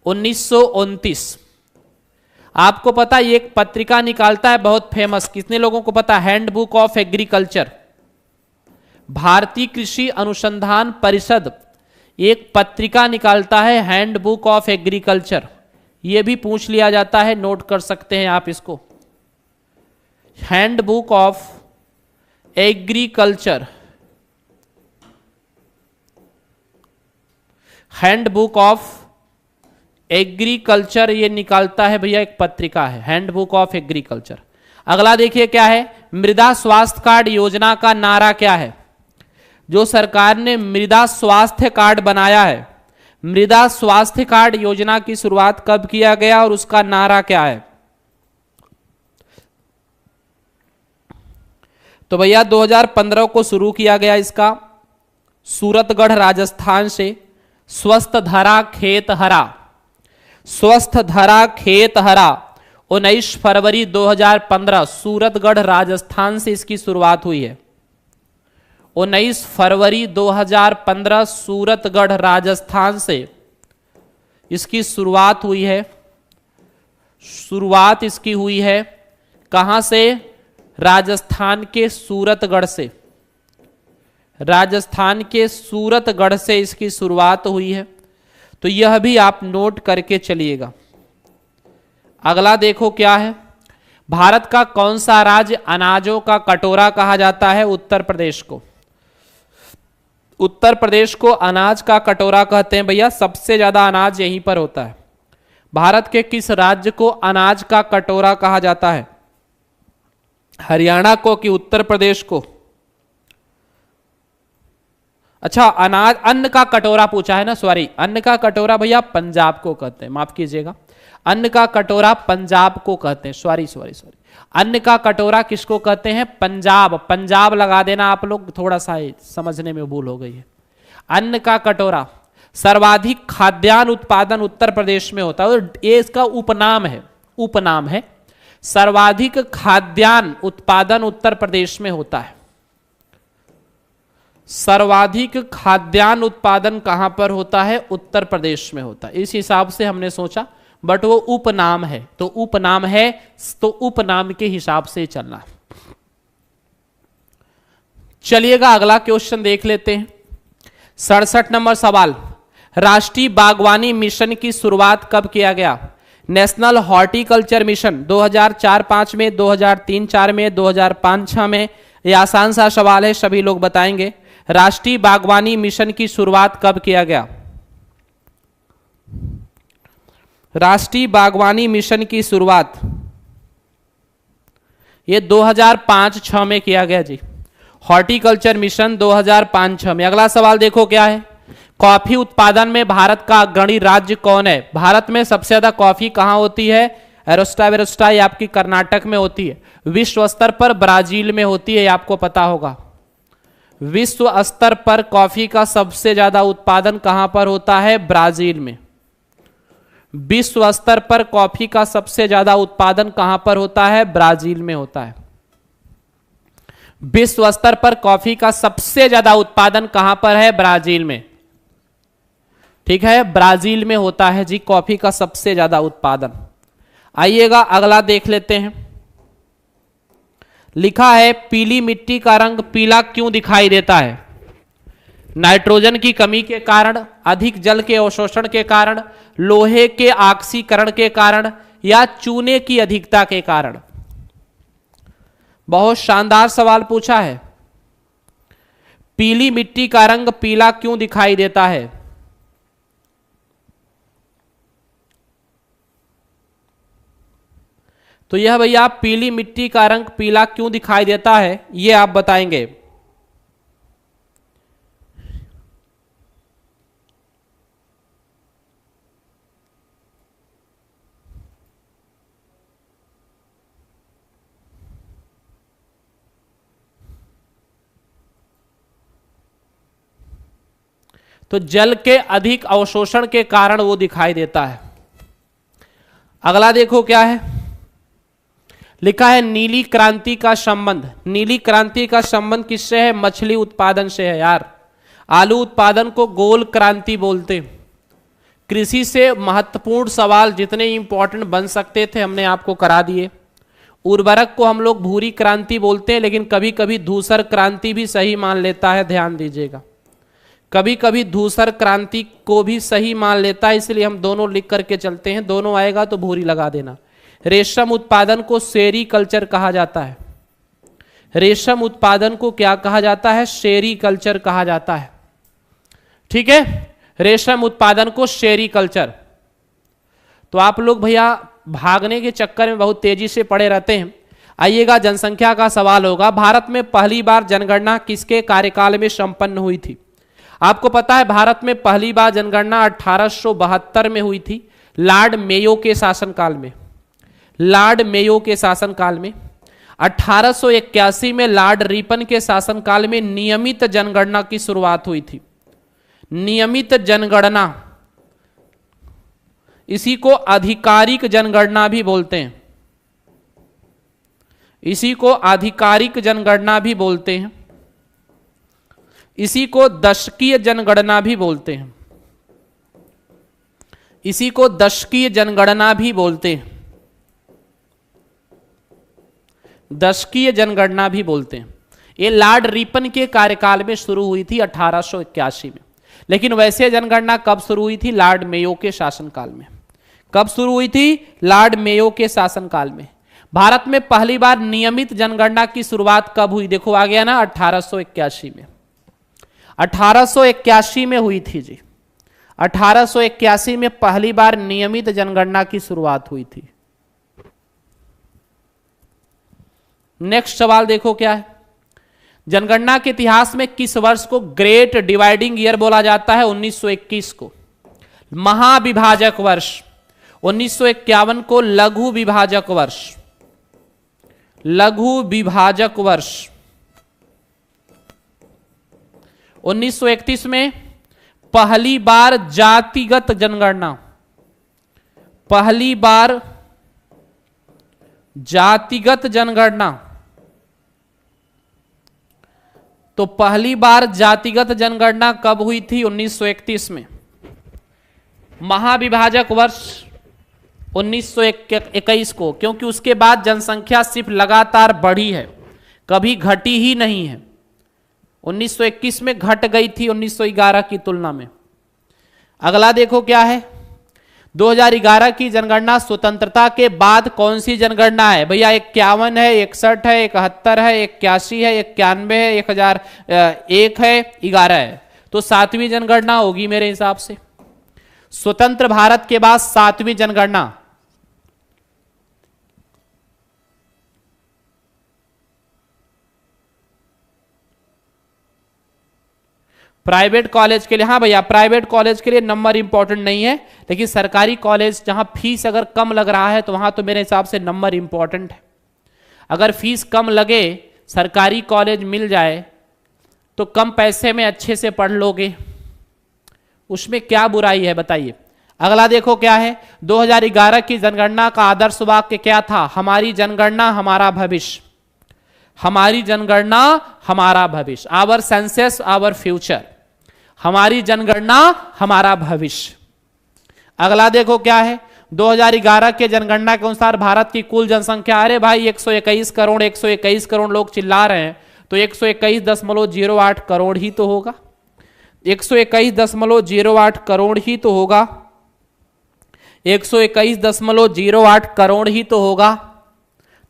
1929। आपको पता है ये एक पत्रिका निकालता है बहुत फेमस, कितने लोगों को पता? Handbook of agriculture. भारतीय कृषि अनुसंधान परिषद एक पत्रिका निकालता है, हैंडबुक ऑफ एग्रीकल्चर। ये भी पूछ लिया जाता है, नोट कर सकते हैं आप इसको। Handbook of agriculture, handbook of agriculture ये निकालता है भैया, एक पत्रिका है हैंडबुक ऑफ एग्रीकल्चर। अगला देखिए क्या है, मृदा स्वास्थ्य कार्ड योजना का नारा क्या है? जो सरकार ने मृदा स्वास्थ्य कार्ड बनाया है, मृदा स्वास्थ्य कार्ड योजना की शुरुआत कब किया गया और उसका नारा क्या है? तो भैया 2015 को शुरू किया गया इसका, सूरतगढ़ राजस्थान से। स्वस्थ धरा खेत हरा, स्वस्थ धरा खेत हरा 19 फरवरी 2015 सूरतगढ़ राजस्थान से इसकी शुरुआत हुई है। 19 फरवरी 2015 सूरतगढ़ राजस्थान से इसकी शुरुआत हुई है। शुरुआत इसकी हुई है कहां से? राजस्थान के सूरतगढ़ से। राजस्थान के सूरतगढ़ से इसकी शुरुआत हुई है, तो यह भी आप नोट करके चलिएगा। अगला देखो क्या है, भारत का कौन सा राज्य अनाजों का कटोरा कहा जाता है? उत्तर प्रदेश को। उत्तर प्रदेश को अनाज का कटोरा कहते हैं भैया, सबसे ज्यादा अनाज यहीं पर होता है। भारत के किस राज्य को अनाज का कटोरा कहा जाता है? हरियाणा को कि उत्तर प्रदेश को? अच्छा, अनाज अन्न का कटोरा पूछा है ना, सॉरी, अन्न का कटोरा भैया पंजाब को कहते हैं, माफ कीजिएगा, अन्न का कटोरा पंजाब को कहते हैं, सॉरी सॉरी सॉरी। अन्न का कटोरा किसको कहते हैं? पंजाब। पंजाब लगा देना आप लोग, थोड़ा सा समझने में भूल हो गई है। अन्न का कटोरा। सर्वाधिक खाद्यान्न उत्पादन उत्तर प्रदेश में होता है, और ये इसका उपनाम है, उपनाम है। सर्वाधिक खाद्यान्न उत्पादन उत्तर प्रदेश में होता है। सर्वाधिक खाद्यान्न उत्पादन कहां पर होता है? उत्तर प्रदेश में होता है। इस हिसाब से हमने सोचा, बट वो उपनाम है, तो उपनाम है तो उपनाम के हिसाब से चलना। चलिएगा अगला क्वेश्चन देख लेते हैं। 67 नंबर सवाल, राष्ट्रीय बागवानी मिशन की शुरुआत कब किया गया? नेशनल हॉर्टिकल्चर मिशन 2004-5 में, 2003-4 में, 2005-6 में। यह आसान सा सवाल है, सभी लोग बताएंगे। राष्ट्रीय बागवानी मिशन की शुरुआत कब किया गया? राष्ट्रीय बागवानी मिशन की शुरुआत ये 2005-6 में किया गया जी। हॉर्टिकल्चर मिशन 2005-6 में। अगला सवाल देखो क्या है, कॉफी उत्पादन में भारत का अग्रणी राज्य कौन है? भारत में सबसे ज्यादा कॉफी कहां होती है? एरोस्टा वेरोस्टा ये आपकी कर्नाटक में होती है। विश्व स्तर पर ब्राजील में होती है, आपको पता होगा। विश्व स्तर पर कॉफी का सबसे ज्यादा उत्पादन कहां पर होता है? ब्राजील में। विश्व स्तर पर कॉफी का सबसे ज्यादा उत्पादन कहां पर होता है? ब्राजील में होता है। विश्व स्तर पर कॉफी का सबसे ज्यादा उत्पादन कहां पर है? ब्राजील में। ठीक है, ब्राजील में होता है जी कॉफी का सबसे ज्यादा उत्पादन। आइएगा अगला देख लेते हैं। लिखा है पीली मिट्टी का रंग पीला क्यों दिखाई देता है? नाइट्रोजन की कमी के कारण, अधिक जल के अवशोषण के कारण, लोहे के ऑक्सीकरण के कारण, या चूने की अधिकता के कारण? बहुत शानदार सवाल पूछा है। पीली मिट्टी का रंग पीला क्यों दिखाई देता है? तो यह भैया पीली मिट्टी का रंग पीला क्यों दिखाई देता है, यह आप बताएंगे। तो जल के अधिक अवशोषण के कारण वो दिखाई देता है। अगला देखो क्या है, लिखा है नीली क्रांति का संबंध। नीली क्रांति का संबंध किससे है? मछली उत्पादन से है यार। आलू उत्पादन को गोल क्रांति बोलते। कृषि से महत्वपूर्ण सवाल जितने इंपॉर्टेंट बन सकते थे हमने आपको करा दिए। उर्वरक को हम लोग भूरी क्रांति बोलते हैं, लेकिन कभी कभी धूसर क्रांति भी सही मान लेता है, ध्यान दीजिएगा। कभी कभी धूसर क्रांति को भी सही मान लेता है, इसलिए हम दोनों लिख करके चलते हैं। दोनों आएगा तो भूरी लगा देना। रेशम उत्पादन को सेरीकल्चर कहा जाता है। रेशम उत्पादन को क्या कहा जाता है? सेरीकल्चर कहा जाता है। ठीक है, रेशम उत्पादन को सेरीकल्चर। तो आप लोग भैया भागने के चक्कर में बहुत तेजी से पड़े रहते हैं। आइएगा, जनसंख्या का सवाल होगा। भारत में पहली बार जनगणना किसके कार्यकाल में संपन्न हुई थी? आपको पता है भारत में पहली बार जनगणना 1872 में हुई थी, लॉर्ड मेयो के शासनकाल में। लॉर्ड मेयो के शासनकाल में 1881 में लॉर्ड रिपन के शासनकाल में नियमित जनगणना की शुरुआत हुई थी। नियमित जनगणना, इसी को आधिकारिक जनगणना भी बोलते हैं। इसी को आधिकारिक जनगणना भी बोलते हैं। इसी को दशकीय जनगणना भी बोलते हैं। इसी को दशकीय जनगणना भी बोलते हैं। दशकीय जनगणना भी बोलते हैं। ये लॉर्ड रिपन के कार्यकाल में शुरू हुई थी 1881 में। लेकिन वैसे जनगणना कब शुरू हुई थी? लॉर्ड मेयो के शासनकाल में। कब शुरू हुई थी? लॉर्ड मेयो के शासनकाल में। भारत में पहली बार नियमित जनगणना की शुरुआत कब हुई? देखो आ गया ना, 1881 में। 1881 में हुई थी जी। 1881 में पहली बार नियमित जनगणना की शुरुआत हुई थी। नेक्स्ट सवाल देखो क्या है, जनगणना के इतिहास में किस वर्ष को ग्रेट डिवाइडिंग ईयर बोला जाता है? 1921 को महाविभाजक वर्ष। 1951 को लघु विभाजक वर्ष। लघु विभाजक वर्ष। 1931 में पहली बार जातिगत जनगणना। पहली बार जातिगत जनगणना। तो पहली बार जातिगत जनगणना कब हुई थी? 1931 में। महाविभाजक वर्ष 1921 को, क्योंकि उसके बाद जनसंख्या सिर्फ लगातार बढ़ी है, कभी घटी ही नहीं है। 1921 में घट गई थी 1911 की तुलना में। अगला देखो क्या है, 2011 की जनगणना स्वतंत्रता के बाद कौन सी जनगणना है? भैया 51 है, 61 है, 71 है, 81 है, 91 है, 1001 है, 11 है। तो 7वीं जनगणना होगी मेरे हिसाब से। स्वतंत्र भारत के बाद 7वीं जनगणना। प्राइवेट कॉलेज के लिए, हाँ भैया प्राइवेट कॉलेज के लिए नंबर इंपॉर्टेंट नहीं है, लेकिन सरकारी कॉलेज जहां फीस अगर कम लग रहा है तो वहां तो मेरे हिसाब से नंबर इंपॉर्टेंट है। अगर फीस कम लगे, सरकारी कॉलेज मिल जाए तो कम पैसे में अच्छे से पढ़ लोगे, उसमें क्या बुराई है बताइए। अगला देखो क्या है, 2011 की जनगणना का आदर्श वाक्य क्या था? हमारी जनगणना हमारा भविष्य। हमारी जनगणना हमारा भविष्य, आवर सेंसस आवर फ्यूचर, हमारी जनगणना हमारा भविष्य। अगला देखो क्या है, 2011 के जनगणना के अनुसार भारत की कुल जनसंख्या, अरे भाई 121 करोड़, 121 करोड़ लोग चिल्ला रहे हैं, तो 121.08 करोड़ ही तो होगा, 121.08 करोड़ ही तो होगा, 121.08 करोड़ ही तो होगा।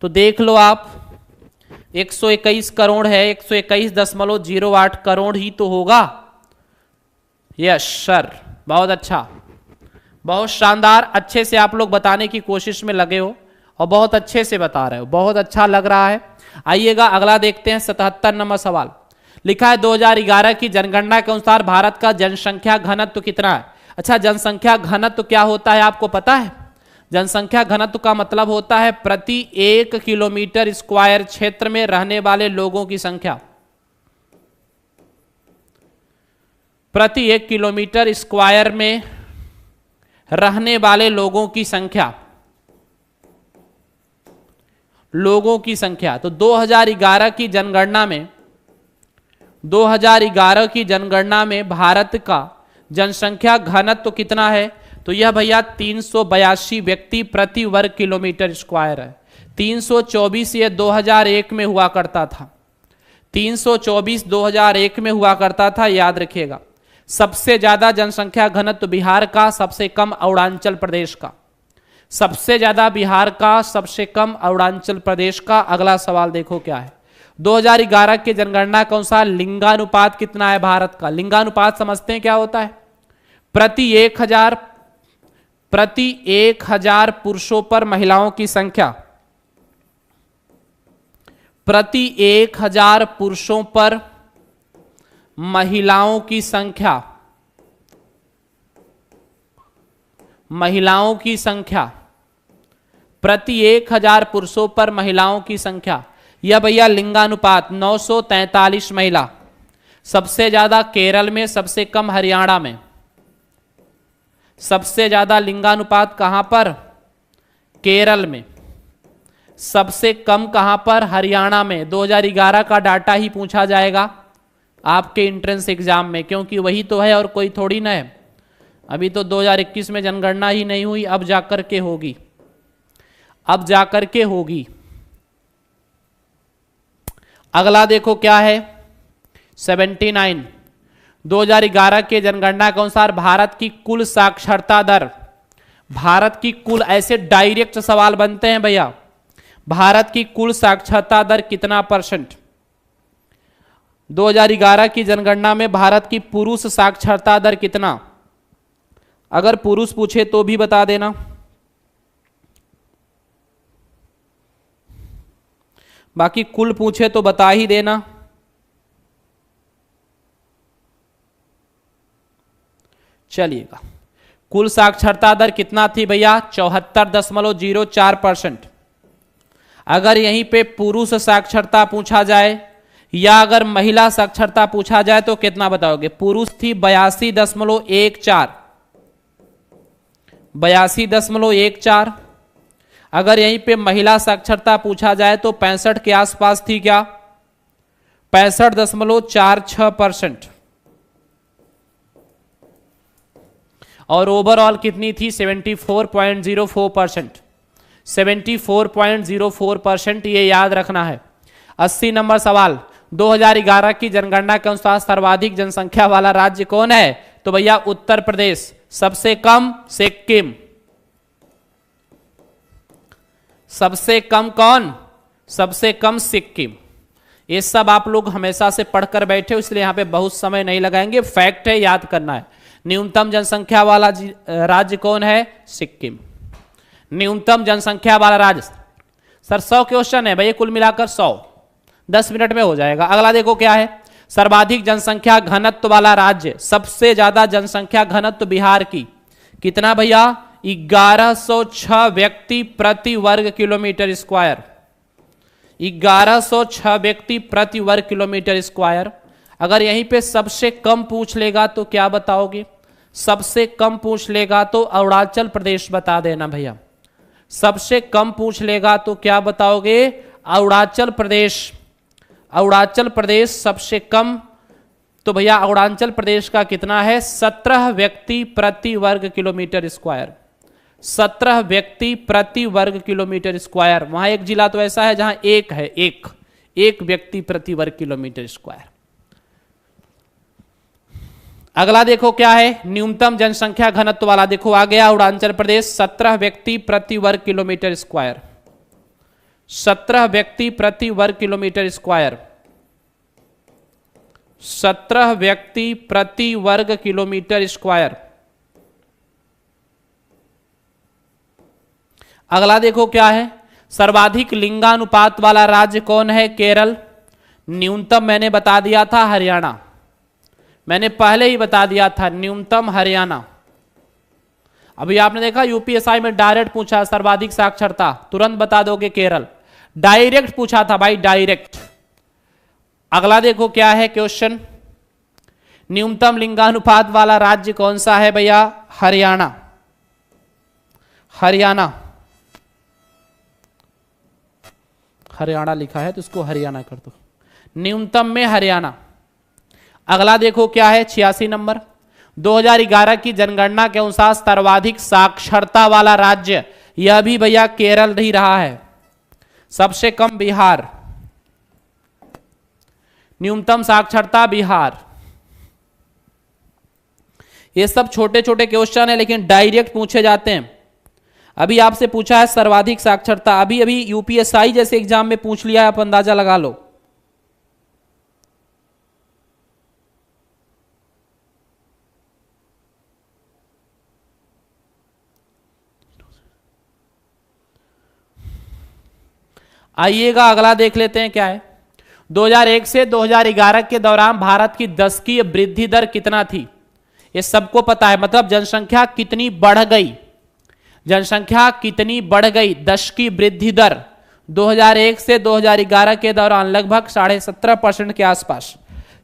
तो देख लो आप, 121 करोड़ है, 121.08 करोड़ ही तो होगा। यस सर, बहुत अच्छा, बहुत शानदार, अच्छे से आप लोग बताने की कोशिश में लगे हो और बहुत अच्छे से बता रहे हो, बहुत अच्छा लग रहा है। आइएगा अगला देखते हैं, 77 नंबर सवाल लिखा है 2011 की जनगणना के अनुसार भारत का जनसंख्या घनत्व कितना है। अच्छा, जनसंख्या घनत्व क्या होता है आपको पता है? जनसंख्या घनत्व का मतलब होता है प्रति 1 किलोमीटर स्क्वायर क्षेत्र में रहने वाले लोगों की संख्या, प्रति 1 किलोमीटर स्क्वायर में रहने वाले लोगों की संख्या, लोगों की संख्या। तो 2011 की जनगणना में, 2011 की जनगणना में भारत का जनसंख्या घनत्व कितना है? तो यह भैया 382 व्यक्ति प्रति वर्ग किलोमीटर स्क्वायर है। 324 ये 2001 में हुआ करता था, 324 2001 में हुआ करता था, याद रखिएगा। सबसे ज्यादा जनसंख्या घनत्व बिहार का, सबसे कम अरुणाचल प्रदेश का, सबसे ज्यादा बिहार का, सबसे कम अरुणाचल प्रदेश का। अगला सवाल देखो क्या है, 2011 के जनगणना के अनुसार लिंगानुपात कितना है भारत का? लिंगानुपात समझते हैं क्या होता है? प्रति 1000 पुरुषों पर महिलाओं की संख्या, प्रति 1000 पुरुषों पर महिलाओं की संख्या, महिलाओं की संख्या, प्रति 1000 पुरुषों पर महिलाओं की संख्या, यह भैया लिंगानुपात 943 महिला। सबसे ज्यादा केरल में, सबसे कम हरियाणा में। सबसे ज्यादा लिंगानुपात कहां पर? केरल में। सबसे कम कहां पर? हरियाणा में। 2011 का डाटा ही पूछा जाएगा आपके एंट्रेंस एग्जाम में, क्योंकि वही तो है और कोई थोड़ी ना है। अभी तो 2021 में जनगणना ही नहीं हुई, अब जाकर के होगी, अब जाकर के होगी। अगला देखो क्या है, 79, 2011 के जनगणना के अनुसार भारत की कुल साक्षरता दर, भारत की कुल, ऐसे डायरेक्ट सवाल बनते हैं भैया, भारत की कुल साक्षरता दर कितना %? 2011 की जनगणना में भारत की पुरुष साक्षरता दर कितना? अगर पुरुष पूछे तो भी बता देना। बाकी कुल पूछे तो बता ही देना। चलिएगा, कुल साक्षरता दर कितना थी भैया? 74.04%। अगर यहीं पे पुरुष साक्षरता पूछा जाए या अगर महिला साक्षरता पूछा जाए तो कितना बताओगे? पुरुष थी 82.14, 82.14। अगर यहीं पे महिला साक्षरता पूछा जाए तो 65 के आसपास थी क्या? 65.46%। और ओवरऑल कितनी थी? 74.04%, 74.04%। ये याद रखना है। 80 नंबर सवाल, 2011 की जनगणना के अनुसार सर्वाधिक जनसंख्या वाला राज्य कौन है? तो भैया उत्तर प्रदेश। सबसे कम सिक्किम। सबसे कम कौन? सबसे कम सिक्किम। ये सब आप लोग हमेशा से पढ़कर बैठे हो, इसलिए यहां पे बहुत समय नहीं लगाएंगे, फैक्ट है, याद करना है। न्यूनतम जनसंख्या वाला राज्य कौन है? सिक्किम। न्यूनतम जनसंख्या वाला राज्य। सर 100 क्वेश्चन है भैया, कुल मिलाकर 100, 10 मिनट में हो जाएगा। अगला देखो क्या है, सर्वाधिक जनसंख्या घनत्व वाला राज्य, सबसे ज्यादा जनसंख्या घनत्व बिहार की कितना भैया? 1106 व्यक्ति प्रति वर्ग किलोमीटर स्क्वायर। 1106 व्यक्ति प्रति वर्ग किलोमीटर स्क्वायर। अगर यहीं पे सबसे कम पूछ लेगा तो क्या बताओगे? सबसे कम पूछ लेगा तो अरुणाचल प्रदेश बता देना भैया। सबसे कम पूछ लेगा तो क्या बताओगे? अरुणाचल प्रदेश। अरुणाचल प्रदेश सबसे कम, तो भैया अरुणाचल प्रदेश का कितना है, 17 व्यक्ति प्रति वर्ग किलोमीटर स्क्वायर। 17 व्यक्ति प्रति वर्ग किलोमीटर स्क्वायर। वहां एक जिला तो ऐसा है जहां एक है, एक व्यक्ति प्रति वर्ग किलोमीटर स्क्वायर। अगला देखो क्या है, न्यूनतम जनसंख्या घनत्व वाला। देखो आ गया अरुणाचल प्रदेश, 17 व्यक्ति प्रति वर्ग किलोमीटर स्क्वायर। 17 व्यक्ति प्रति वर्ग किलोमीटर स्क्वायर। 17 व्यक्ति प्रति वर्ग किलोमीटर स्क्वायर। अगला देखो क्या है, सर्वाधिक लिंगानुपात वाला राज्य कौन है, केरल। न्यूनतम मैंने बता दिया था हरियाणा, मैंने पहले ही बता दिया था, न्यूनतम हरियाणा। अभी आपने देखा यूपीएसआई में डायरेक्ट पूछा सर्वाधिक साक्षरता, तुरंत बता दोगे केरल। डायरेक्ट पूछा था भाई, डायरेक्ट। अगला देखो क्या है क्वेश्चन, न्यूनतम लिंगानुपात वाला राज्य कौन सा है भैया, हरियाणा। हरियाणा, हरियाणा लिखा है तो इसको हरियाणा कर दो, न्यूनतम में हरियाणा। अगला देखो क्या है, 86 नंबर, 2011 की जनगणना के अनुसार सर्वाधिक साक्षरता वाला राज्य, यह भी भैया केरल नहीं रहा है, सबसे कम बिहार। न्यूनतम साक्षरता बिहार। ये सब छोटे छोटे क्वेश्चन है लेकिन डायरेक्ट पूछे जाते हैं। अभी आपसे पूछा है सर्वाधिक साक्षरता, अभी अभी यूपीएसआई जैसे एग्जाम में पूछ लिया है, आप अंदाजा लगा लो। आइएगा अगला देख लेते हैं क्या है। 2001 से 2011 के दौरान भारत की दशकीय वृद्धि दर कितना थी, ये सबको पता है, मतलब जनसंख्या कितनी बढ़ गई, जनसंख्या कितनी बढ़ गई, दशकीय वृद्धि दर 2001 से 2011 के दौरान लगभग 17.5% के आसपास,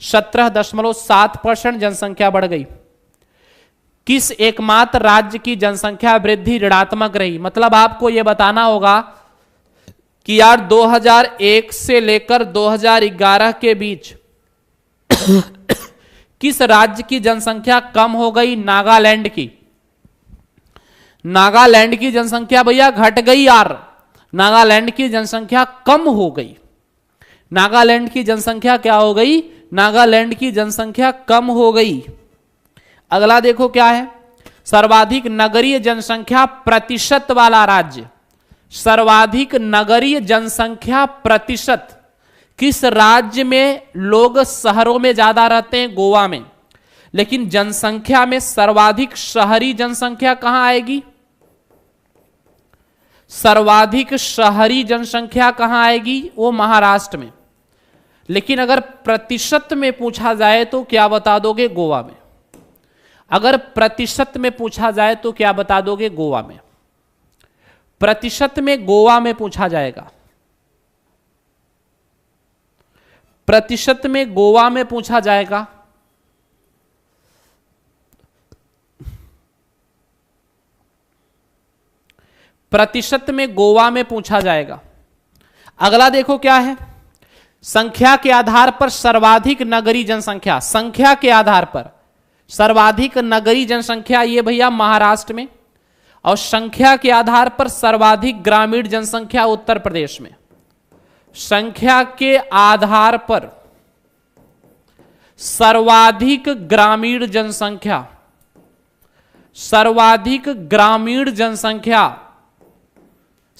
17.7% जनसंख्या बढ़ गई। किस एकमात्र राज्य की जनसंख्या वृद्धि ऋणात्मक रही, मतलब आपको यह बताना होगा कि यार 2001 से लेकर 2011 के बीच किस राज्य की जनसंख्या कम हो गई, नागालैंड की। नागालैंड की जनसंख्या भैया घट गई यार, नागालैंड की जनसंख्या कम हो गई। नागालैंड की जनसंख्या क्या हो गई, नागालैंड की जनसंख्या कम हो गई। अगला देखो क्या है, सर्वाधिक नगरीय जनसंख्या प्रतिशत वाला राज्य। सर्वाधिक नगरीय जनसंख्या प्रतिशत, किस राज्य में लोग शहरों में ज्यादा रहते हैं, गोवा में, लेकिन जनसंख्या में सर्वाधिक शहरी जनसंख्या कहां आएगी, सर्वाधिक शहरी जनसंख्या कहां आएगी, वो महाराष्ट्र में। लेकिन अगर प्रतिशत में पूछा जाए तो क्या बता दोगे, गोवा में। अगर प्रतिशत में पूछा जाए तो क्या बता दोगे, गोवा में। प्रतिशत में गोवा में पूछा जाएगा, प्रतिशत में गोवा में पूछा जाएगा। प्रतिशत में गोवा में पूछा जाएगा। अगला देखो क्या है, संख्या के आधार पर सर्वाधिक नगरीय जनसंख्या। संख्या के आधार पर सर्वाधिक नगरीय जनसंख्या ये भैया महाराष्ट्र में, और संख्या के आधार पर सर्वाधिक ग्रामीण जनसंख्या उत्तर प्रदेश में। संख्या के आधार पर सर्वाधिक ग्रामीण जनसंख्या, सर्वाधिक ग्रामीण जनसंख्या,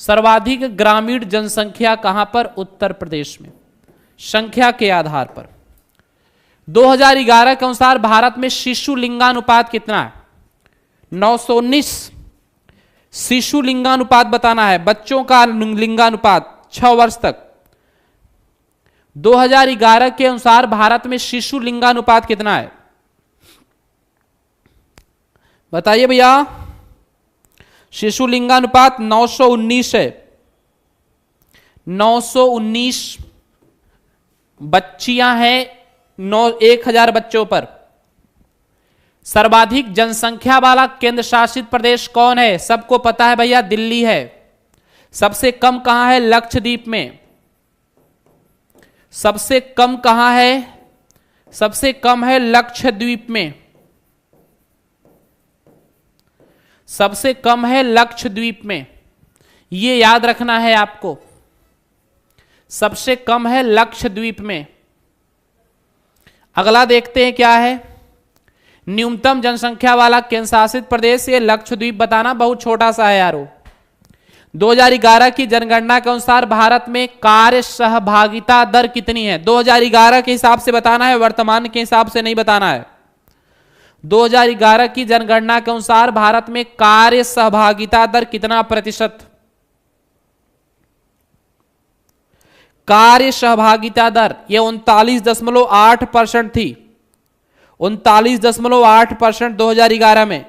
सर्वाधिक ग्रामीण जनसंख्या कहां पर, उत्तर प्रदेश में, संख्या के आधार पर। 2011 के अनुसार भारत में शिशु लिंगानुपात कितना है, 919। शिशु लिंगानुपात बताना है, बच्चों का लिंगानुपात 6 वर्ष तक। 2011 के अनुसार भारत में शिशु लिंगानुपात कितना है, बताइए भैया। शिशु लिंगानुपात 919 है, 919 बच्चियां हैं 1000 बच्चों पर। सर्वाधिक जनसंख्या वाला केंद्र शासित प्रदेश कौन है, सबको पता है भैया, दिल्ली है। सबसे कम कहां है, लक्षद्वीप में। सबसे कम कहां है? सबसे कम है लक्षद्वीप में। सबसे कम है लक्षद्वीप में, ये याद रखना है आपको। सबसे कम है लक्षद्वीप में। अगला देखते हैं क्या है। न्यूनतम जनसंख्या वाला केंद्र शासित प्रदेश, ये लक्षद्वीप बताना बहुत छोटा सा है यारो। 2011 की जनगणना के अनुसार भारत में कार्य सहभागिता दर कितनी है? 2011 के हिसाब से बताना है, वर्तमान के हिसाब से नहीं बताना है। 2011 की जनगणना के अनुसार भारत में कार्य सहभागिता दर कितना प्रतिशत? कार्य सहभागिता दर ये 39.8% थी। 39.8% 2011 में।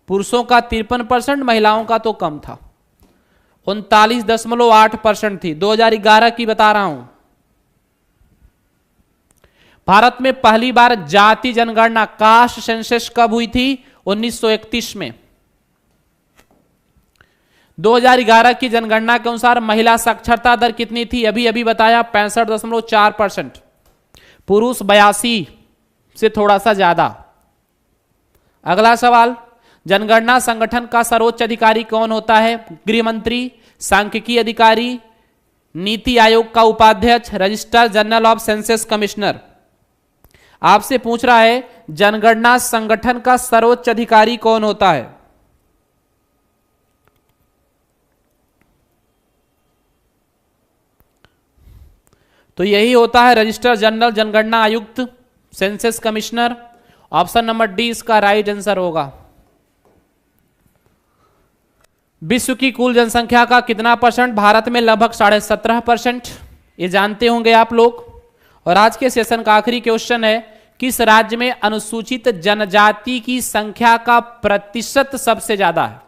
पुरुषों का 53%, महिलाओं का तो कम था। 39.8% थी 2011 की बता रहा हूं। भारत में पहली बार जाति जनगणना कास्ट सेंसस कब हुई थी? 1931 में। 2011 की जनगणना के अनुसार महिला साक्षरता दर कितनी थी? अभी अभी बताया 65.4%। पुरुष 82 से थोड़ा सा ज्यादा। अगला सवाल, जनगणना संगठन का सर्वोच्च अधिकारी कौन होता है? गृह मंत्री, सांख्यिकी अधिकारी, नीति आयोग का उपाध्यक्ष, registrar general of census commissioner. आपसे पूछ रहा है जनगणना संगठन का सर्वोच्च अधिकारी कौन होता है? तो यही होता है रजिस्ट्रार जनरल, जनगणना आयुक्त, census commissioner. Option number D इसका राइट आंसर होगा। विश्व की कुल जनसंख्या का कितना परसेंट? भारत में लगभग 17.5%। ये जानते होंगे आप लोग। और आज के सेशन का आखिरी क्वेश्चन है, किस राज्य में अनुसूचित जनजाति की संख्या का प्रतिशत सबसे ज्यादा है?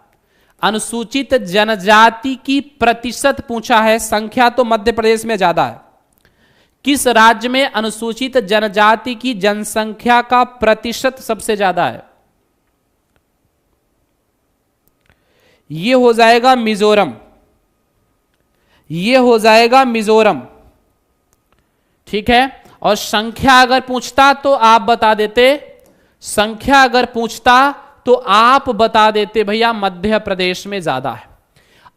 अनुसूचित जनजाति की प्रतिशत पूछा है, संख्या तो मध्य प्रदेश में ज्यादा है। किस राज्य में अनुसूचित जनजाति की जनसंख्या का प्रतिशत सबसे ज्यादा है? ये हो जाएगा मिजोरम। ये हो जाएगा मिजोरम। ठीक है। और संख्या अगर पूछता तो आप बता देते, संख्या अगर पूछता तो आप बता देते भैया मध्य प्रदेश में ज्यादा है।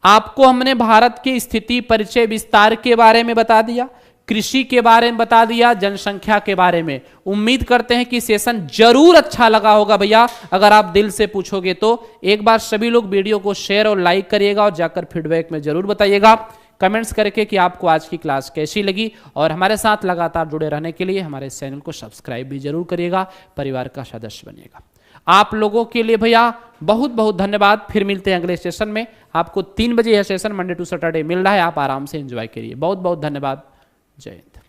आपको हमने भारत की स्थिति, परिचय, विस्तार के बारे में बता दिया, कृषि के बारे में बता दिया, जनसंख्या के बारे में। उम्मीद करते हैं कि सेशन जरूर अच्छा लगा होगा भैया। अगर आप दिल से पूछोगे तो एक बार सभी लोग वीडियो को शेयर और लाइक करिएगा और जाकर फीडबैक में जरूर बताइएगा कमेंट्स करके कि आपको आज की क्लास कैसी लगी। और हमारे साथ लगातार जुड़े रहने के लिए हमारे चैनल को सब्सक्राइब भी जरूर करिएगा, परिवार का सदस्य बनिएगा। आप लोगों के लिए भैया बहुत बहुत धन्यवाद। फिर मिलते हैं अगले सेशन में। आपको 3 बजे यह सेशन मंडे टू सैटरडे मिल रहा है, आप आराम से एंजॉय करिए। बहुत बहुत धन्यवाद। जय हिंद।